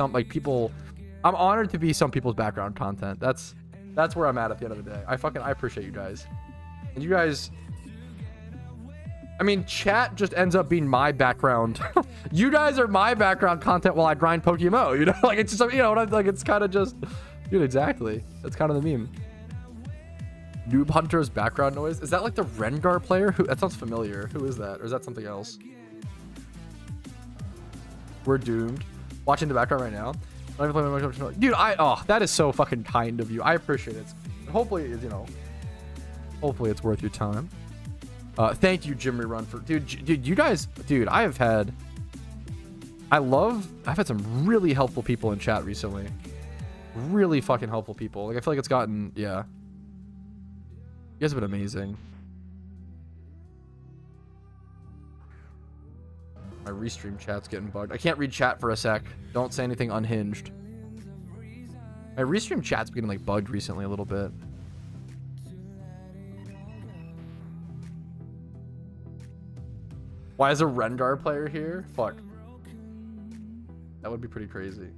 I'm honored to be some people's background content. That's where I'm at the end of the day. I appreciate you guys. And you guys, I mean, chat just ends up being my background. You guys are my background content while I grind PokeMMO, you know? Like, it's just, you know, like, it's kind of just, dude, exactly. That's kind of the meme. Noob Hunter's background noise. Is that like the Rengar player? That sounds familiar. Who is that? Or is that something else? We're doomed. Watching the background right now. Dude, that is so fucking kind of you. I appreciate it. Hopefully, you know, hopefully it's worth your time. Thank you, Jim Rerun, for dude, you guys, dude, I've had some really helpful people in chat recently. Really fucking helpful people. Like, I feel like it's gotten, yeah. You guys have been amazing. My restream chat's getting bugged. I can't read chat for a sec. Don't say anything unhinged. My restream chat's been like bugged recently a little bit. Why is a Rengar player here? Fuck. That would be pretty crazy.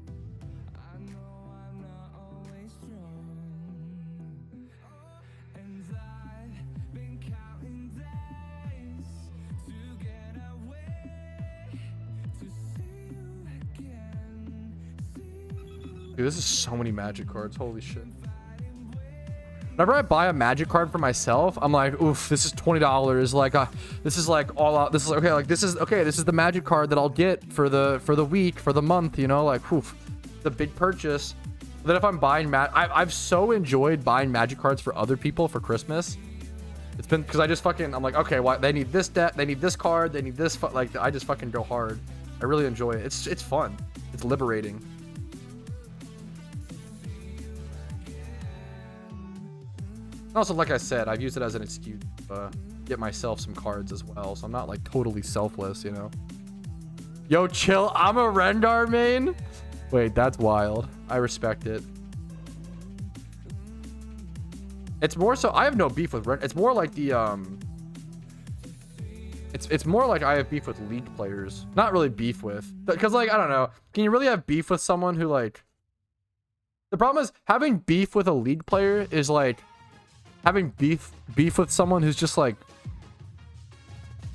Dude, this is so many magic cards. Holy shit. Whenever I buy a magic card for myself, I'm like, oof, this is $20. Like, this is like all out. This is okay. Like, this is the magic card that I'll get for the week, for the month, you know, like, oof, the big purchase. Then if I'm buying I've so enjoyed buying magic cards for other people for Christmas. It's been because I just fucking, I'm like, okay, they need this deck, they need this card, they need this, like, I just fucking go hard. I really enjoy it. It's fun. It's liberating. Also, like I said, I've used it as an excuse to get myself some cards as well, so I'm not like totally selfless, you know. Yo, chill. I'm a Rengar main. Wait, that's wild. I respect it. It's more so I have no beef with Rengar. It's more like the it's more like I have beef with League players. Not really beef with, because like, I don't know. Can you really have beef with someone who like? The problem is having beef with a League player is like having beef with someone who's just like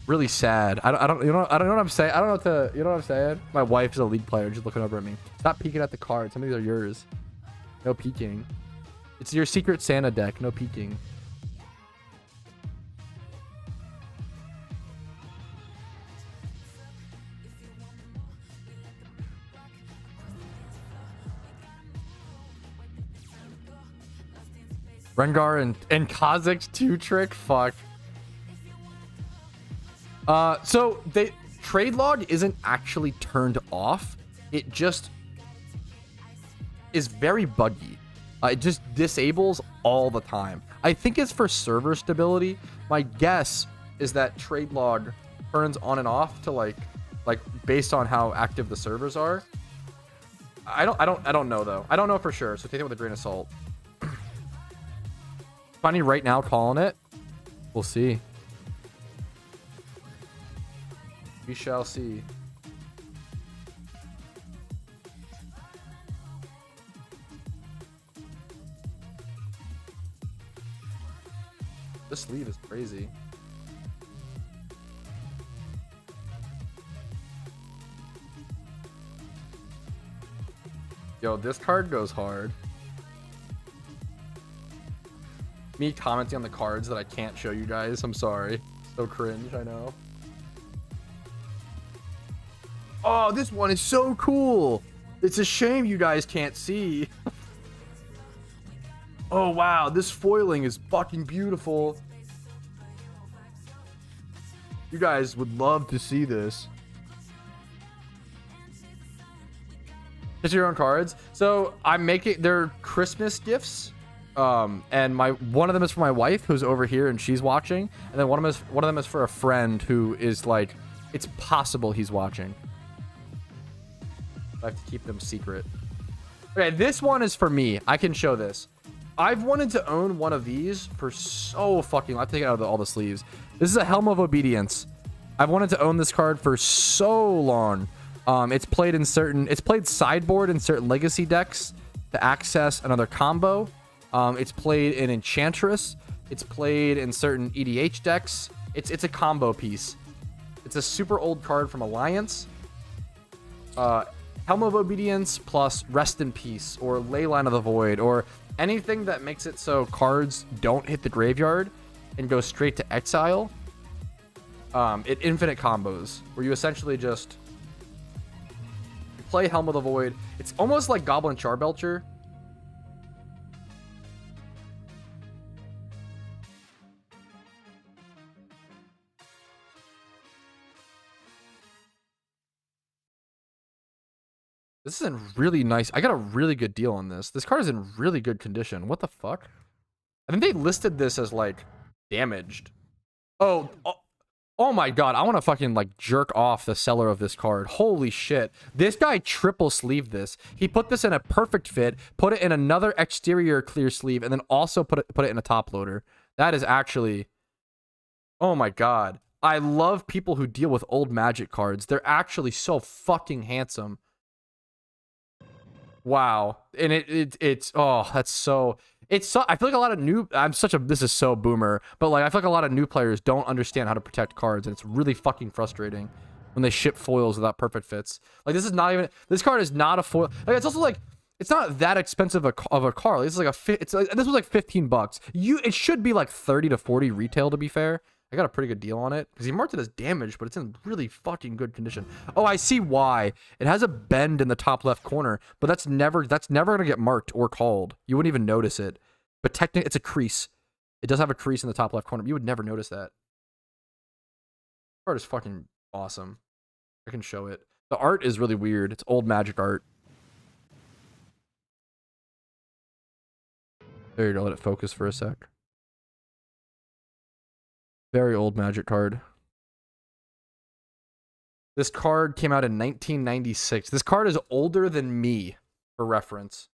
really sad. I don't you know what I'm saying. I don't know what to, you know what I'm saying. My wife is a League player, just looking over at me. Stop peeking at the cards. Some of these are yours. No peeking. It's your Secret Santa deck. No peeking. Rengar and Kha'Zix 2 trick. Fuck. So trade log isn't actually turned off. It just is very buggy. It just disables all the time. I think it's for server stability. My guess is that trade log turns on and off to like based on how active the servers are. I don't know though. I don't know for sure. So take it with a grain of salt. Funny right now calling it. We'll see. We shall see. This sleeve is crazy. Yo, this card goes hard. Me commenting on the cards that I can't show you guys. I'm sorry. So cringe, I know. Oh, this one is so cool. It's a shame you guys can't see. Oh, wow. This foiling is fucking beautiful. You guys would love to see this. Just your own cards. So I'm making their Christmas gifts. And one of them is for my wife who's over here and she's watching. And then one of them is for a friend who is like, it's possible he's watching. I have to keep them secret. Okay, this one is for me. I can show this. I've wanted to own one of these for so fucking long. I'll take it out of all the sleeves. This is a Helm of Obedience. I've wanted to own this card for so long. It's played sideboard in certain legacy decks to access another combo. It's played in Enchantress. It's played in certain EDH decks. It's a combo piece. It's a super old card from Alliance. Helm of Obedience plus Rest in Peace or Leyline of the Void or anything that makes it so cards don't hit the graveyard and go straight to exile. It infinite combos where you essentially just play Helm of the Void. It's almost like Goblin Charbelcher. This is in really nice. I got a really good deal on this. This card is in really good condition. What the fuck? I think they listed this as like damaged. Oh my god. I want to fucking like jerk off the seller of this card. Holy shit. This guy triple sleeved this. He put this in a perfect fit, put it in another exterior clear sleeve, and then also put it in a top loader. That is actually... Oh my god. I love people who deal with old Magic cards. They're actually so fucking handsome. Wow. And it's oh, that's so I feel like a lot of this is so boomer, but like I feel like a lot of new players don't understand how to protect cards, and it's really fucking frustrating when they ship foils without perfect fits. Like this card is not a foil. Like it's also like it's not that expensive of a card. This is like this was like $15. It should be like 30 to 40 retail to be fair. I got a pretty good deal on it because he marked it as damaged, but it's in really fucking good condition. Oh, I see why. It has a bend in the top left corner, but that's never gonna get marked or called. You wouldn't even notice it. But technically, it's a crease. It does have a crease in the top left corner. But you would never notice that. The art is fucking awesome. I can show it. The art is really weird. It's old Magic art. There you go. Let it focus for a sec. Very old Magic card. This card came out in 1996. This card is older than me, for reference.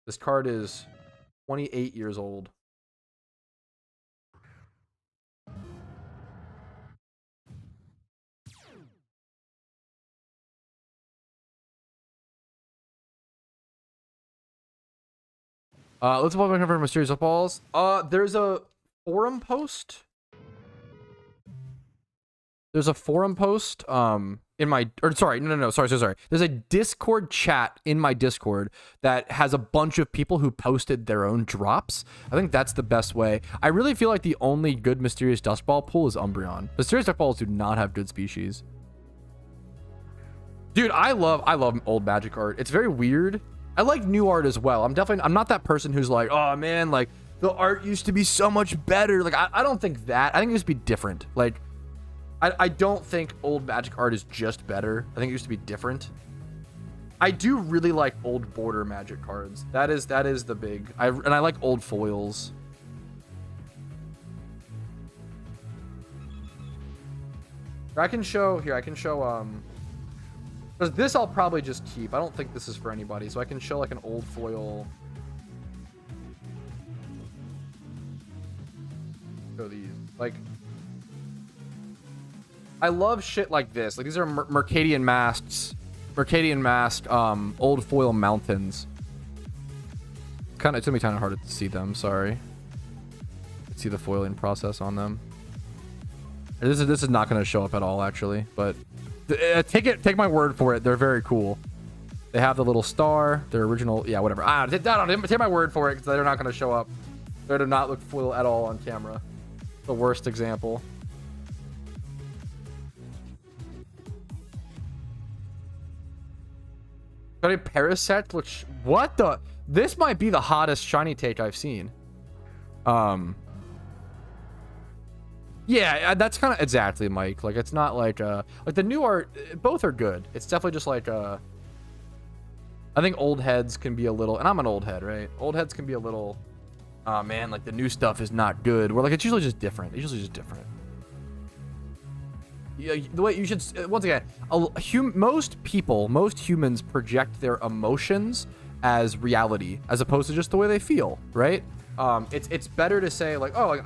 This card is 28 years old. Let's welcome for Mysterious Balls. There's a forum post. There's a forum post in my sorry. There's a Discord chat in my Discord that has a bunch of people who posted their own drops. I think that's the best way. I really feel like the only good Mysterious Dust Ball pool is Umbreon. Mysterious Dust Balls do not have good species. Dude, I love old Magic art. It's very weird. I like new art as well. I'm not that person who's like, oh man, like the art used to be so much better. Like, I don't think that. I think it used to be different. Like, I don't think old Magic art is just better. I think it used to be different. I do really like old border Magic cards. That is the big. And I like old foils. I can show because this I'll probably just keep. I don't think this is for anybody, so I can show like an old foil. Show these. Like, I love shit like this. Like, these are Mercadian masked old foil mountains. It's gonna be kind of hard to see them. Sorry. See the foiling process on them. This is not going to show up at all, actually. But take my word for it. They're very cool. They have the little star. Their original, yeah, whatever. Take my word for it because they're not going to show up. They do not look foil at all on camera. The worst example. Got a Parasect, which what the? This might be the hottest shiny take I've seen. Yeah, that's kind of exactly, Mike. Like, it's not like the new art. Both are good. It's definitely just like I think old heads can be a little, and I'm an old head, right? Old heads can be a little, oh man, like the new stuff is not good. Where like it's usually just different. It's usually just different. Yeah, the way you should, once again, most humans project their emotions as reality as opposed to just the way they feel, right? It's better to say like, oh, like,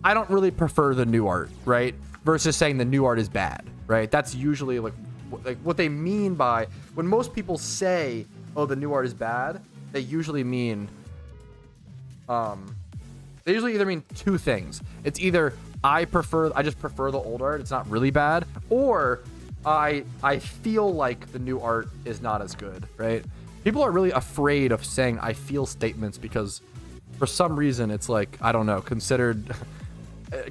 I don't really prefer the new art, right? Versus saying the new art is bad, right? That's usually like what they mean by when most people say, oh, the new art is bad, they usually mean, they usually either mean two things. It's either I just prefer the old art, it's not really bad, or I feel like the new art is not as good, right? People are really afraid of saying I feel statements because for some reason it's like, I don't know, considered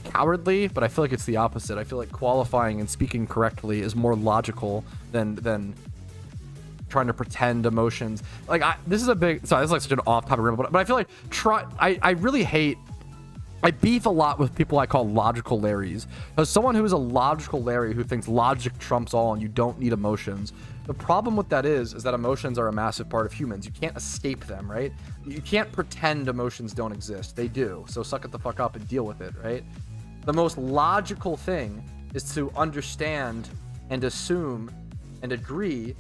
cowardly, but I feel like it's the opposite. I feel like qualifying and speaking correctly is more logical than trying to pretend emotions. Like, this is like such an off-topic riddle, but I feel like I really hate, I beef a lot with people I call logical Larrys. As someone who is a logical Larry who thinks logic trumps all and you don't need emotions, the problem with that is that emotions are a massive part of humans. You can't escape them, right? You can't pretend emotions don't exist. They do. So suck it the fuck up and deal with it, right? The most logical thing is to understand and assume and agree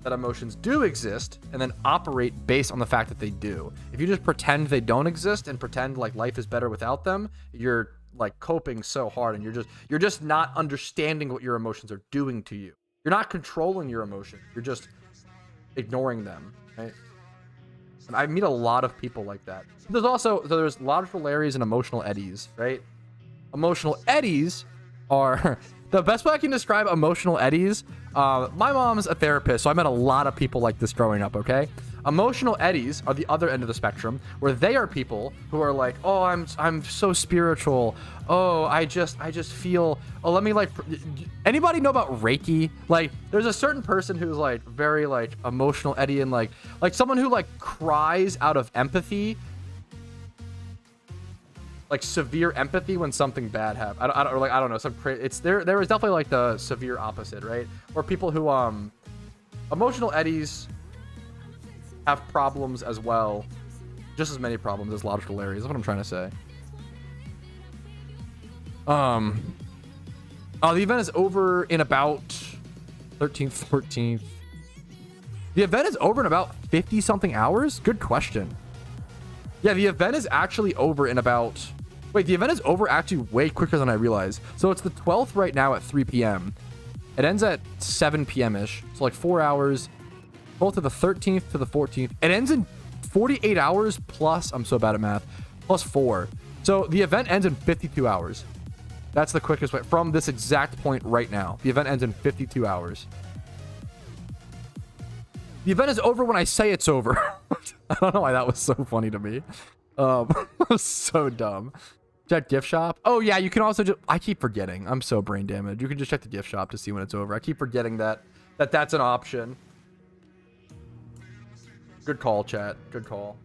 that emotions do exist and then operate based on the fact that they do. If you just pretend they don't exist and pretend like life is better without them, you're like coping so hard and you're just not understanding what your emotions are doing to you. You're not controlling your emotions. You're just ignoring them, right? And I meet a lot of people like that. There's logical Larrys and emotional Eddies, right? Emotional Eddies are the best way I can describe emotional Eddies. My mom's a therapist, so I met a lot of people like this growing up, okay? Emotional Eddies are the other end of the spectrum, where they are people who are like, oh, I'm so spiritual. Oh, I just feel, oh, let me like, anybody know about Reiki? Like, there's a certain person who's like very like emotional Eddie and like someone who like cries out of empathy, like severe empathy when something bad happens. I don't know. There is definitely like the severe opposite, right? Or people who emotional Eddies have problems as well, just as many problems as logical Larrys. That's what I'm trying to say. Oh, the event is over in about 13th, 14th. The event is over in about 50 something hours. Good question. Yeah, the event is actually over in about. Wait, the event is over actually way quicker than I realized. So it's the 12th right now at 3 p.m. It ends at 7 p.m. ish. So like 4 hours. Both to the 13th to the 14th. It ends in 48 hours plus, I'm so bad at math, plus 4. So the event ends in 52 hours. That's the quickest way from this exact point right now. The event ends in 52 hours. The event is over when I say it's over. I don't know why that was so funny to me. So dumb. Check gift shop. Oh yeah, you can also just, I keep forgetting. I'm so brain damaged. You can just check the gift shop to see when it's over. I keep forgetting that's an option. Good call, chat. Good call.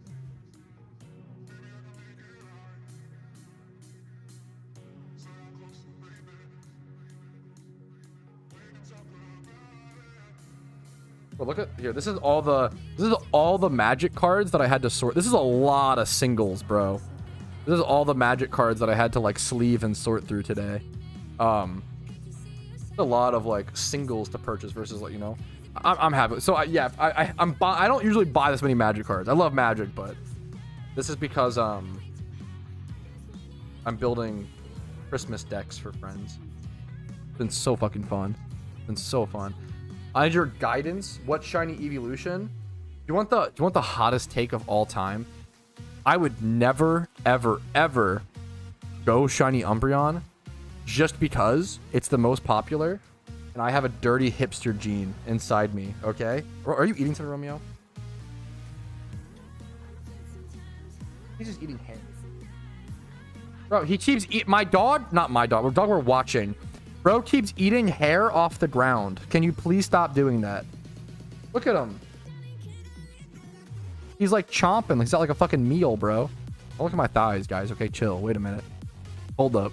Well, look at here. This is all the magic cards that I had to sort. This is a lot of singles, bro. This is all the magic cards that I had to like sleeve and sort through today. A lot of like singles to purchase versus like, you know, I'm happy. So yeah, I don't usually buy this many magic cards. I love magic, but this is because I'm building Christmas decks for friends. It's been so fucking fun. It's been so fun. I need your guidance. What shiny evolution? Do you want the hottest take of all time? I would never, ever, ever go shiny Umbreon just because it's the most popular and I have a dirty hipster gene inside me, okay? Or are you eating something, Romeo? He's just eating ham. Bro, he keeps eating my dog, not my dog, the dog we're watching. Bro keeps eating hair off the ground. Can you please stop doing that? Look at him. He's like chomping. He's got like a fucking meal, bro. Don't look at my thighs, guys. Okay, chill. Wait a minute. Hold up.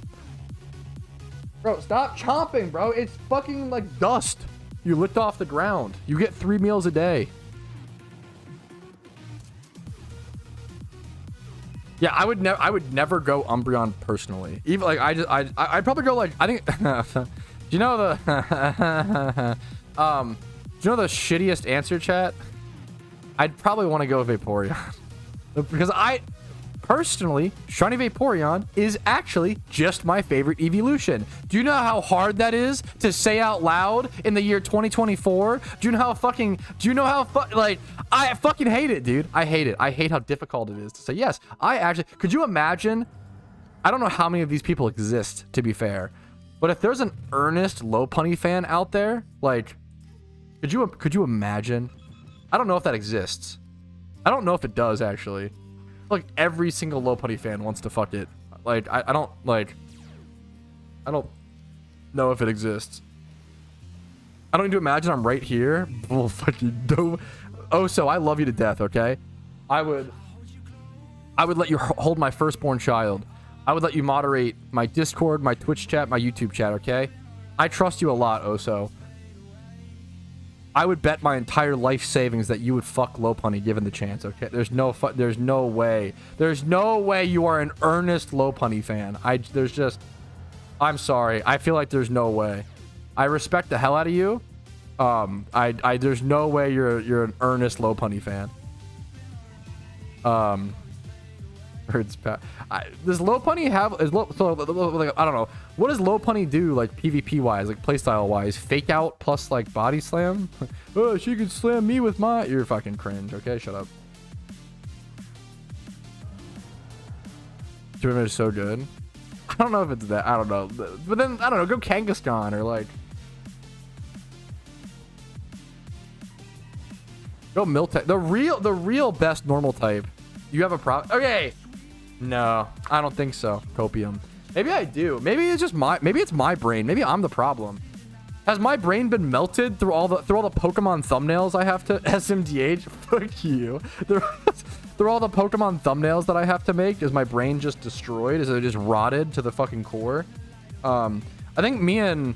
Bro, stop chomping, bro. It's fucking like dust. You licked off the ground. You get 3 meals a day. Yeah, I would never go Umbreon personally. Even like I'd probably go like I think do you know the do you know the shittiest answer chat? I'd probably want to go Vaporeon. Because I personally, shiny Vaporeon is actually just my favorite evolution. Do you know how hard that is to say out loud in the year 2024? Do you know how like I fucking hate it, dude. I hate it. I hate how difficult it is to say. Yes, I actually could you imagine? I don't know how many of these people exist, to be fair. But if there's an earnest Lopunny fan out there, like could you imagine? I don't know if that exists. I don't know if it does actually. Like every single Lopunny fan wants to fuck it. Like I don't know if it exists. I don't need to imagine I'm right here. Oh fucking dope. Oh, so I love you to death, okay? I would let you hold my firstborn child. I would let you moderate my Discord, my Twitch chat, my YouTube chat, okay? I trust you a lot, Oso. I would bet my entire life savings that you would fuck Lopunny given the chance, okay? There's no way. There's no way you are an earnest Lopunny fan. I'm sorry. I feel like there's no way. I respect the hell out of you. There's no way you're an earnest Lopunny fan. Does Lopunny have like I don't know, what does Lopunny do like PvP wise, like playstyle wise? Fake out plus like body slam? Oh, she could slam me with my. You're fucking cringe. Okay, shut up. Tournament is so good. I don't know if it's that. I don't know, but then I don't know. Go Kangaskhan or like go Miltank. The real best normal type. You have a problem? Okay. No, I don't think so. Copium. Maybe I do. Maybe it's just maybe it's my brain. Maybe I'm the problem. Has my brain been melted through all the Pokemon thumbnails I have to SMDH? Fuck you. Through all the Pokemon thumbnails that I have to make, is my brain just destroyed? Is it just rotted to the fucking core? I think me and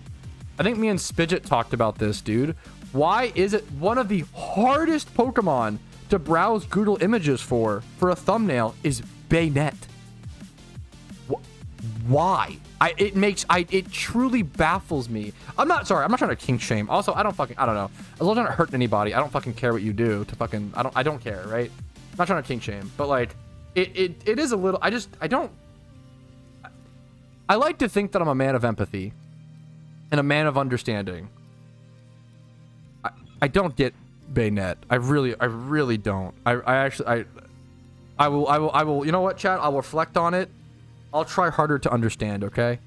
Spidget talked about this, dude. Why is it one of the hardest Pokemon to browse Google images for a thumbnail is Baynet? Why? It truly baffles me. I'm not trying to kink shame. Also, I don't know. As long as I'm not hurting anybody, I don't fucking care what you do to fucking, I don't care, right? I'm not trying to kink shame, but like, it is a little, I like to think that I'm a man of empathy and a man of understanding. I don't get Baynet. I really don't. I will, you know what, chat? I'll reflect on it. I'll try harder to understand, okay?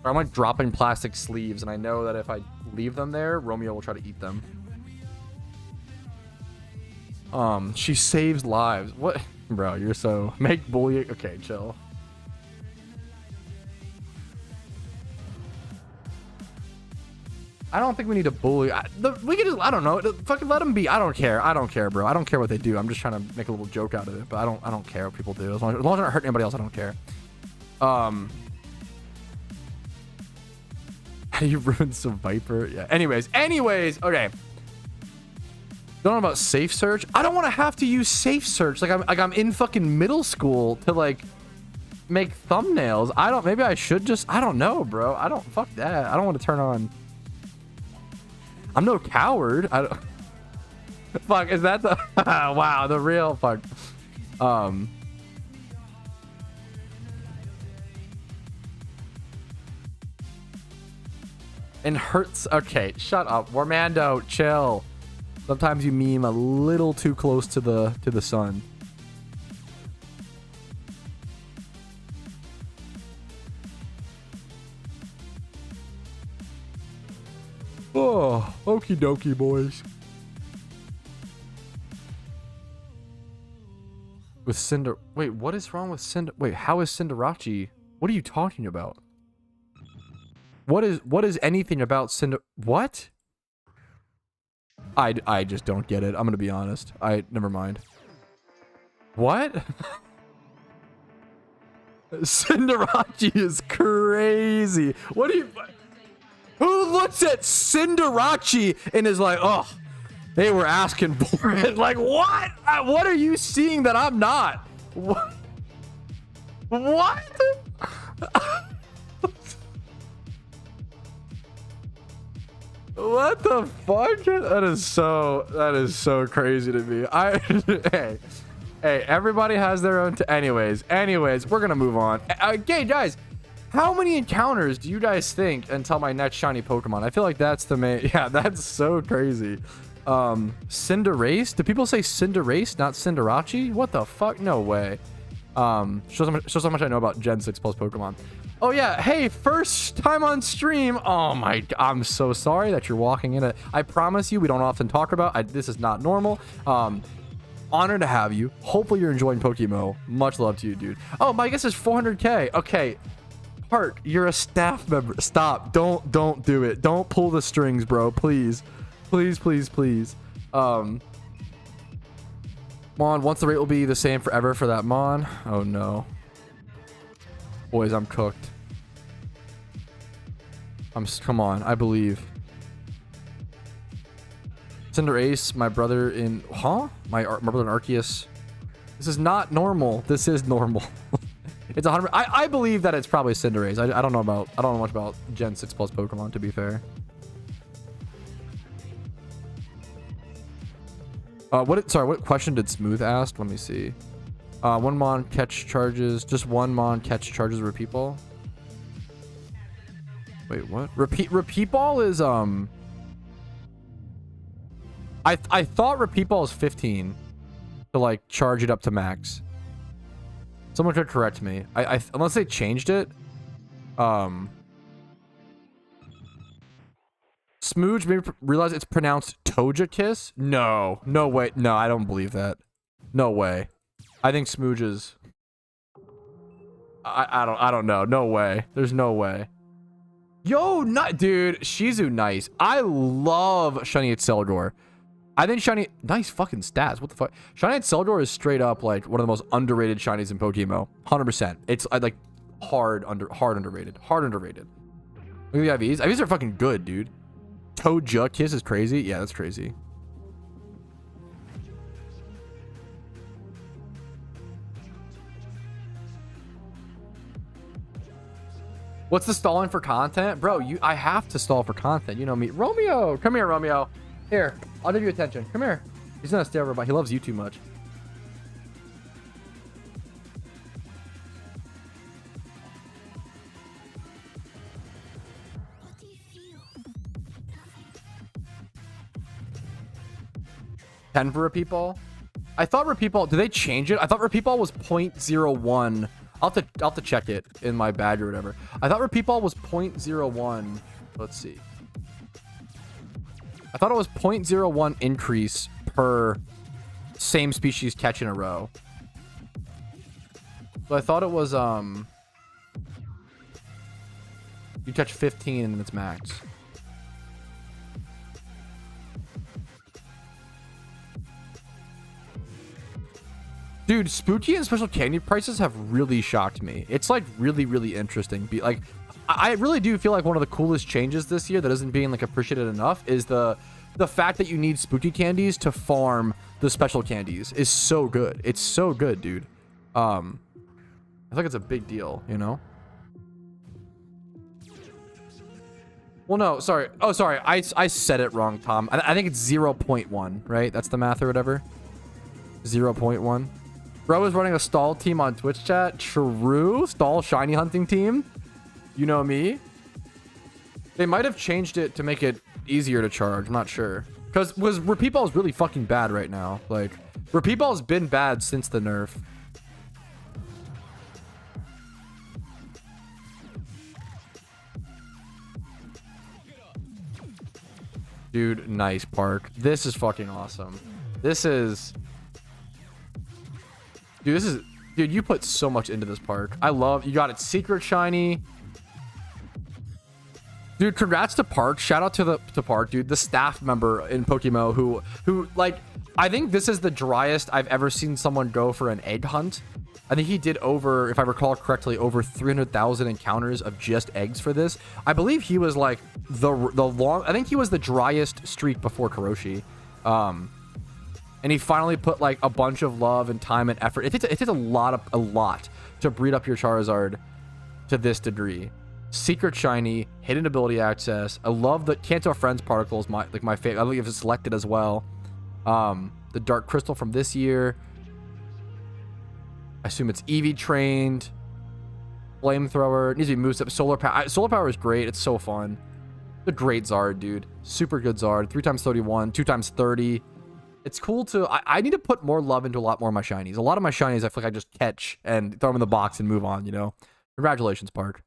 I'm like dropping plastic sleeves, and I know that if I leave them there, Romeo will try to eat them. She saves lives. What? Bro, you're so... Make bully... Okay, chill. I don't think we need to bully. We can just, I don't know, fucking let them be. I don't care, bro. I don't care what they do. I'm just trying to make a little joke out of it, but I don't care what people do. As long as I don't hurt anybody else, I don't care. How you ruined some Viper? Yeah. Anyways, okay. Don't know about safe search. I don't want to have to use safe search. Like I'm in fucking middle school to like make thumbnails. Maybe I should just, I don't know, bro. Fuck that. I don't want to turn on. I'm no coward. Fuck, is that the, wow, the real fuck. And hurts. Okay, shut up. Warmando, chill. Sometimes you meme a little too close to the sun. Oh, okie dokie, boys. With Cinder... Wait, what is wrong with Cinder... Wait, how is Cinderace? What are you talking about? What is anything about Cinder... What? I just don't get it. I'm gonna be honest. Never mind. What? Cinderace is crazy. What do you... Who looks at Cinderace and is like, oh, they were asking for it? Like, what? What are you seeing that I'm not? What? What? What the fuck? That is so crazy to me. Hey, everybody has their own. Anyways, we're gonna move on. Okay, guys. How many encounters do you guys think until my next shiny Pokemon? I feel like that's the main... Yeah, that's so crazy. Cinderace? Do people say Cinderace, not Cinderace? What the fuck? No way. Shows how much I know about Gen 6 plus Pokemon. Oh yeah, hey, first time on stream. Oh my... I'm so sorry that you're walking in it. I promise you, we don't often talk about... this is not normal. Honored to have you. Hopefully you're enjoying PokeMMO. Much love to you, dude. Oh, my guess is 400k. Okay. Heart, you're a staff member. Stop. Don't do it. Don't pull the strings, bro. Please. Please. Mon, once the rate will be the same forever for that Mon. Oh no. Boys, I'm cooked. Come on, I believe. Cinderace, my brother in... Huh? My brother in Arceus. This is not normal. This is normal. It's 100. I believe that it's probably Cinderace. I don't know much about Gen 6 plus Pokemon, to be fair. What question did Smooth ask? Let me see. One Mon catch charges. Just one Mon catch charges repeat ball. Wait, what? Repeat ball is I thought repeat ball is 15 to like charge it up to max. Someone could correct me. Unless they changed it. Smooge made me realize it's pronounced Toja Kiss. No way. No, I don't believe that. No way. I think Smooge is... I don't know. No way. There's no way. Yo, not dude. Shizu, nice. I love Shiny Exceldor. I think Shiny... Nice fucking stats. What the fuck? Shiny Exceldor is straight up like one of the most underrated shinies in PokeMMO. 100%. It's like hard underrated. Hard underrated. Look at the IVs. IVs are fucking good, dude. Toja Kiss is crazy. Yeah, that's crazy. What's the stalling for content? Bro, I have to stall for content. You know me. Romeo! Come here, Romeo. Here, I'll give you attention. Come here. He's gonna stay over, but he loves you too much. $10 for repeat ball? I thought repeat ball... Did they change it? I thought repeat ball was 0.01. I'll have to check it in my badge or whatever. I thought repeat ball was 0.01. Let's see. I thought it was 0.01 increase per same species catch in a row. So I thought it was you catch 15 and it's max. Dude, spooky and special candy prices have really shocked me. It's like really, really interesting. Like, I really do feel like one of the coolest changes this year that isn't being like appreciated enough is the fact that you need spooky candies to farm the special candies is so good. It's so good, dude. I think it's a big deal, you know? Well, no, sorry. Oh, sorry. I said it wrong, Tom. I think it's 0.1, right? That's the math or whatever. 0.1. Bro is running a stall team on Twitch chat. True. Stall shiny hunting team. You know me. They might have changed it to make it easier to charge. I'm not sure. Because repeat ball is really fucking bad right now. Like, repeat ball has been bad since the nerf. Dude, nice Park. This is fucking awesome. This is... Dude, this is... Dude, you put so much into this Park. I love... You got it secret shiny. Dude, congrats to Park. Shout out to Park, dude. The staff member in PokeMMO who, like... I think this is the driest I've ever seen someone go for an egg hunt. I think he did over, if I recall correctly, over 300,000 encounters of just eggs for this. I believe he was like I think he was the driest streak before Karoshi. And he finally put like a bunch of love and time and effort. It takes a lot to breed up your Charizard to this degree. Secret shiny, hidden ability access. I love the Kanto Friends particles. My favorite. I believe it's selected as well. The Dark Crystal from this year. I assume it's Eevee trained. Flamethrower. Needs to be moved up. Solar Power. Solar Power is great. It's so fun. It's a great Zard, dude. Super good Zard. 3x31, 2x30. It's cool to... I need to put more love into a lot more of my shinies. A lot of my shinies I feel like I just catch and throw them in the box and move on, you know? Congratulations, Park.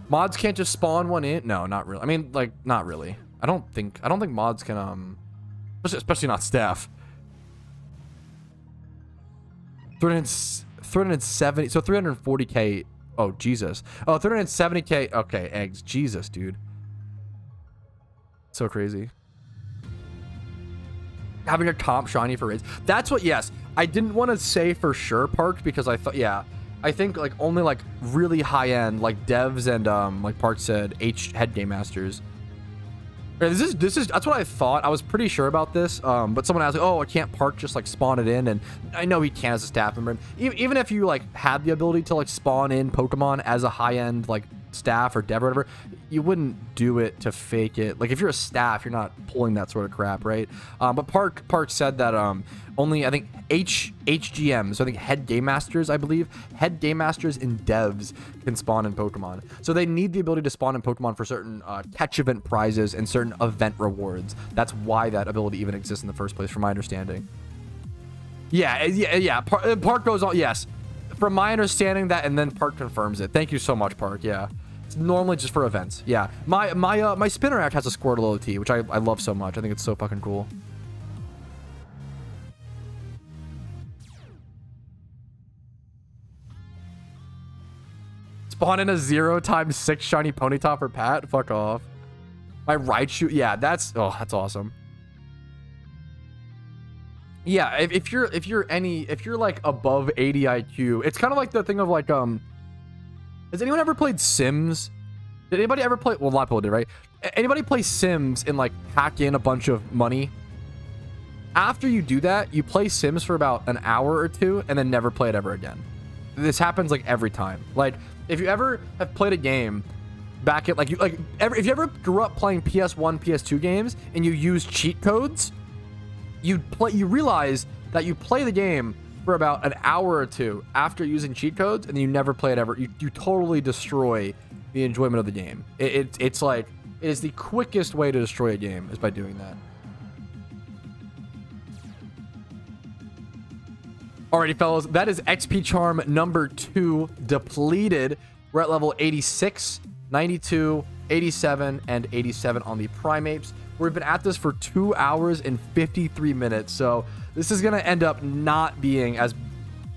Mods can't just spawn one in? No, not really. I mean, like, not really. I don't think mods can, especially not staff. 370, so 340k. Oh, Jesus. Oh, 370k. Okay, eggs. Jesus, dude. So crazy. Having a comp shiny for raids. That's what, yes. I didn't want to say for sure, Park, because I thought, yeah. I think, like, only, like, really high-end, like, devs and, like Park said, head game masters. This is that's what I thought. I was pretty sure about this, but someone asked, oh, I can't Park just like spawn it in, and I know he can as a staff member. Even if you like had the ability to like spawn in Pokemon as a high-end like staff or dev or whatever, you wouldn't do it to fake it. Like if you're a staff, you're not pulling that sort of crap, right? But Park said that only I think HGMs, so I think head game masters, I believe, head game masters and devs can spawn in Pokemon. So they need the ability to spawn in Pokemon for certain catch event prizes and certain event rewards. That's why that ability even exists in the first place, from my understanding. Yeah. Park goes on. Yes, from my understanding that, and then Park confirms it. Thank you so much, Park. Yeah, it's normally just for events. Yeah, my Spinarak has a Squirtle OT, which I love so much. I think it's so fucking cool. Spawn in a 0x6 shiny Ponyta for Pat? Fuck off. My Raichu, yeah, that's awesome. Yeah, if you're like above 80 IQ, it's kind of like the thing of like has anyone ever played Sims? Did anybody ever play? Well, a lot of people did, right? Anybody play Sims and like hack in a bunch of money? After you do that, you play Sims for about an hour or two and then never play it ever again. This happens like every time. Like if you ever have played a game back at if you ever grew up playing PS1, PS2 games and you use cheat codes, you realize that you play the game for about an hour or two after using cheat codes and you never play it ever. You totally destroy the enjoyment of the game. It's like, it is the quickest way to destroy a game is by doing that. Alrighty, fellas, that is XP Charm number 2 depleted. We're at level 86, 92, 87, and 87 on the Primates. We've been at this for 2 hours and 53 minutes, so this is going to end up not being as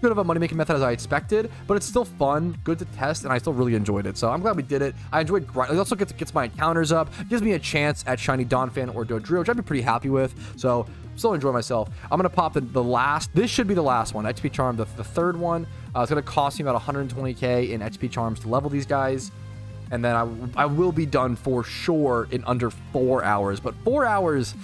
good of a money making method as I expected, but it's still fun, good to test, and I still really enjoyed it. So I'm glad we did it. I enjoyed grind. It also gets my encounters up, gives me a chance at shiny Donphan or Dodrio, which I'd be pretty happy with. So still enjoy myself. I'm gonna pop the last. This should be the last one. XP Charm, the third one. It's gonna cost me about 120k in XP Charms to level these guys, and then I will be done for sure in under 4 hours. But 4 hours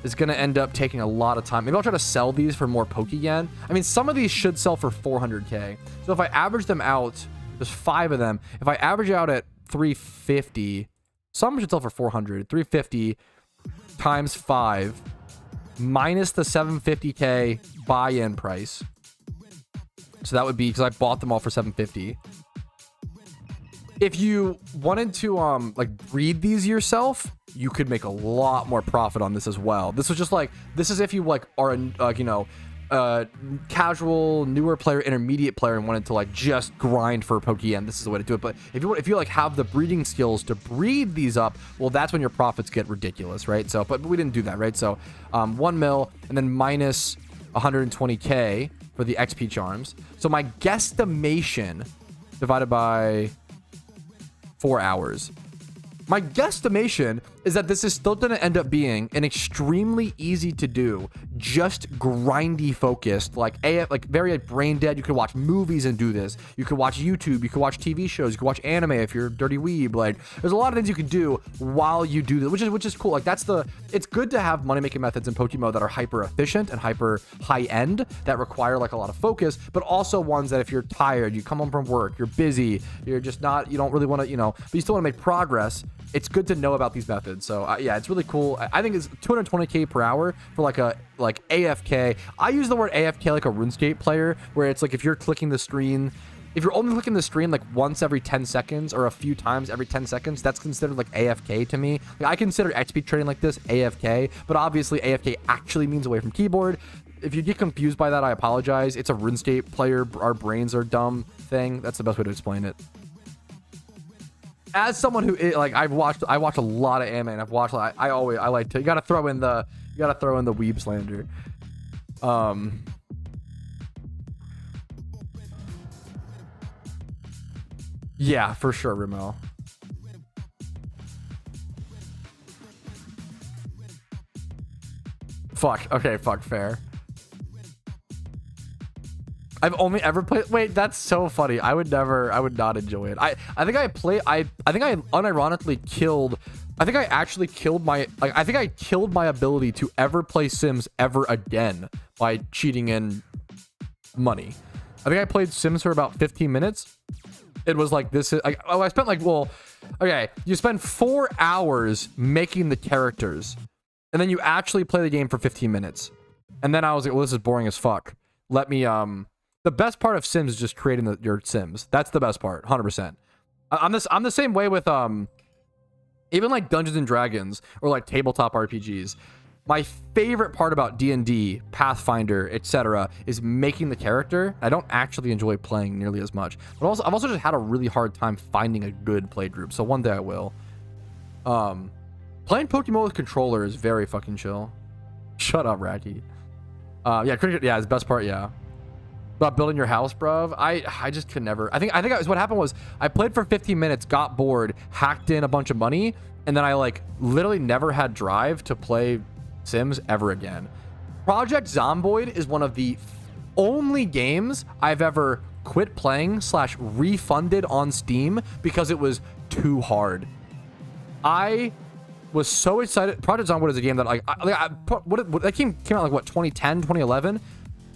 is going to end up taking a lot of time. Maybe I'll try to sell these for more Pokeyen. I mean, some of these should sell for 400k. So if I average them out, there's 5 of them. If I average out at 350, some should sell for 400. 350 times 5 minus the 750k buy-in price. So that would be, because I bought them all for 750. If you wanted to like breed these yourself, you could make a lot more profit on this as well. This was just like, this is if you like are a you know, casual newer player, intermediate player, and wanted to like just grind for Pokeyen. This is the way to do it. But if you like have the breeding skills to breed these up, well, that's when your profits get ridiculous, right? So but we didn't do that, right? So 1 mil and then minus 120k for the XP charms. So my guesstimation divided by 4 hours. My guesstimation is that this is still going to end up being an extremely easy to do, just grindy focused, like very brain dead. You could watch movies and do this. You could watch YouTube. You could watch TV shows. You could watch anime if you're a dirty weeb. Like, there's a lot of things you can do while you do this, which is cool. Like, it's good to have money making methods in PokeMMO that are hyper efficient and hyper high end, that require like a lot of focus, but also ones that if you're tired, you come home from work, you're busy, you're just not, you don't really want to, you know, but you still want to make progress. It's good to know about these methods. So yeah, it's really cool. I think it's 220k per hour for like a AFK. I use the word AFK like a RuneScape player, where it's like if you're clicking the screen, if you're only clicking the screen like once every 10 seconds or a few times every 10 seconds, that's considered like AFK to me. Like, I consider XP trading like this AFK, but obviously AFK actually means away from keyboard. If you get confused by that, I apologize. It's a RuneScape player, our brains are dumb thing. That's the best way to explain it. As someone who like I watch a lot of anime, and I've watched I like to, you gotta throw in the weeb slander. Yeah, for sure, Remo. Fuck. Okay, fuck, fair. I've only ever played. Wait, that's so funny. I would not enjoy it. I think I unironically killed. I think I actually killed my. Like, I think I killed my ability to ever play Sims ever again by cheating in money. I think I played Sims for about 15 minutes. It was like this. Like, oh, I spent like, well, okay, you spend 4 hours making the characters, and then you actually play the game for 15 minutes, and then I was like, well, this is boring as fuck. Let me The best part of Sims is just creating your Sims. That's the best part, 100%. I'm the same way with even like Dungeons and Dragons or like tabletop RPGs. My favorite part about D&D, Pathfinder, etc., is making the character. I don't actually enjoy playing nearly as much. But also, I've also just had a really hard time finding a good play group. So one day I will. Playing PokeMMO with controller is very fucking chill. Shut up, Racky. Yeah, it's the best part. Yeah. About building your house, bruv. I just could never. I think what happened was I played for 15 minutes, got bored, hacked in a bunch of money, and then I like literally never had drive to play Sims ever again. Project Zomboid is one of the only games I've ever quit playing / refunded on Steam because it was too hard. I was so excited. Project Zomboid is a game that that came out like what, 2010, 2011.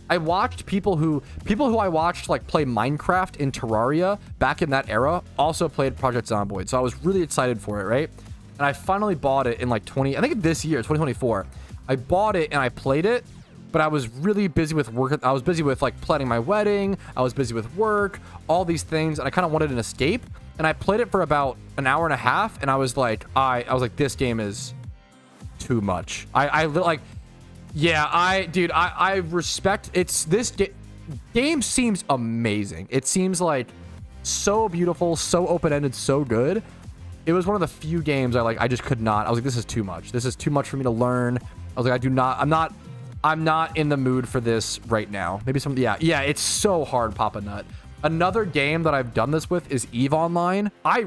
I watched people who I watched like play Minecraft in Terraria back in that era also played Project Zomboid. So I was really excited for it, right? And I finally bought it in like I think this year, 2024. I bought it and I played it, but I was really busy with work. I was busy with like planning my wedding. I was busy with work, all these things, and I kind of wanted an escape. And I played it for about an hour and a half, and I was like, this game is too much. Yeah, I respect this game seems amazing. It seems like so beautiful, so open-ended, so good. It was one of the few games I just could not. I was like, this is too much. This is too much for me to learn. I was like, I'm not I'm not in the mood for this right now. Maybe some, yeah, it's so hard, Papa Nut. Another game that I've done this with is EVE Online. I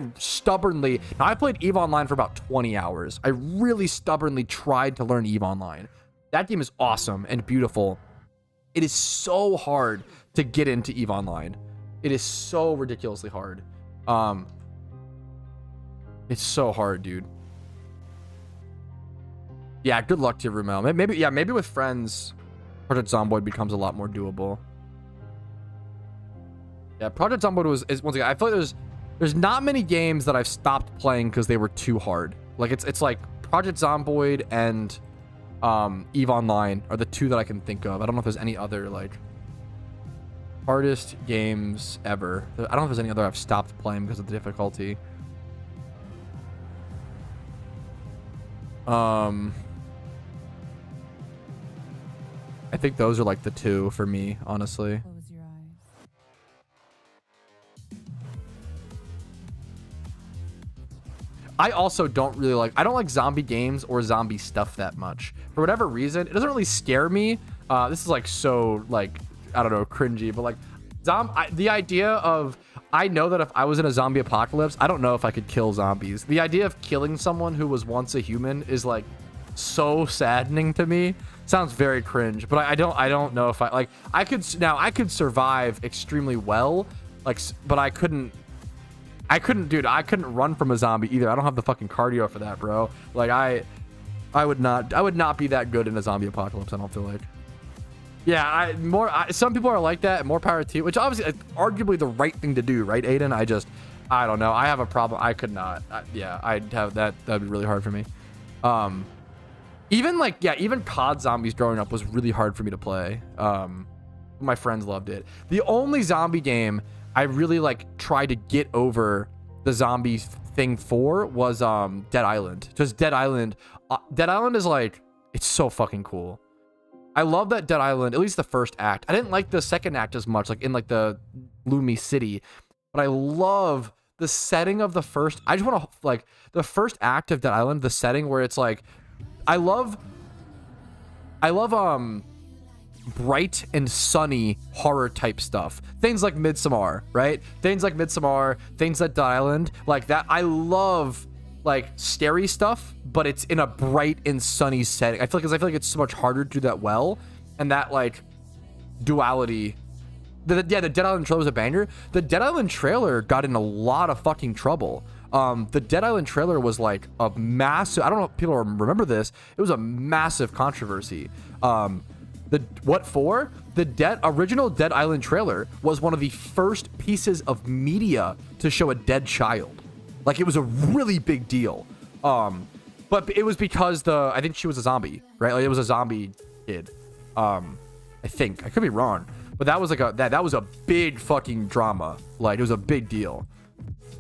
played EVE Online for about 20 hours. I really stubbornly tried to learn EVE Online. That game is awesome and beautiful. It is so hard to get into EVE Online. It is so ridiculously hard. It's so hard, dude. Yeah, good luck to you, Rumel. Maybe with friends, Project Zomboid becomes a lot more doable. Yeah, Project Zomboid is once again, I feel like there's not many games that I've stopped playing because they were too hard. Like it's like Project Zomboid and EVE Online are the two that I can think of. I don't know if there's any other like hardest games ever. I don't know if there's any other I've stopped playing because of the difficulty. I think those are like the two for me, honestly. Close your eyes. I also don't really like, I don't like zombie games or zombie stuff that much. For whatever reason, it doesn't really scare me. This is like so like, I don't know, cringy, but like the idea of, I know that if I was in a zombie apocalypse, I don't know if I could kill zombies. The idea of killing someone who was once a human is like so saddening to me. Sounds very cringe, but I don't know if I could survive extremely well, like, but I couldn't, dude, I couldn't run from a zombie either. I don't have the fucking cardio for that, bro. Like I would not be that good in a zombie apocalypse. I don't feel like. Yeah, some people are like that. More power to you, which obviously is arguably the right thing to do, right, Aiden? I don't know. I have a problem. I could not. I'd have that. That'd be really hard for me. Even COD Zombies growing up was really hard for me to play. My friends loved it. The only zombie game I really like tried to get over the zombie thing for was Dead Island. Just Dead Island. Dead Island is like, it's so fucking cool. I love that Dead Island, at least the first act. I didn't like the second act as much, like in like the Loomy City, but I love the setting of the first. I just want to like the first act of Dead Island, the setting where it's like, I love bright and sunny horror type stuff. Things like Midsommar, right? Things like Midsommar, things like Dead Island, like that. I love like scary stuff, but it's in a bright and sunny setting. I feel like it's so much harder to do that well, and that like duality. The Dead Island trailer was a banger. The Dead Island trailer got in a lot of fucking trouble. The Dead Island trailer was like a massive, I don't know if people remember this, it was a massive controversy. The original Dead Island trailer was one of the first pieces of media to show a dead child. Like, it was a really big deal. But it was because I think she was a zombie, right? Like, it was a zombie kid. I think, I could be wrong, but that was like that was a big fucking drama. Like, it was a big deal.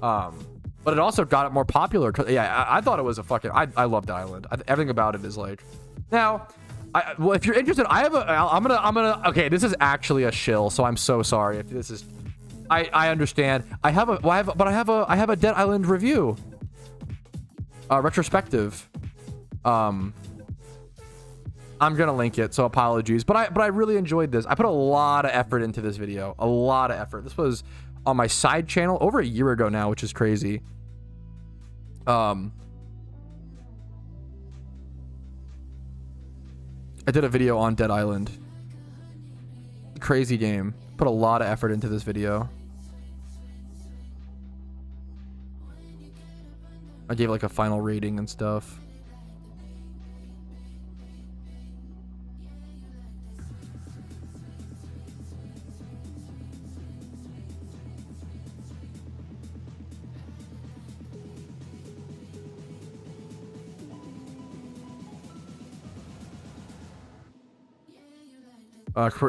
But it also got it more popular. Yeah, I thought it was a fucking, I loved Island. Everything about it is like, now, well, if you're interested, I'm gonna, okay, this is actually a shill, so I'm so sorry if this is, I understand. I have a Dead Island review, retrospective. I'm gonna link it, so apologies, but I really enjoyed this. I put a lot of effort into this video, a lot of effort. This was on my side channel over a year ago now, which is crazy. I did a video on Dead Island. Crazy game. Put a lot of effort into this video. I gave like a final rating and stuff.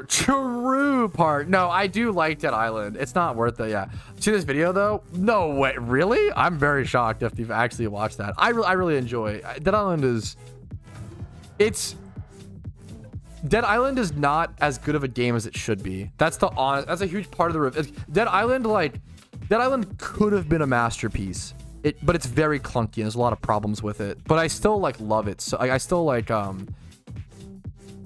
True part. No, I do like Dead Island. It's not worth it. Yeah. See this video though? No way. Really? I'm very shocked if you've actually watched that. I really enjoy. Dead Island is. Dead Island is not as good of a game as it should be. That's a huge part of the review. Dead Island could have been a masterpiece. But it's very clunky and there's a lot of problems with it. But I still like love it. So I still like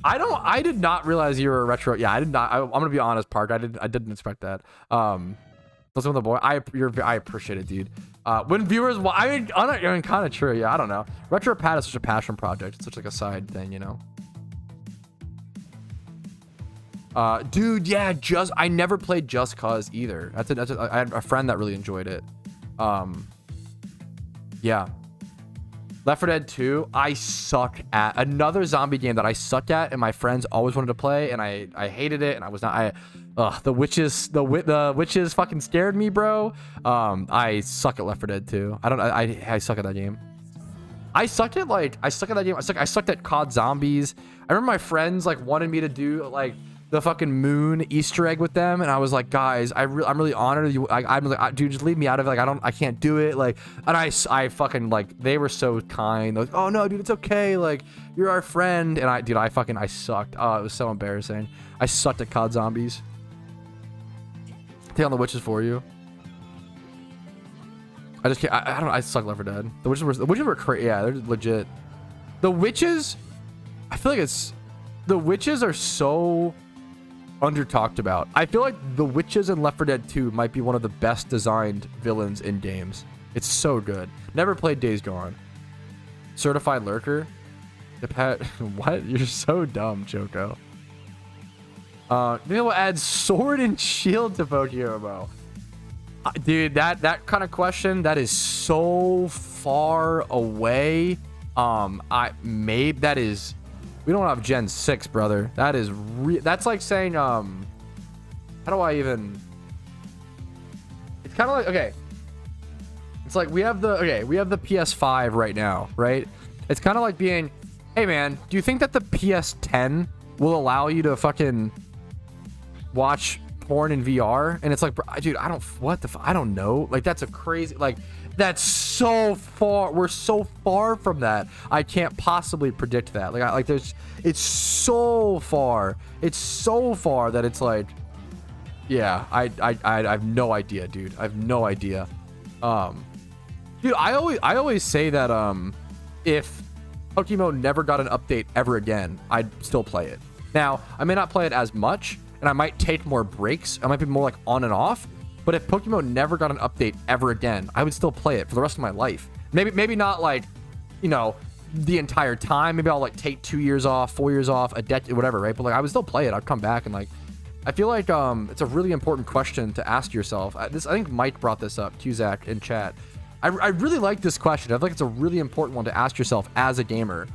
I did not realize you were a retro. Yeah, I did not. I'm gonna be honest, Park. I didn't expect that. Listen with the boy. I appreciate it, dude. When viewers, well, I mean, kind of true. Yeah, I don't know. Retro Pad is such a passion project. It's such like a side thing, you know. Dude, yeah, I never played Just Cause either. I had a friend that really enjoyed it. Yeah. Left 4 Dead 2, I suck at. Another zombie game that I suck at, and my friends always wanted to play, and I hated it, and I was not. The witches fucking scared me, bro. I suck at Left 4 Dead 2. I suck at that game. I sucked at that game. I sucked at COD Zombies. I remember my friends like wanted me to do like the fucking moon Easter egg with them, and I was like, guys, I'm really honored. I'm like, dude, just leave me out of it. Like, I can't do it. Like, and I fucking like, they were so kind. Like, oh no, dude, it's okay. Like, you're our friend. And I sucked. Oh, it was so embarrassing. I sucked at COD Zombies. Take on the witches for you. I just can't. I don't. I suck Left 4 Dead. The witches were crazy. Yeah, they're legit. The witches. I feel like the witches are so under talked about. I feel like the witches in Left 4 Dead 2 might be one of the best designed villains in games. It's so good. Never played Days Gone. Certified Lurker. The pet. What? You're so dumb, Choco. They will add sword and shield to PokeMMO. Dude, that kind of question, that is so far away. That is. We don't have Gen 6, brother. That is that's like saying, how do I even... It's kind of like, okay. It's like we have the PS5 right now, right? It's kind of like being, hey man, do you think that the PS10 will allow you to fucking watch porn in VR? And it's like, dude, I don't know. Like, that's a crazy, like, that's so far. We're so far from that. I can't possibly predict that. It's so far. It's so far that it's like, yeah, I have no idea, dude. I have no idea. Dude, I always say that if PokeMMO never got an update ever again, I'd still play it. Now, I may not play it as much, and I might take more breaks. I might be more like on and off. But if PokeMMO never got an update ever again, I would still play it for the rest of my life. Maybe not like, you know, the entire time. Maybe I'll like take 2 years off, 4 years off, a decade, whatever, right? But like, I would still play it. I'd come back and like, I feel like it's a really important question to ask yourself. I think Mike brought this up, Cusack, in chat. I really like this question. I feel like it's a really important one to ask yourself as a gamer.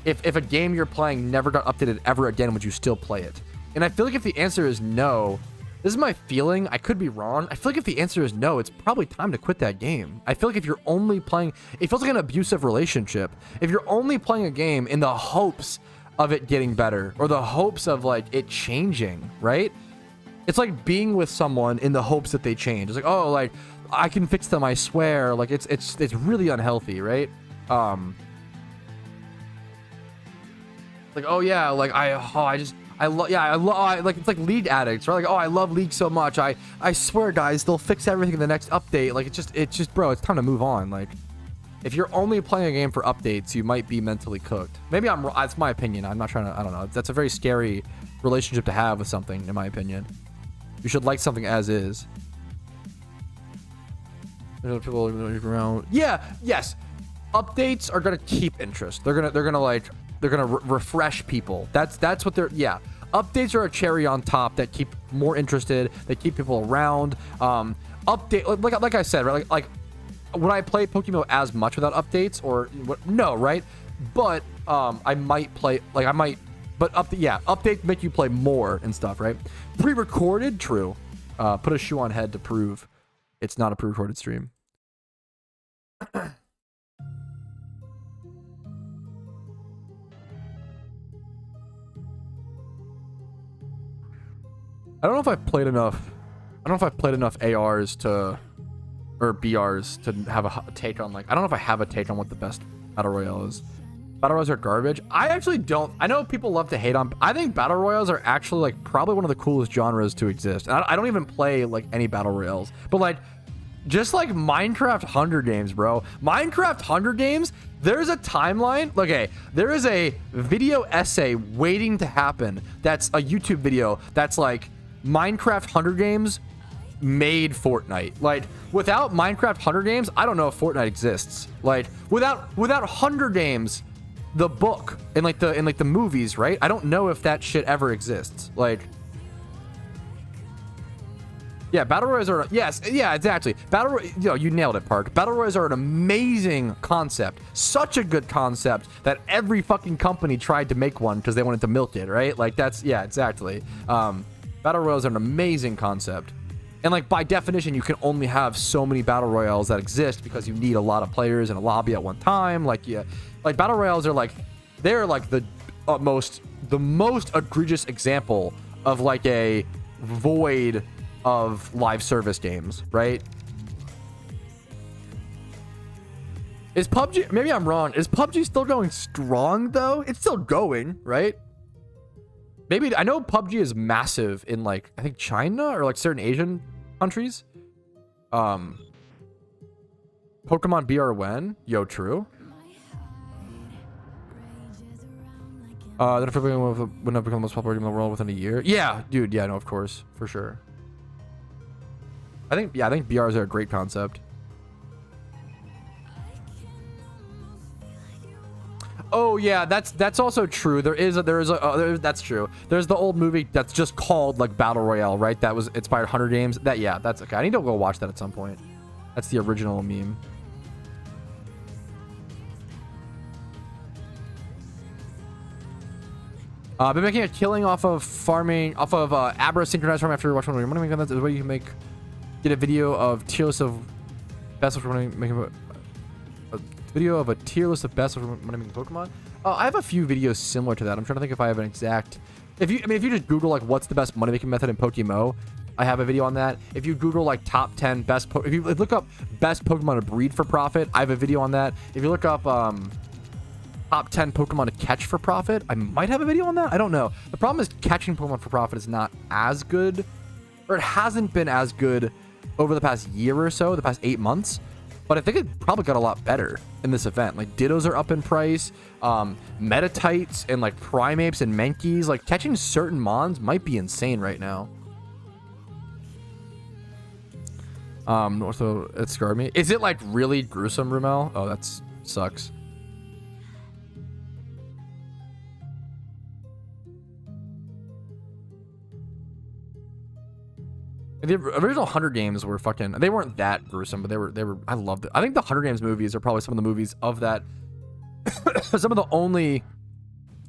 If a game you're playing never got updated ever again, would you still play it? And I feel like if the answer is no, this is my feeling. I could be wrong. I feel like if the answer is no, it's probably time to quit that game. I feel like if you're only playing, it feels like an abusive relationship. If you're only playing a game in the hopes of it getting better or the hopes of like it changing, right? It's like being with someone in the hopes that they change. It's like, oh, like I can fix them, I swear. Like it's really unhealthy, right? Like, oh yeah, like like it's like League addicts, right? Like, oh, I love League so much. I swear, guys, they'll fix everything in the next update. Like, it's just, bro, it's time to move on. Like, if you're only playing a game for updates, you might be mentally cooked. Maybe I'm wrong. That's my opinion. I'm not trying to, I don't know. That's a very scary relationship to have with something, in my opinion. You should like something as is. There's people around. Yeah, yes. Updates are gonna keep interest. They're gonna refresh people. That's what they're, yeah. Updates are a cherry on top that keep more interested, that keep people around. Like I said, right? Like would I play PokeMMO as much without updates or what? No, right? But I might play, like I might, but updates make you play more and stuff, right? Pre-recorded, true. Put a shoe on head to prove it's not a pre-recorded stream. I don't know if I've played enough. I don't know if I've played enough ARs or BRs to have a take on, like, I don't know if I have a take on what the best Battle Royale is. Battle Royales are garbage. I actually don't. I know people love to hate on. I think Battle Royales are actually, like, probably one of the coolest genres to exist. And I don't even play, like, any Battle Royales. But, like, just like Minecraft Hunger Games, bro. Minecraft Hunger Games There's a timeline. Okay, there is a video essay waiting to happen. That's a YouTube video that's like Minecraft Hunger Games made Fortnite. Like, without Minecraft Hunger Games, I don't know if Fortnite exists. Like, without Hunger Games, the book and like the movies, right? I don't know if that shit ever exists. Like, yeah, battle royals are, yes, yeah, exactly. You nailed it, Park. Battle royals are an amazing concept. Such a good concept that every fucking company tried to make one because they wanted to milk it, right? Like, that's, yeah, exactly. Battle royals are an amazing concept. And like, by definition, you can only have so many battle royales that exist because you need a lot of players in a lobby at one time. Like, yeah, like battle royales are like, they're like the most egregious example of like a void of live service games, right? Is PUBG, maybe I'm wrong, is PUBG still going strong though? It's still going, right? Maybe, I know PUBG is massive in like, I think China or like certain Asian countries. Pokemon BRWN, yo, true. Then if Pokemon would have become the most popular game in the world within a year. Yeah, dude, yeah, no, of course, for sure. I think BRs are a great concept. Oh yeah, that's also true. That's true. There's the old movie that's just called like Battle Royale, right? That was inspired Hunger Games. Yeah, that's okay. I need to go watch that at some point. That's the original meme. Been making a killing off of Abra synchronized farm after watching one of your that's the way you can get a video of tier list of best of making a video of a tier list of best of making Pokemon. I have a few videos similar to that. I'm trying to think if I have an exact. If you just Google like what's the best money making method in PokeMMO, I have a video on that. If you Google like top 10 best, if you look up best Pokemon to breed for profit, I have a video on that. If you look up top 10 Pokemon to catch for profit, I might have a video on that. I don't know. The problem is catching Pokemon for profit is not as good, or it hasn't been as good over the past year or so, the past 8 months. But I think it probably got a lot better in this event. Like Dittos are up in price, Metatites and like Primeapes and Menkeys. Like catching certain mons might be insane right now. Also, it scarred me. Is it like really gruesome, Rumel? Oh, that sucks. The original Hunger Games were fucking, they weren't that gruesome, but they were, I loved it. I think the Hunger Games movies are probably some of the movies of that, some of the only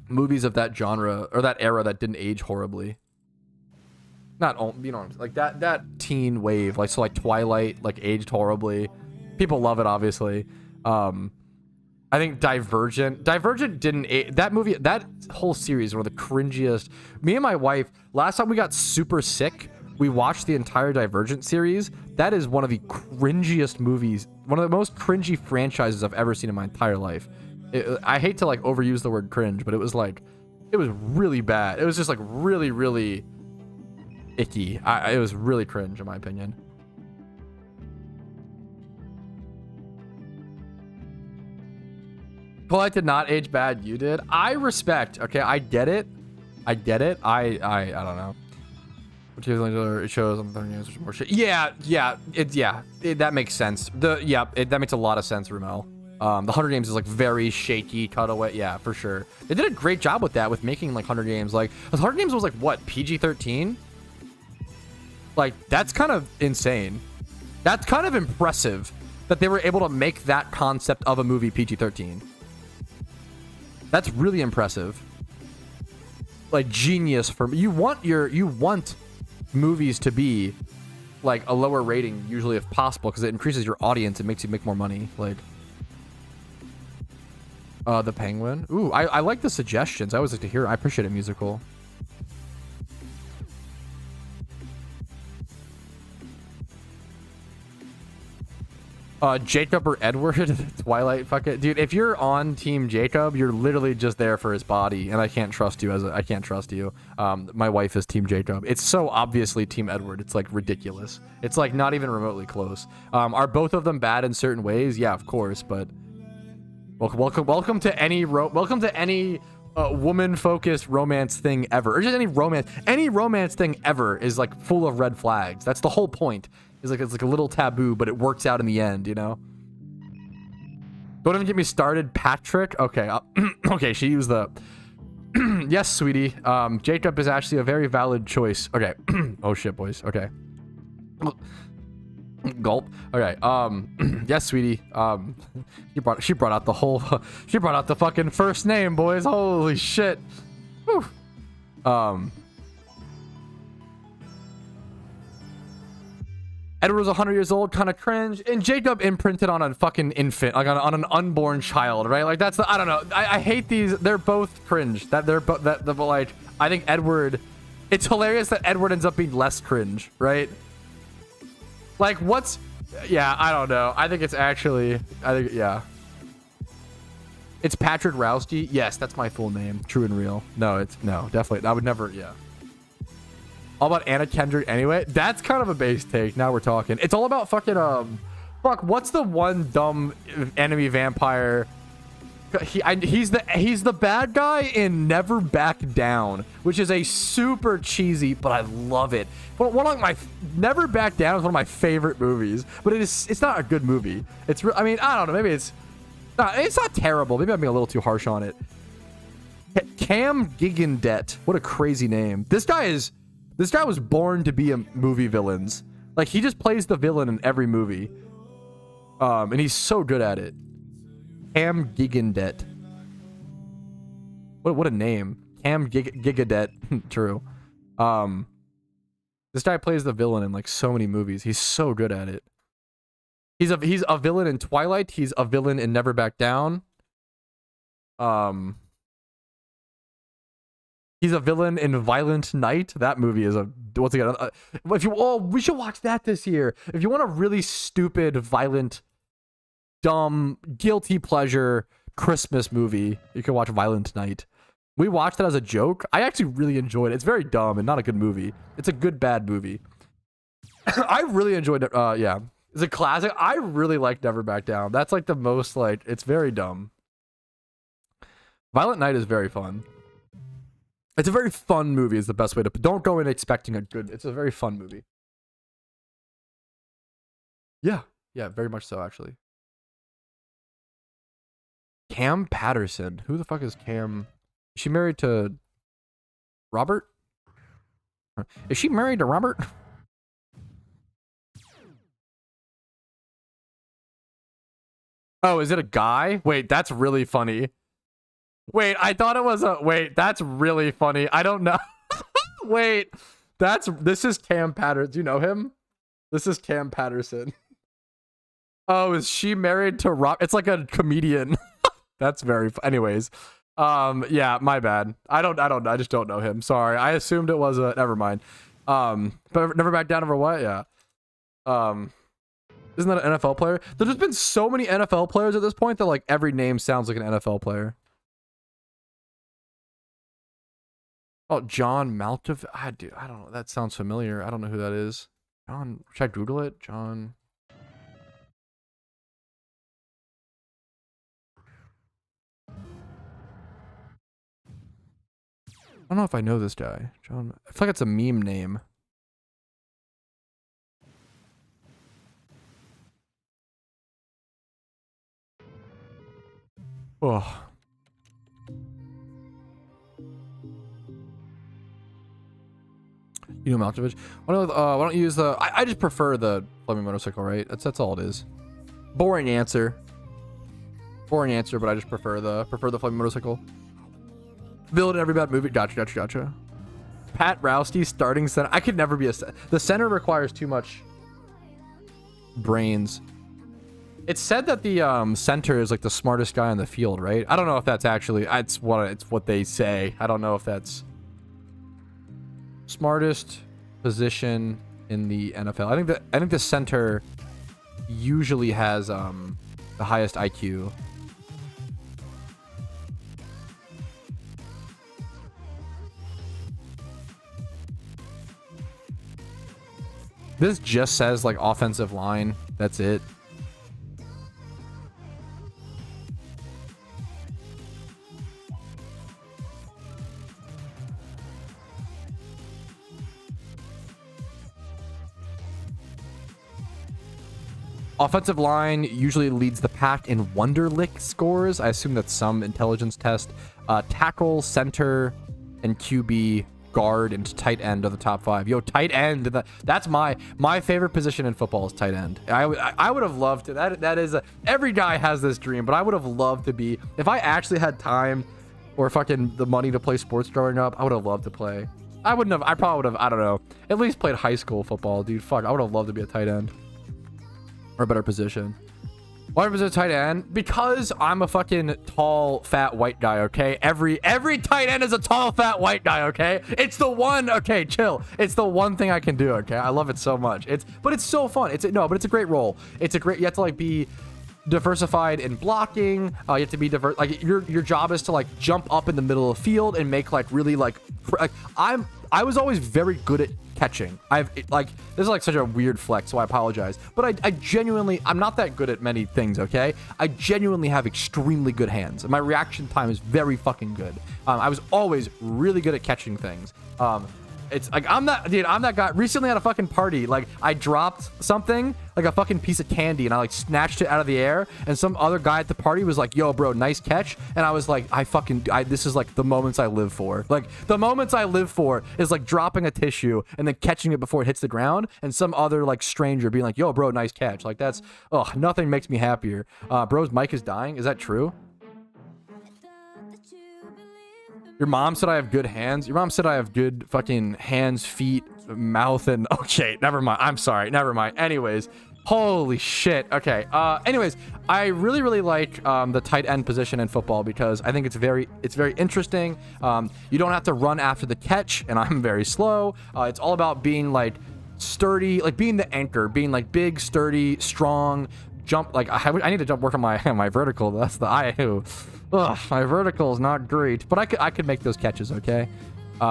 movies of that genre, or that era that didn't age horribly. Not, you know, like that teen wave, like, so like Twilight, like aged horribly. People love it, obviously. I think Divergent didn't age, that movie, that whole series, one of the cringiest. Me and my wife, last time we got super sick, we watched the entire Divergent series. That is one of the cringiest movies, one of the most cringy franchises I've ever seen in my entire life. I hate to like overuse the word cringe, but it was like, it was really bad. It was just like really, really icky. It was really cringe in my opinion. Polite did not age bad. You did. I respect. Okay, I get it. I don't know. It shows I'm 30 years more shit. Yeah, that makes sense. That makes a lot of sense, Rumel. The Hunger Games is like very shaky cutaway. Yeah, for sure. They did a great job with that, with making like Hunger Games. Like, Hunger Games was like what, PG-13? Like, that's kind of insane. That's kind of impressive that they were able to make that concept of a movie PG-13. That's really impressive. Like, genius for me. You want movies to be like a lower rating usually if possible, because it increases your audience. It makes you make more money. Like the Penguin. Ooh, I like the suggestions. I always like to hear. I appreciate a musical. Jacob or Edward? Twilight, fuck it, dude. If you're on Team Jacob, you're literally just there for his body, and I can't trust you I can't trust you. My wife is Team Jacob. It's so obviously Team Edward. It's like ridiculous. It's like not even remotely close. Are both of them bad in certain ways? Yeah, of course, but Welcome to any woman-focused romance thing ever, or just any romance thing ever is like full of red flags. That's the whole point. It's like a little taboo, but it works out in the end, you know. Don't even get me started, Patrick. Okay, okay, she used the. Yes, sweetie. Jacob is actually a very valid choice. Okay. Oh shit, boys. Okay. Gulp. Okay. Yes, sweetie. She brought out the whole. She brought out the fucking first name, boys. Holy shit. Whew. Edward was 100 years old, kind of cringe, and Jacob imprinted on a fucking infant, like on an unborn child, right? Like that's the, I don't know. I hate these. They're both cringe. That they're both like. I think Edward. It's hilarious that Edward ends up being less cringe, right? Like what's? Yeah, I don't know. I think it's actually. I think yeah. It's Patrick Rousty. Yes, that's my full name. True and real. No, it's no, definitely. I would never. Yeah. All about Anna Kendrick anyway. That's kind of a base take. Now we're talking. It's all about fucking fuck. What's the one dumb enemy vampire? He's the bad guy in Never Back Down, which is a super cheesy, but I love it. But one of my Never Back Down is one of my favorite movies, but it's not a good movie. It's I mean I don't know. Maybe it's not terrible. Maybe I'm being a little too harsh on it. Cam Gigandet. What a crazy name. This guy was born to be a movie villains. Like he just plays the villain in every movie. And he's so good at it. Cam Gigandet. What a name. Cam Gigadet. True. This guy plays the villain in like so many movies. He's so good at it. He's a villain in Twilight. He's a villain in Never Back Down. He's a villain in Violent Night. That movie is once again. We should watch that this year. If you want a really stupid, violent, dumb, guilty pleasure Christmas movie, you can watch Violent Night. We watched it as a joke. I actually really enjoyed it. It's very dumb and not a good movie. It's a good bad movie. I really enjoyed it. Yeah, it's a classic. I really like Never Back Down. That's like the most like. It's very dumb. Violent Night is very fun. It's a very fun movie is the best way to... Don't go in expecting a good... It's a very fun movie. Yeah. Yeah, very much so, actually. Cam Patterson. Who the fuck is Cam? Is she married to... Robert? Is she married to Robert? Oh, is it a guy? Wait, that's really funny. Wait, I thought it was a... Wait, that's really funny. I don't know. Wait, this is Cam Patterson. Do you know him? This is Cam Patterson. Oh, is she married to Rob? It's like a comedian. That's very... Anyways. Yeah, my bad. I just don't know him. Sorry. I assumed it was a... Never mind. But Never Back Down over what? Yeah. Isn't that an NFL player? There's just been so many NFL players at this point that like every name sounds like an NFL player. Oh, John Maltov. I don't know. That sounds familiar. I don't know who that is. John. Should I Google it? John. I don't know if I know this guy. John. I feel like it's a meme name. Oh. You know Malkovich. Why don't you use the... I just prefer the flaming motorcycle, right? That's all it is. Boring answer. Boring answer, but I just prefer the flaming motorcycle. Villain in every bad movie. Gotcha. Pat Rousty, starting center. I could never be a... The center requires too much brains. It's said that the center is like the smartest guy on the field, right? I don't know if that's actually... It's what they say. I don't know if that's... Smartest position in the NFL. I think the center usually has the highest IQ. This just says like offensive line. That's it. Offensive line usually leads the pack in Wonderlick scores. I assume that's some intelligence test. Tackle, center, and QB, guard, and tight end are the top 5. Yo, tight end. That's my favorite position in football is tight end. I would have loved to. That is every guy has this dream, but I would have loved to be. If I actually had time or fucking the money to play sports growing up, I would have loved to play. I wouldn't have. I probably would have. I don't know. At least played high school football, dude. Fuck. I would have loved to be a tight end. Or a better position. Why was it tight end? Because I'm a fucking tall, fat, white guy, okay? Every tight end is a tall, fat, white guy, okay? It's the one, okay, chill. It's the one thing I can do, okay? I love it so much. But it's so fun. But it's a great role. You have to like be diversified in blocking. You have to be diverse. Like your job is to like jump up in the middle of the field and make like really like I was always very good at catching. This is like such a weird flex, so I apologize. But I genuinely, I'm not that good at many things, okay? I genuinely have extremely good hands. My reaction time is very fucking good. I was always really good at catching things. It's like, I'm that guy. Recently at a fucking party, like I dropped something, like a fucking piece of candy, and I like snatched it out of the air, and some other guy at the party was like, yo bro, nice catch. And I was like, this is like the moments I live for. Like the moments I live for is like dropping a tissue and then catching it before it hits the ground, and some other like stranger being like, yo bro, nice catch. Like that's, nothing makes me happier. Bro's mic is dying. Is that true? Your mom said I have good hands. Your mom said I have good fucking hands, feet, mouth, and okay, never mind. I'm sorry. Never mind. Anyways, holy shit. Okay. Anyways, I really like the tight end position in football because I think it's very interesting. You don't have to run after the catch, and I'm very slow. It's all about being like sturdy, like being the anchor, being like big, sturdy, strong. Jump like I need to work on my vertical. That's the I. Ugh, my vertical is not great, but I could make those catches, okay? He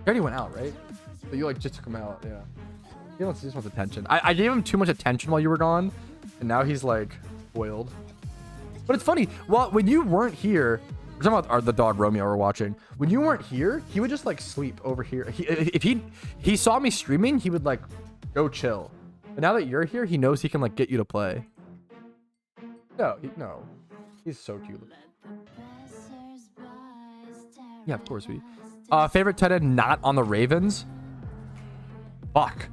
already went out, right? But you like just took him out, yeah. He just wants attention. I gave him too much attention while you were gone, and now he's like spoiled. But it's funny. Well, when you weren't here, we're talking about the dog Romeo we're watching. When you weren't here, he would just like sleep over here. If he saw me streaming, he would like go chill. But now that you're here, he knows he can like get you to play. No, he's so cute. Yeah, of course, sweetie. Favorite tight end not on the Ravens? Fuck.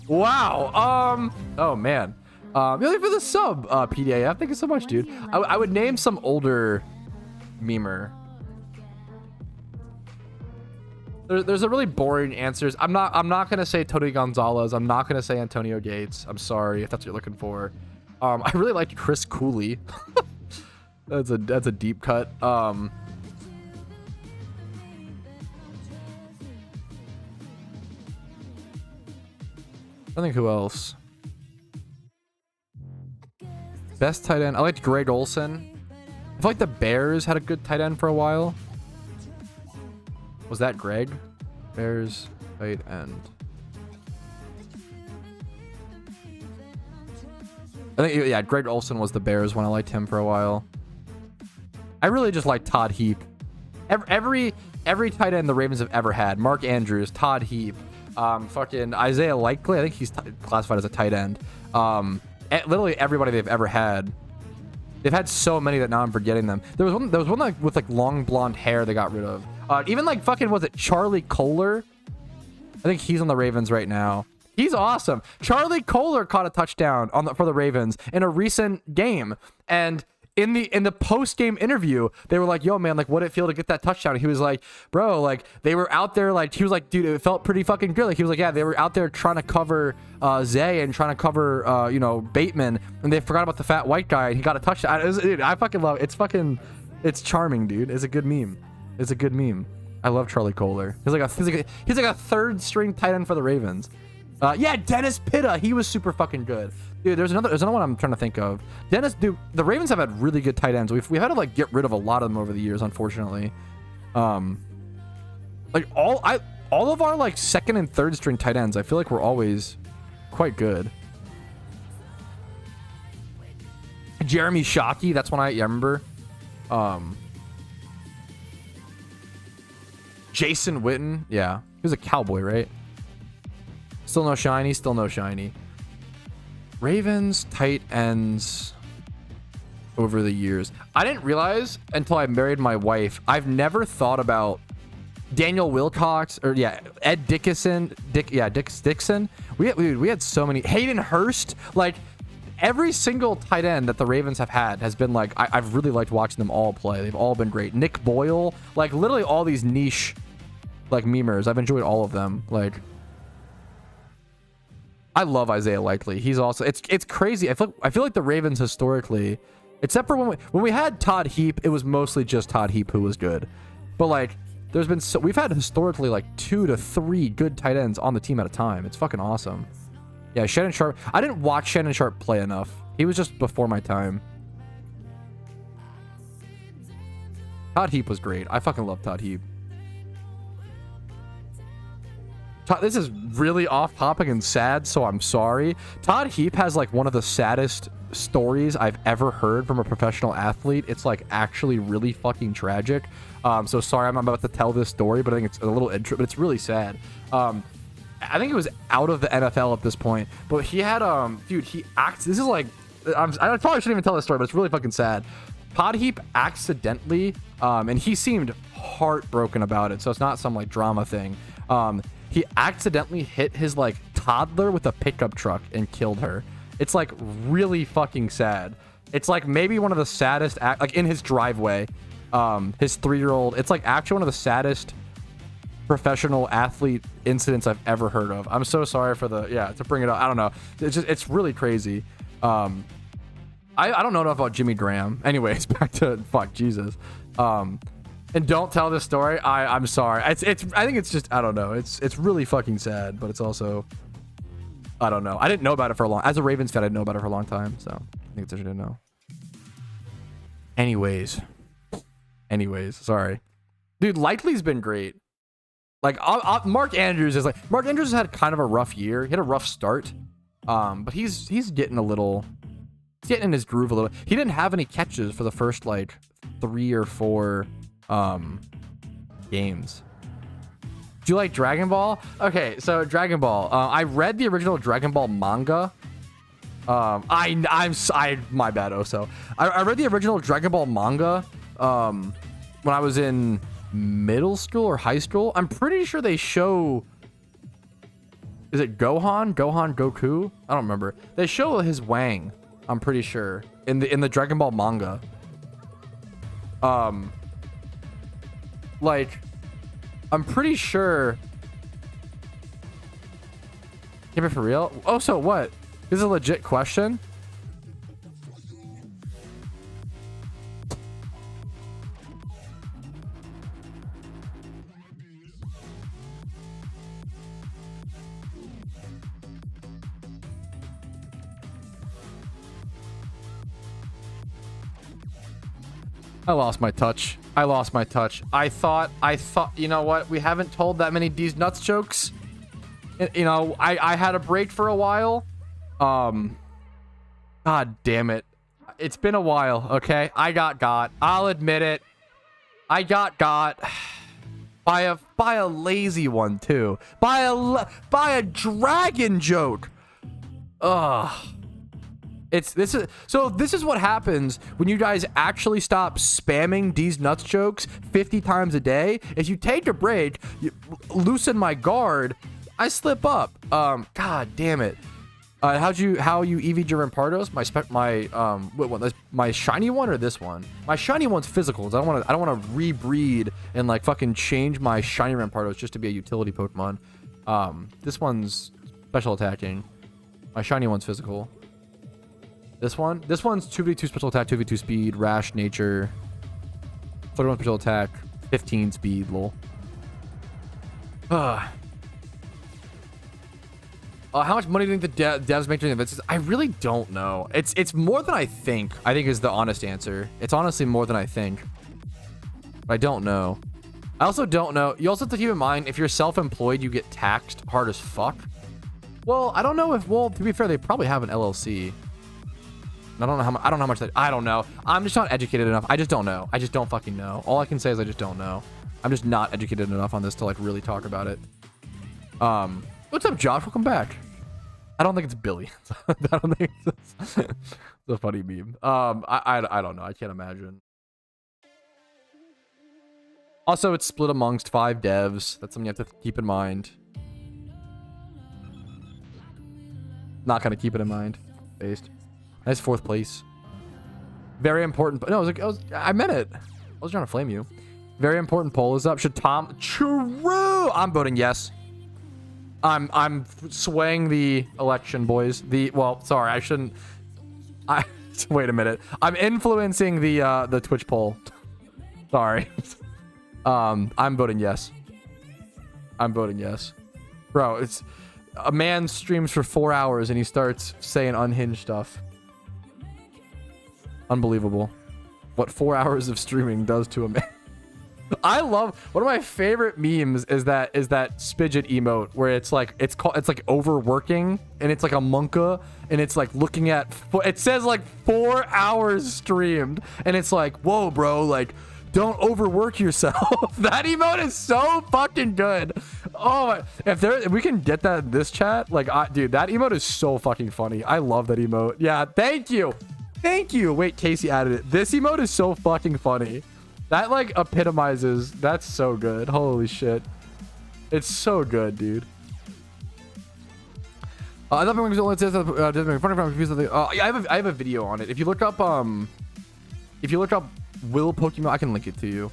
Wow. Oh man. Really for the sub, PDAF. Thank you so much, dude. I would name some older memer. There's a really boring answers. I'm not gonna say Tony Gonzalez. I'm not gonna say Antonio Gates. I'm sorry if that's what you're looking for. I really liked Chris Cooley. that's a deep cut. I think who else? Best tight end. I liked Greg Olson. I feel like the Bears had a good tight end for a while. Was that Greg? Bears tight end. I think, yeah, Greg Olson was the Bears when I liked him for a while. I really just like Todd Heap. Every tight end the Ravens have ever had. Mark Andrews, Todd Heap, fucking Isaiah Likely. I think he's classified as a tight end. Literally everybody they've ever had. They've had so many that now I'm forgetting them. There was one like with like long blonde hair they got rid of. Even like fucking, was it Charlie Kohler? I think he's on the Ravens right now. He's awesome. Charlie Kohler caught a touchdown for the Ravens in a recent game, and in the post-game interview, they were like, yo man, like what'd it feel to get that touchdown? And he was like, bro, like they were out there, like he was like, dude, it felt pretty fucking good. Like he was like, yeah, they were out there trying to cover Zay and trying to cover Bateman, and they forgot about the fat white guy, and he got a touchdown. Dude, I fucking love it. It's charming, dude. It's a good meme. I love Charlie Kohler. He's like a third string tight end for the Ravens. Yeah, Dennis Pitta. He was super fucking good. Dude, there's another one I'm trying to think of. Dude, the Ravens have had really good tight ends. We've had to like get rid of a lot of them over the years, unfortunately. Like all of our like second and third string tight ends, I feel like we're always quite good. Jeremy Shockey, that's one I remember. Jason Witten. Yeah. He was a cowboy, right? Still no shiny. Still no shiny. Ravens, tight ends over the years. I didn't realize until I married my wife. I've never thought about Daniel Wilcox or Ed Dickinson. Dixon. We had so many. Hayden Hurst. Like every single tight end that the Ravens have had has been like I've really liked watching them all play. They've all been great. Nick Boyle. Like literally all these niche like memers. I've enjoyed all of them. Like I love Isaiah Likely. He's also it's crazy. I feel like the Ravens historically, except for when we had Todd Heap, it was mostly just Todd Heap who was good. But like there's been we've had historically like 2 to 3 good tight ends on the team at a time. It's fucking awesome. Yeah, Shannon Sharp. I didn't watch Shannon Sharp play enough. He was just before my time. Todd Heap was great. I fucking love Todd Heap. This is really off topic and sad, so I'm sorry. Todd Heap has like one of the saddest stories I've ever heard from a professional athlete. It's like actually really fucking tragic. So sorry I'm about to tell this story, but I think it's a little intro, but it's really sad. I think it was out of the NFL at this point, but he had dude, he acts. This is like I probably shouldn't even tell this story, but it's really fucking sad. Todd Heap accidentally, and he seemed heartbroken about it, so it's not some like drama thing. He accidentally hit his like toddler with a pickup truck and killed her. It's like really fucking sad. It's like maybe one of the saddest like in his driveway. His 3-year-old. It's like actually one of the saddest professional athlete incidents I've ever heard of. I'm so sorry for to bring it up. I don't know. It's really crazy. I don't know enough about Jimmy Graham. Anyways, back to Jesus. And don't tell this story. I'm sorry. I think it's just I don't know. It's really fucking sad, but it's also I don't know. I didn't know about it for a long. As a Ravens fan, I didn't know about it for a long time. So I think it's interesting to know. Anyways, sorry, dude. Likely's been great. Like Mark Andrews is like Mark Andrews has had kind of a rough year. He had a rough start, but he's getting a little. He's getting in his groove a little. He didn't have any catches for the first like 3 or 4 games. Do you like Dragon Ball? Okay, so Dragon Ball. I read the original Dragon Ball manga. My bad, Oso. I read the original Dragon Ball manga when I was in middle school or high school. I'm pretty sure they show. Is it Gohan? Goku? I don't remember. They show his Wang. I'm pretty sure in the Dragon Ball manga. Like, I'm pretty sure. Give it for real? Oh, so what? This is a legit question. I lost my touch. I thought, you know what? We haven't told that many D's nuts jokes. You know, I had a break for a while. God damn it. It's been a while, okay? I got. I'll admit it. I got by a lazy one too. By a dragon joke. Ugh. This is what happens when you guys actually stop spamming these nuts jokes 50 times a day. If you take a break, you loosen my guard, I slip up. God damn it. How you EV'd your Rampardos? What one? My shiny one or this one? My shiny one's physicals. I don't want to rebreed and like fucking change my shiny Rampardos just to be a utility Pokemon. This one's special attacking. My shiny one's physical. This one's 2v2 special attack, 2v2 speed, rash nature, 31 special attack, 15 speed, lol. How much money do you think the devs make during the events? I really don't know. It's more than I think is the honest answer. It's honestly more than I think. But I don't know. I also don't know. You also have to keep in mind, if you're self-employed, you get taxed hard as fuck. Well, I don't know if, to be fair, they probably have an LLC. I don't know how much. I don't know how much that. I don't know. I'm just not educated enough. I just don't know. I just don't fucking know. All I can say is I just don't know. I'm just not educated enough on this to like really talk about it. What's up, Josh? Welcome back. I don't think it's Billy. I don't think it's a funny meme. I don't know. I can't imagine. Also, it's split amongst 5 devs. That's something you have to keep in mind. Not gonna keep it in mind. Based. Nice 4th place. Very important. No, I meant it. I was trying to flame you. Very important poll is up. Should Tom? True. I'm voting yes. I'm swaying the election, boys. Well, sorry, I shouldn't. Wait a minute. I'm influencing the Twitch poll. Sorry. I'm voting yes. I'm voting yes. Bro, it's a man streams for 4 hours and he starts saying unhinged stuff. Unbelievable. What 4 hours of streaming does to a man. I love, one of my favorite memes is that Spidget emote where it's like overworking and it's like a monka and it's like looking at, it says like 4 hours streamed and it's like, whoa bro, like don't overwork yourself. That emote is so fucking good. Oh my, if we can get that in this chat, like dude, that emote is so fucking funny. I love that emote. Yeah, thank you. Thank you. Wait, Casey added it. This emote is so fucking funny. That like epitomizes. That's so good. Holy shit. It's so good, dude. I love it when it says I have a video on it. If you look up will PokeMMO, I can link it to you.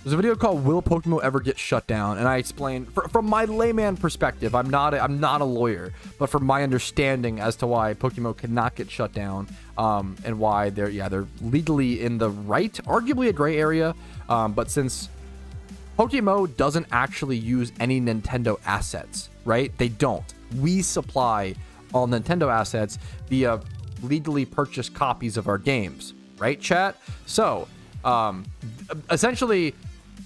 There's a video called "Will PokeMMO Ever Get Shut Down?" and I explain from my layman perspective. I'm not a lawyer, but from my understanding as to why PokeMMO cannot get shut down, and why they're legally in the right, arguably a gray area. But since PokeMMO doesn't actually use any Nintendo assets, right? They don't. We supply all Nintendo assets via legally purchased copies of our games, right, chat? So, essentially,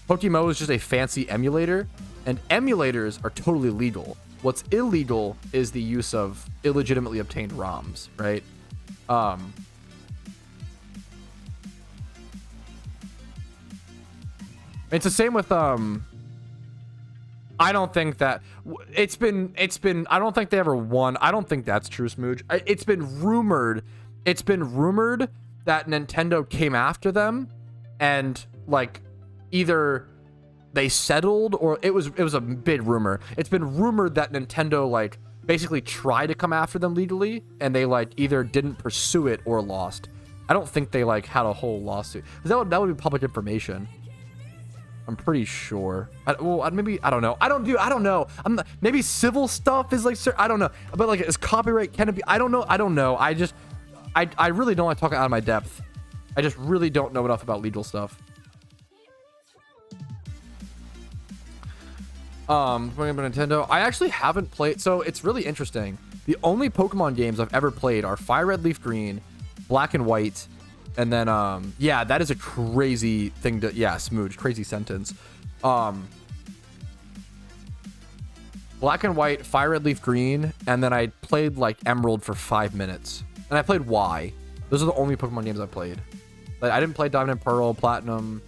PokeMMO is just a fancy emulator, and emulators are totally legal. What's illegal is the use of illegitimately obtained ROMs, right? It's the same with I don't think that it's been I don't think they ever won. I don't think that's true, Smooch. It's been rumored that Nintendo came after them and like either they settled or it was a big rumor. It's been rumored that Nintendo like basically tried to come after them legally and they like either didn't pursue it or lost. I don't think they like had a whole lawsuit. That would be public information. I'm pretty sure. Maybe I don't know. I don't know. Maybe civil stuff is like, I don't know. But like, is copyright, can it be? I don't know. I really don't want to talk out of my depth. I just really don't know enough about legal stuff. Nintendo. I actually haven't played. So it's really interesting. The only Pokemon games I've ever played are Fire Red Leaf Green, Black and White, and then yeah, that is a crazy thing to Smooch, crazy sentence. Black and White, Fire Red Leaf Green, and then I played like Emerald for 5 minutes, and I played Y. Those are the only Pokemon games I played. Like, I didn't play Diamond and Pearl, Platinum,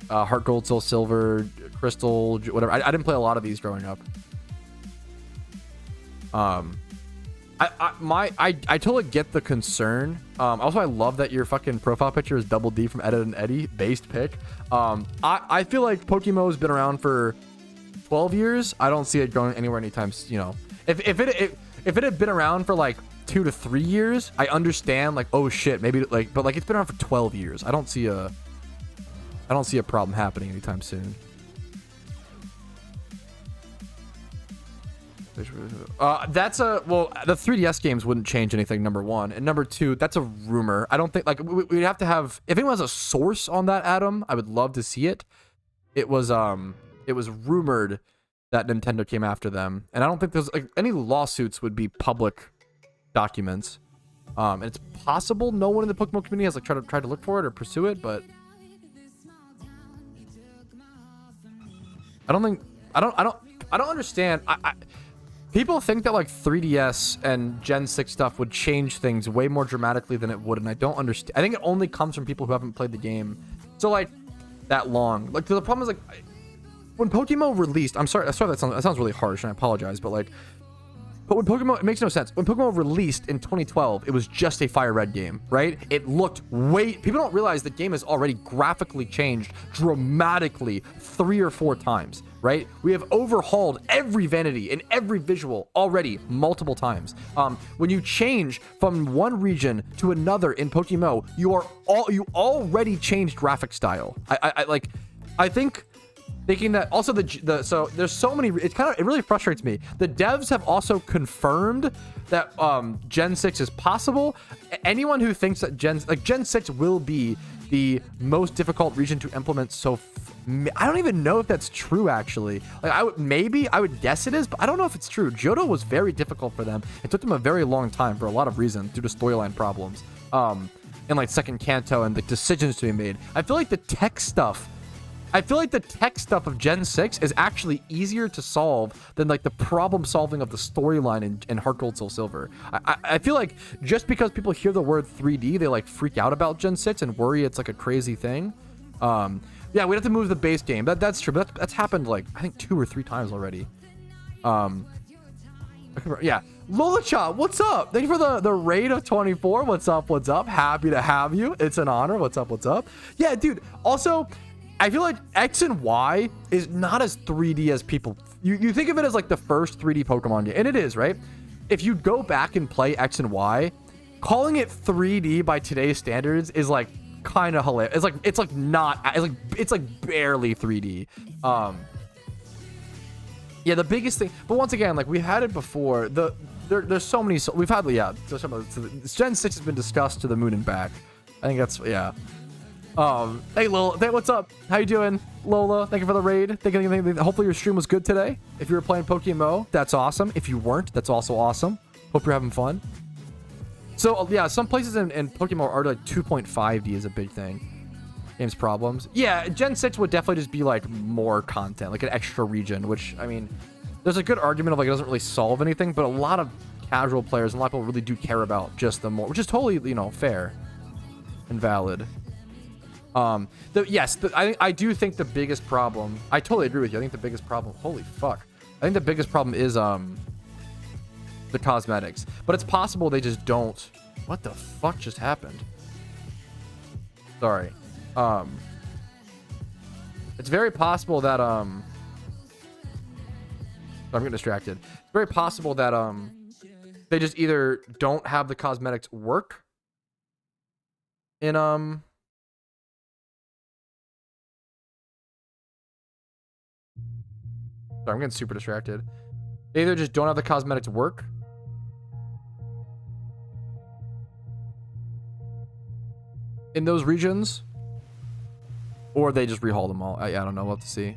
Heart Gold, Soul Silver, Crystal, whatever. I didn't play a lot of these growing up. I totally get the concern. Also, I love that your fucking profile picture is Double D from Edit and Eddie, based pick. I feel like PokeMMO has been around for 12 years. I don't see it going anywhere anytime, you know. If it had been around for like 2 to 3 years, I understand like, oh shit, maybe like, but like it's been around for 12 years. I don't see a problem happening anytime soon. That's the 3DS games wouldn't change anything, number one, and number two, that's a rumor. I don't think like we'd have to have, if anyone has a source on that, Adam, I would love to see it. It was rumored that Nintendo came after them, and I don't think there's like any lawsuits would be public documents. And it's possible no one in the Pokemon community has like tried to look for it or pursue it, but I don't understand. People think that like 3DS and Gen 6 stuff would change things way more dramatically than it would, and I don't understand. I think it only comes from people who haven't played the game so like that long. Like the problem is like when PokeMMO released, I'm sorry that sounds really harsh, and I apologize, but like, but when PokeMMO, it makes no sense. When PokeMMO released in 2012, it was just a Fire Red game, right? It looked people don't realize the game has already graphically changed dramatically 3 or 4 times, right? We have overhauled every vanity and every visual already multiple times. When you change from one region to another in PokeMMO, you already changed graphic style. I think thinking that also so there's so many, it really frustrates me. The devs have also confirmed that Gen 6 is possible. Anyone who thinks that Gen 6 will be the most difficult region to implement, so I don't even know if that's true actually. Like I would guess it is, but I don't know if it's true. Johto was very difficult for them. It took them a very long time for a lot of reasons due to storyline problems. In like second Kanto and the decisions to be made. I feel like the tech stuff of Gen 6 is actually easier to solve than like the problem solving of the storyline in Heart Gold Soul Silver. I feel like just because people hear the word 3D, they like freak out about Gen 6 and worry it's like a crazy thing. Yeah, we'd have to move the base game. That's true, but that's happened like I think 2 or 3 times already. Yeah, Lolacha, what's up? Thank you for the raid of 24. What's up? What's up? Happy to have you. It's an honor. What's up? What's up? Yeah, dude. Also, I feel like X and Y is not as 3D as people. You think of it as like the first 3D Pokemon game, and it is, right? If you go back and play X and Y, calling it 3D by today's standards is like kind of hilarious. It's like barely 3D. Yeah, the biggest thing, but once again, like we've had it before. There's so many. We've had Gen 6 has been discussed to the moon and back. I think that's Hey Lola, hey, what's up? How you doing, Lola? Thank you for the raid. Hopefully your stream was good today. If you were playing PokeMMO, that's awesome. If you weren't, that's also awesome. Hope you're having fun. So yeah, some places in PokeMMO are like 2.5D is a big thing. Game's problems. Yeah, Gen 6 would definitely just be like more content, like an extra region, which I mean, there's a good argument of like it doesn't really solve anything, but a lot of casual players and a lot of people really do care about just the more, which is totally, fair and valid. I do think the biggest problem, I totally agree with you. I think the biggest problem, holy fuck. I think the biggest problem is the cosmetics, but it's possible they just don't. What the fuck just happened? Sorry. It's very possible that I'm getting distracted. It's very possible that they just either don't have the cosmetics work in sorry, I'm getting super distracted. They either just don't have the cosmetics work in those regions, or they just rehaul them all. I don't know. We'll have to see.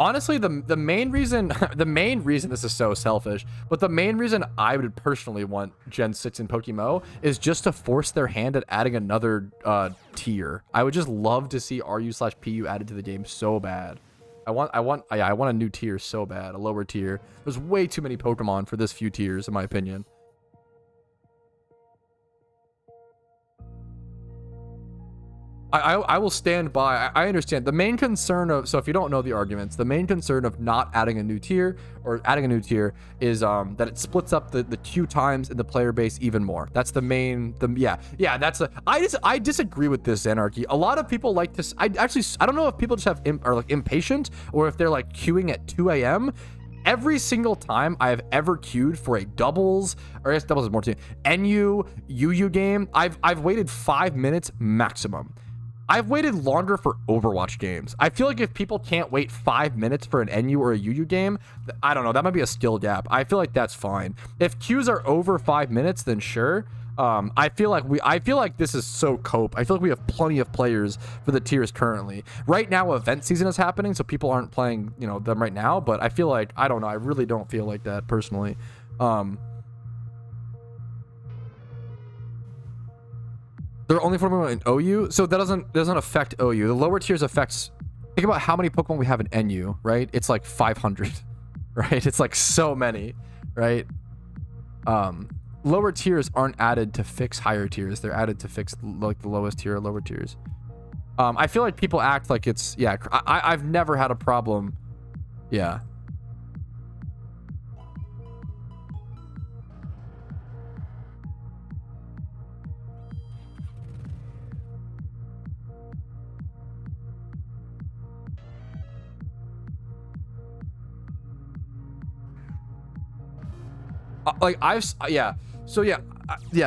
Honestly, the main reason this is so selfish, but the main reason I would personally want Gen 6 in PokeMMO is just to force their hand at adding another tier. I would just love to see RU/PU added to the game so bad. I want a new tier so bad, a lower tier. There's way too many Pokemon for this few tiers, in my opinion. I will stand by. I understand the main concern of, so if you don't know the arguments, the main concern of not adding a new tier or adding a new tier is that it splits up the queue times in the player base even more. That's the main, that's I disagree with this, Anarchy. A lot of people like this. I don't know if people just are like impatient or if they're like queuing at 2 a.m. Every single time I have ever queued for a doubles, or I guess doubles is more too, NU, UU game, I've waited 5 minutes maximum. I've waited longer for Overwatch games. I feel like if people can't wait 5 minutes for an NU or a UU game, I don't know, that might be a skill gap. I feel like that's fine. If queues are over 5 minutes, then sure. I feel like this is so cope. I feel like we have plenty of players for the tiers currently. Right now, event season is happening, so people aren't playing, them right now. But I feel like, I don't know, I really don't feel like that personally. There are only 4 Pokemon in OU, so that doesn't affect OU. The lower tiers affects. Think about how many Pokemon we have in NU, right? It's like 500, right? It's like so many, right? Lower tiers aren't added to fix higher tiers. They're added to fix like the lowest tier or lower tiers. I feel like people act like it's, yeah, I've never had a problem. Yeah.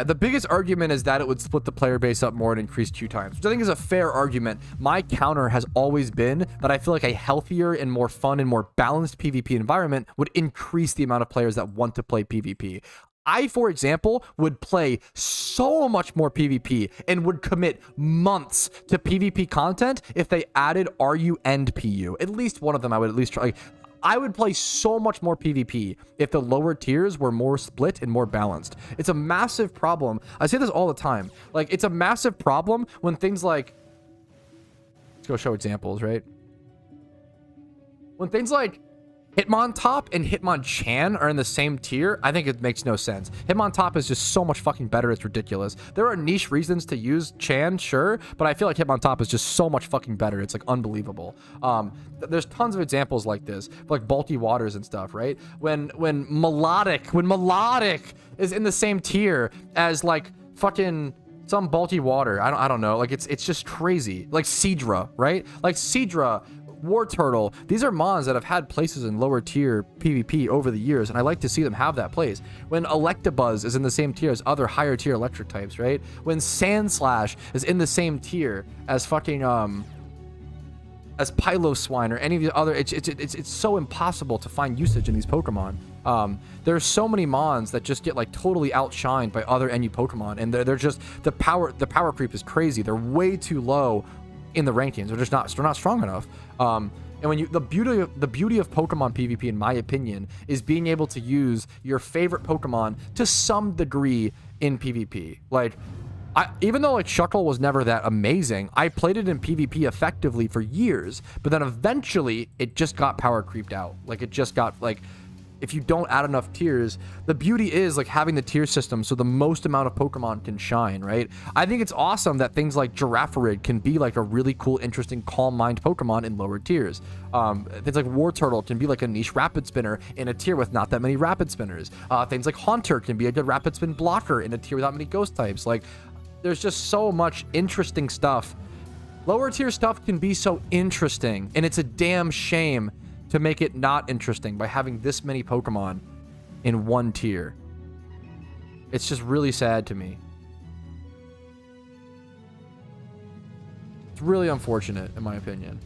The biggest argument is that it would split the player base up more and increase queue times, which I think is a fair argument. My counter has always been that I feel like a healthier and more fun and more balanced PvP environment would increase the amount of players that want to play PvP. I, for example, would play so much more PvP and would commit months to PvP content if they added RU and PU. At least one of them I would at least try. I would play so much more PvP if the lower tiers were more split and more balanced. It's a massive problem. I say this all the time. Like, it's a massive problem when things like... Let's go show examples, right? When things like Hitmontop and Hitmonchan are in the same tier, I think it makes no sense. Hitmontop is just so much fucking better, it's ridiculous. There are niche reasons to use Chan, sure, but I feel like Hitmontop is just so much fucking better. It's like unbelievable. There's tons of examples like this, like Balti Waters and stuff, right? When Melodic is in the same tier as like fucking some Balti Water. I don't know. Like it's just crazy. Like Seadra, right? Like Seadra, War Turtle, these are mons that have had places in lower tier PvP over the years, and I like to see them have that place. When Electabuzz is in the same tier as other higher tier electric types, right? When Sandslash is in the same tier as fucking as Piloswine or any of the other, it's so impossible to find usage in these Pokemon. There's so many mons that just get like totally outshined by other NU Pokemon, and they're just the power creep is crazy. They're way too low in the rankings. They're not strong enough. And when the beauty of Pokemon PvP, in my opinion, is being able to use your favorite Pokemon to some degree in PvP. Like, even though like Shuckle was never that amazing, I played it in PvP effectively for years, but then eventually it just got power creeped out. Like, it just got like, if you don't add enough tiers, the beauty is like having the tier system so the most amount of Pokemon can shine, right? I think it's awesome that things like Girafarig can be like a really cool, interesting, calm mind Pokemon in lower tiers. Things like War Turtle can be like a niche Rapid Spinner in a tier with not that many Rapid Spinners. Things like Haunter can be a good Rapid Spin blocker in a tier without many Ghost types. Like, there's just so much interesting stuff. Lower tier stuff can be so interesting, and it's a damn shame to make it not interesting by having this many Pokemon in one tier. It's just really sad to me. It's really unfortunate, in my opinion.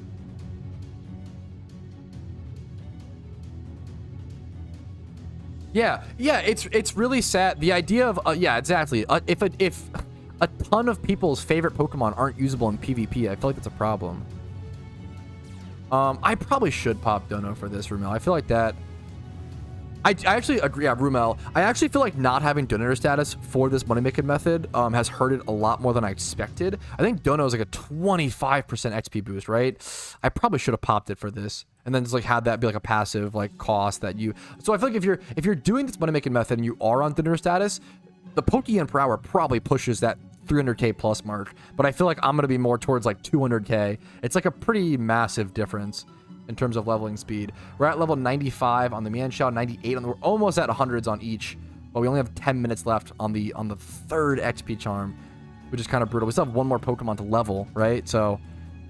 Yeah, it's really sad. The idea of yeah, exactly. If a ton of people's favorite Pokemon aren't usable in PvP, I feel like that's a problem. I probably should pop Dono for this, Rumel. I feel like that. I actually agree, yeah, Rumel. I actually feel like not having Donator status for this money-making method has hurt it a lot more than I expected. I think Dono is like a 25% XP boost, right? I probably should have popped it for this, and then just like had that be like a passive like cost that you. So I feel like if you're doing this money-making method and you are on Donator status, the Pokeyen per hour probably pushes that 300k plus mark, but I feel like I'm gonna be more towards like 200k. It's like a pretty massive difference in terms of leveling speed. We're at level 95 on the Mienshao, 98 on the, we're almost at 100s on each, but we only have 10 minutes left on the third XP charm, which is kind of brutal. We still have one more Pokemon to level, right? So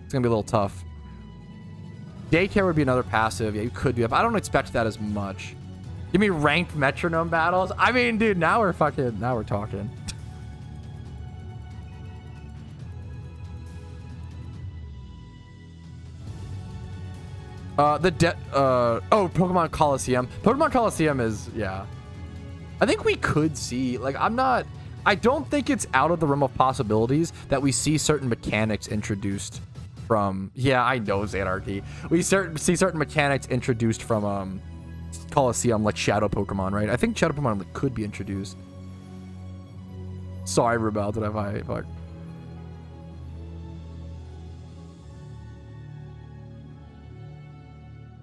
it's gonna be a little tough. Daycare would be another passive. Yeah, you could do it, but I don't expect that as much. Give me ranked metronome battles. I mean, dude, now we're talking. Pokemon Coliseum. Pokemon Coliseum is, yeah. I think we could see, like, I don't think it's out of the realm of possibilities that we see certain mechanics introduced from, yeah, I know, Xanarchy. We see certain mechanics introduced from, Coliseum, like Shadow Pokemon, right? I think Shadow Pokemon could be introduced. Sorry, Rebel, did I fuck?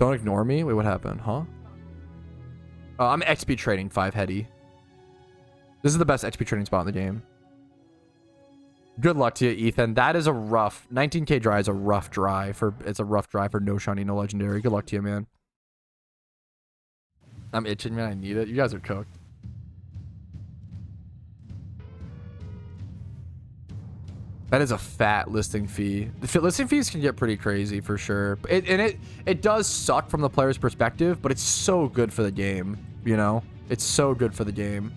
Don't ignore me. Wait, what happened? Huh? I'm XP trading 5 heady. This is the best XP trading spot in the game. Good luck to you, Ethan. That is a rough 19k dry is a rough dry for no shiny, no legendary. Good luck to you, man. I'm itching, man. I need it. You guys are cooked. That is a fat listing fee. The listing fees can get pretty crazy for sure. It does suck from the player's perspective, but it's so good for the game, you know? It's so good for the game.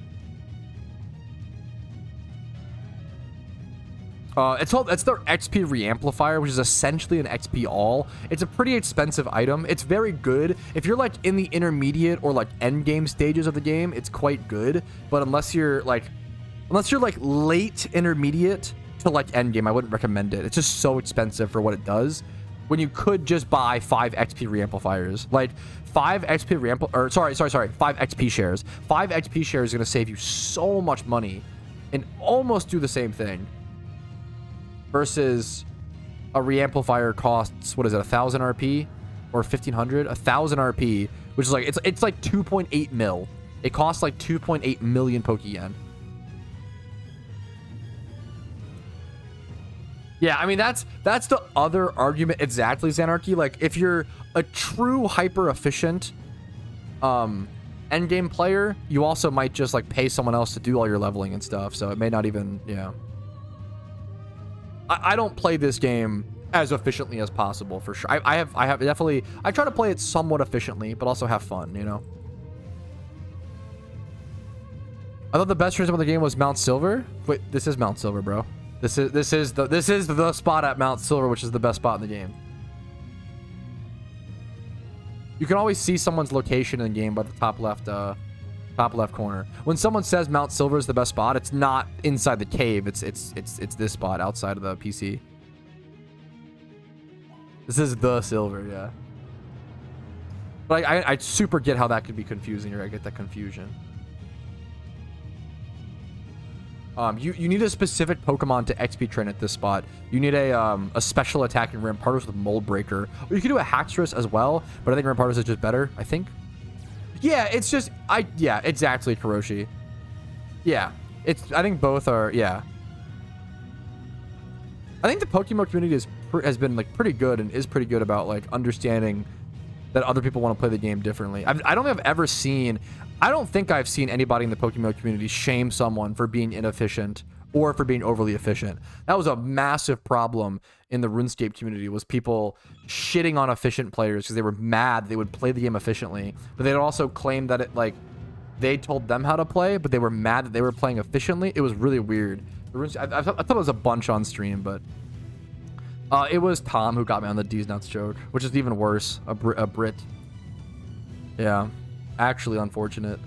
It's their XP reamplifier, which is essentially an XP all. It's a pretty expensive item. It's very good. If you're like in the intermediate or like end game stages of the game, it's quite good. But unless you're like late intermediate to like end game, I wouldn't recommend it. It's just so expensive for what it does. When you could just buy 5 XP reamplifiers, like 5 XP or sorry, 5 XP shares. 5 XP shares is gonna save you so much money, and almost do the same thing. Versus a reamplifier costs, what is it, 1,000 RP or 1,500? 1,000 RP, which is like it's like 2.8 mil. It costs like 2.8 million Pokeyen. Yeah, I mean that's the other argument exactly, Xanarchy. Like if you're a true hyper efficient endgame player, you also might just like pay someone else to do all your leveling and stuff. So it may not even, yeah. I don't play this game as efficiently as possible for sure. I have definitely, I try to play it somewhat efficiently, but also have fun, you know. I thought the best transform of the game was Mount Silver. Wait, this is Mount Silver, bro. This is the spot at Mount Silver, which is the best spot in the game. You can always see someone's location in the game by the top left corner. When someone says Mount Silver is the best spot, it's not inside the cave. It's this spot outside of the PC. This is the Silver, yeah. But I super get how that could be confusing, or I get that confusion. You need a specific Pokemon to XP train at this spot. You need a special attack in Rampardos with Mold Breaker. Or you can do a Haxorus as well, but I think Rampardos is just better, I think. Yeah, it's just yeah, exactly, Kuroshi. Yeah, I think both are, yeah. I think the PokeMMO community has been like pretty good and is pretty good about like understanding that other people want to play the game differently. I don't think I've seen anybody in the PokeMMO community shame someone for being inefficient or for being overly efficient. That was a massive problem in the RuneScape community, was people shitting on efficient players because they were mad they would play the game efficiently, but they'd also claim that it like they told them how to play, but they were mad that they were playing efficiently. It was really weird. I thought it was a bunch on stream, but it was Tom who got me on the D's nuts joke, which is even worse. A Brit. Yeah, actually unfortunate.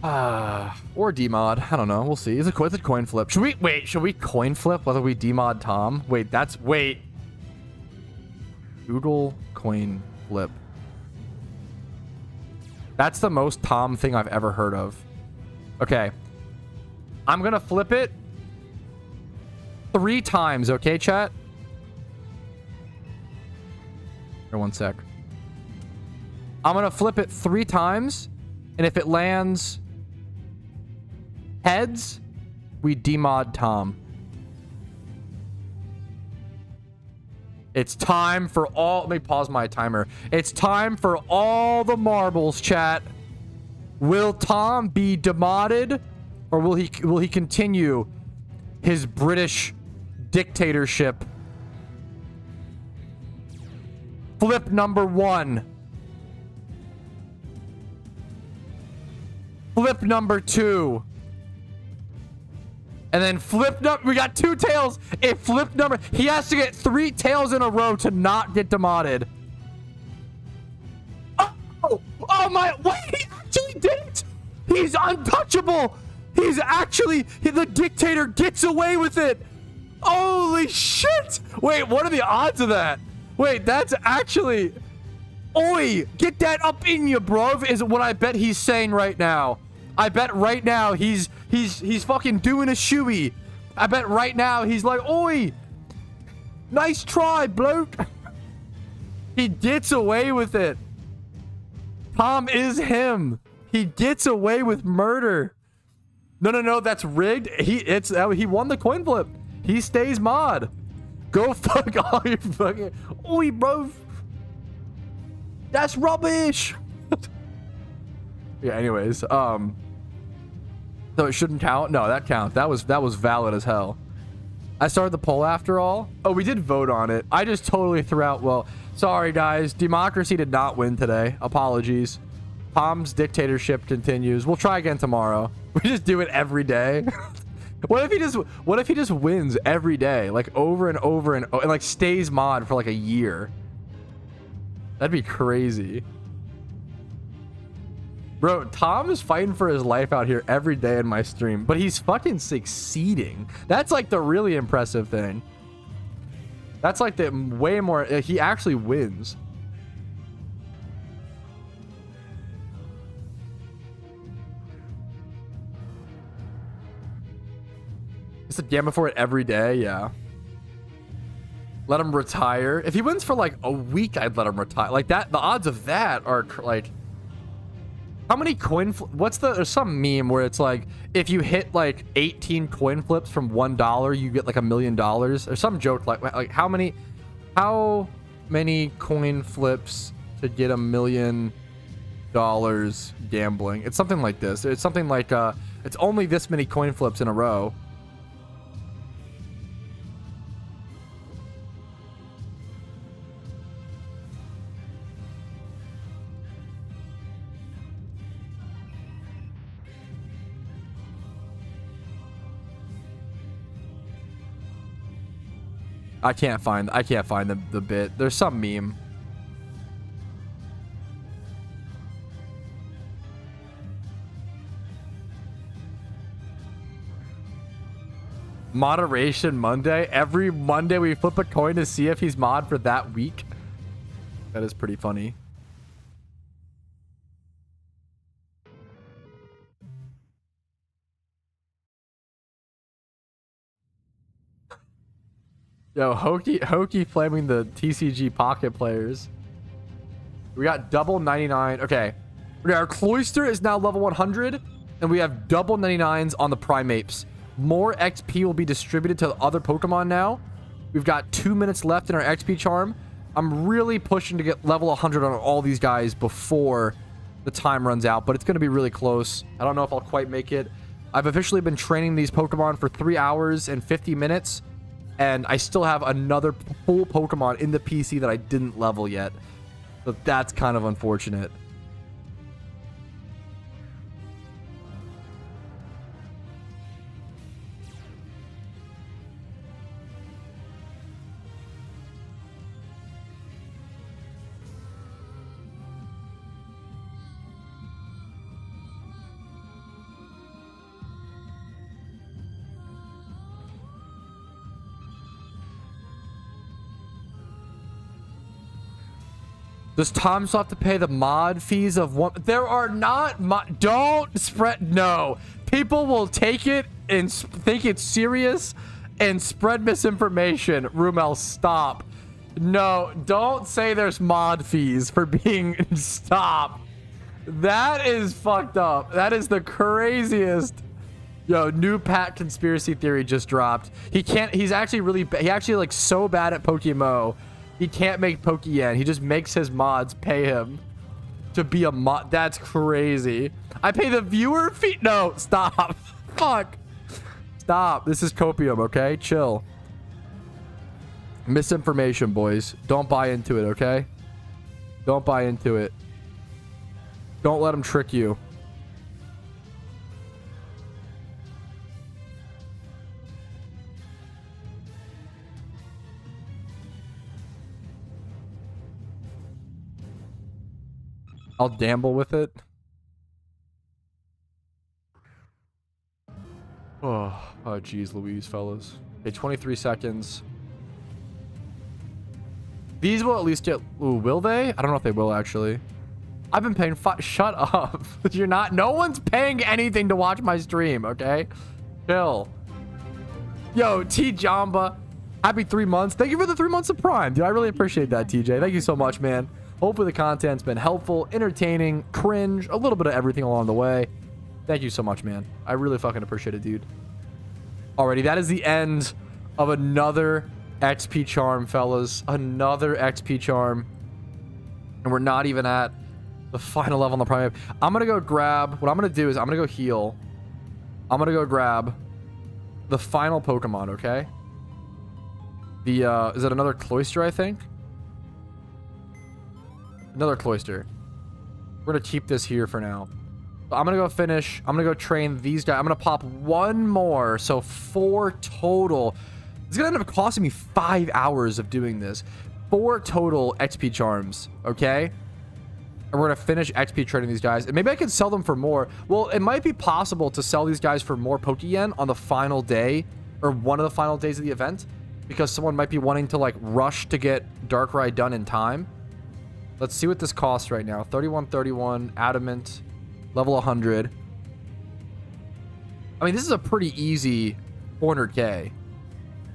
Or demod. I don't know. We'll see. It's a coin flip. Should we coin flip whether we demod Tom? Wait. Google coin flip. That's the most Tom thing I've ever heard of. Okay. I'm gonna flip it 3 times, okay, chat? Here, 1 sec. I'm gonna flip it 3 times, and if it lands heads, we demod Tom. It's time for all... Let me pause my timer. It's time for all the marbles, chat. Will Tom be demodded, or will he continue his British dictatorship? Flip number 1. Flip number 2. And then flip number... We got 2 tails. If flip number... He has to get 3 tails in a row to not get demodded. Oh my... Wait, he actually did it! He's untouchable! He's actually... The dictator gets away with it! Holy shit! Wait, what are the odds of that? Wait, that's actually... Oi! Get that up in you, bruv, is what I bet he's saying right now. I bet right now he's fucking doing a shoey. I bet right now he's like, oi! Nice try, bloke! He gets away with it. Tom is him. He gets away with murder. No, that's rigged. He won the coin flip. He stays mod. Go fuck all your fucking. Oi, bro. That's rubbish. Yeah. Anyways, so it shouldn't count. No, that counts. That was valid as hell. I started the poll after all. Oh, we did vote on it. I just totally threw out. Well, sorry guys. Democracy did not win today. Apologies. Tom's dictatorship continues. We'll try again tomorrow. We just do it every day. What if he just wins every day, like over and over and like stays mod for like a year? That'd be crazy. Bro, Tom is fighting for his life out here every day in my stream, but he's fucking succeeding. That's like the really impressive thing. That's like the way more, he actually wins. It's a gamma for it every day, yeah. Let him retire. If he wins for like a week, I'd let him retire. Like that, the odds of that are like... How many there's some meme where it's like, if you hit like 18 coin flips from $1, you get like $1 million. Or some joke like how many coin flips to get $1 million gambling? It's something like this. It's something like, it's only this many coin flips in a row. I can't find the bit. There's some meme. Moderation Monday. Every Monday we flip a coin to see if he's mod for that week. That is pretty funny. Yo, Hokey flaming the TCG pocket players. We got double 99. Okay. Our Cloyster is now level 100, and we have double 99s on the Primates. More XP will be distributed to other Pokemon now. We've got 2 minutes left in our XP charm. I'm really pushing to get level 100 on all these guys before the time runs out, but it's going to be really close. I don't know if I'll quite make it. I've officially been training these Pokemon for 3 hours and 50 minutes. And I still have another full Pokemon in the PC that I didn't level yet. So that's kind of unfortunate. Does Tom still have to pay the mod fees of one? There are not don't spread. No, people will take it and think it's serious and spread misinformation. Rumel, stop. No, don't say there's mod fees for being. Stop. That is fucked up. That is the craziest. Yo, new Pat conspiracy theory just dropped. He's actually really. He actually like so bad at PokeMMO. He can't make Pokeyen. He just makes his mods pay him to be a mod. That's crazy. I pay the viewer fee. No, stop. Fuck. Stop. This is copium, okay? Chill. Misinformation, boys. Don't buy into it, okay? Don't buy into it. Don't let him trick you. I'll gamble with it. Oh, geez, Louise, fellas. Okay, 23 seconds. These will at least get... Ooh, will they? I don't know if they will, actually. I've been paying... Shut up. You're not... No one's paying anything to watch my stream, okay? Chill. Yo, T Jamba. Happy 3 months. Thank you for the 3 months of Prime, dude. I really appreciate that, TJ. Thank you so much, man. Hopefully the content's been helpful, entertaining, cringe, a little bit of everything along the way. Thank you so much, man. I really fucking appreciate it, dude. Alrighty, that is the end of another XP charm, fellas. Another XP charm. And we're not even at the final level on the Prime. I'm gonna go grab... What I'm gonna do is I'm gonna go heal. I'm gonna go grab the final Pokemon, okay? The, is it another Cloyster, I think? Another Cloyster. We're gonna keep this here for now. So I'm gonna go finish. I'm gonna go train these guys. I'm gonna pop one more. So 4 total. It's gonna end up costing me 5 hours of doing this. 4 total XP charms, okay? And we're gonna finish XP trading these guys. And maybe I can sell them for more. Well, it might be possible to sell these guys for more Pokeyen on the final day. Or one of the final days of the event. Because someone might be wanting to, like, rush to get Darkrai done in time. Let's see what this costs right now. 3131, Adamant, level 100. I mean, this is a pretty easy 400k.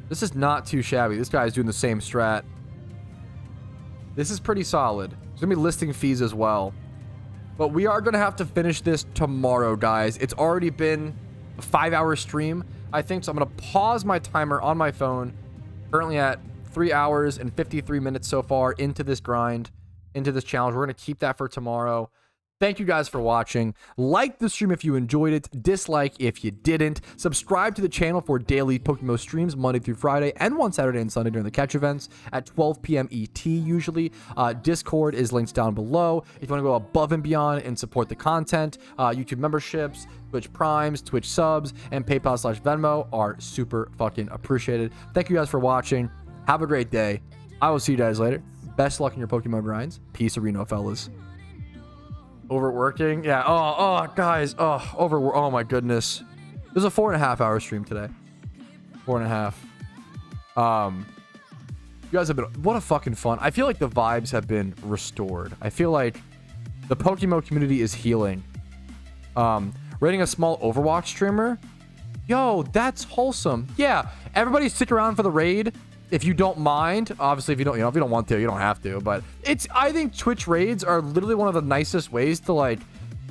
This is not too shabby. This guy's doing the same strat. This is pretty solid. There's gonna be listing fees as well. But we are gonna have to finish this tomorrow, guys. It's already been a 5-hour stream, I think. So I'm gonna pause my timer on my phone. Currently at 3 hours and 53 minutes so far into this grind, into this challenge. We're going to keep that for tomorrow. Thank you guys for watching. Like the stream if you enjoyed it. Dislike if you didn't. Subscribe to the channel for daily PokeMMO streams Monday through Friday and one Saturday and Sunday during the catch events at 12 p.m. ET usually. Discord is linked down below. If you want to go above and beyond and support the content, YouTube memberships, Twitch Primes, Twitch subs, and PayPal/Venmo are super fucking appreciated. Thank you guys for watching. Have a great day. I will see you guys later. Best luck in your PokeMMO grinds. Peace, Reno, fellas. Overworking? Yeah. Oh, guys. Oh my goodness. It was a 4.5 hour stream today. 4.5. You guys have been... What a fucking fun. I feel like the vibes have been restored. I feel like the PokeMMO community is healing. Rating a small Overwatch streamer? Yo, that's wholesome. Yeah. Everybody stick around for the raid. If you don't mind, obviously, if you don't, if you don't want to, you don't have to. But I think Twitch raids are literally one of the nicest ways to like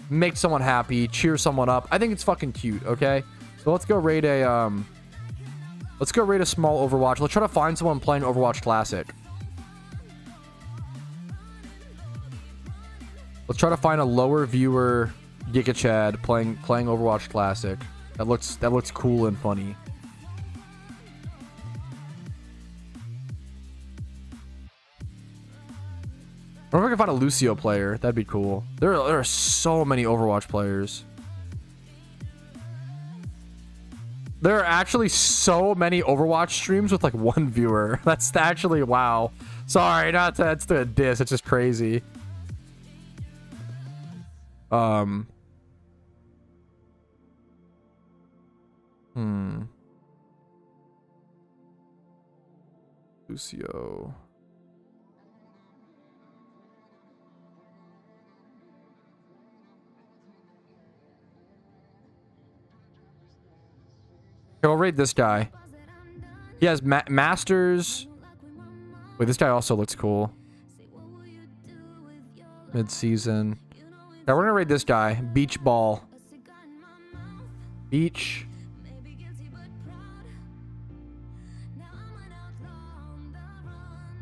make someone happy, cheer someone up. I think it's fucking cute. Okay, so let's go raid a small Overwatch. Let's try to find someone playing Overwatch Classic. Let's try to find a lower viewer Giga Chad playing Overwatch Classic. That looks cool and funny. I wonder if I can find a Lucio player. That'd be cool. There are so many Overwatch players. There are actually so many Overwatch streams with like 1 viewer. That's actually, wow. Sorry, that's the diss. It's just crazy. Lucio. Okay, we'll raid this guy. He has masters. Wait, this guy also looks cool. Mid-season. Okay, we're gonna raid this guy. Beach ball. Beach.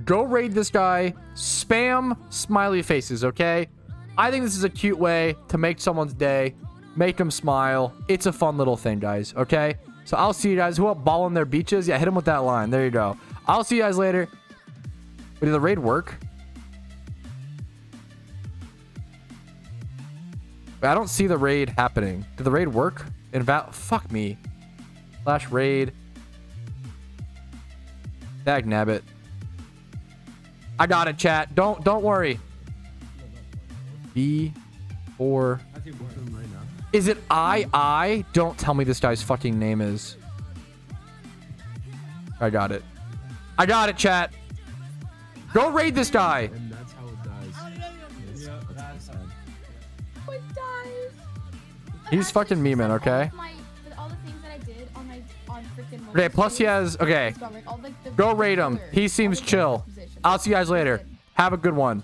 Go raid this guy. Spam smiley faces, okay? I think this is a cute way to make someone's day. Make them smile. It's a fun little thing, guys, okay? So I'll see you guys. Who up balling their beaches? Yeah, hit them with that line. There you go. I'll see you guys later. Wait, did the raid work? Wait, I don't see the raid happening. Did the raid work? Fuck me. Slash raid. Dag nabbit. I got it, chat. Don't worry. B4. Is it I? Don't tell me this guy's fucking name is. I got it. I got it, chat. Go raid this guy. And that's how it dies. Yeah, that's how it dies. He's fucking memeing, okay? All the things that I did on freaking. Okay, plus he has. Okay. All like the Go raid him. He seems chill. I'll see you guys later. Have a good one.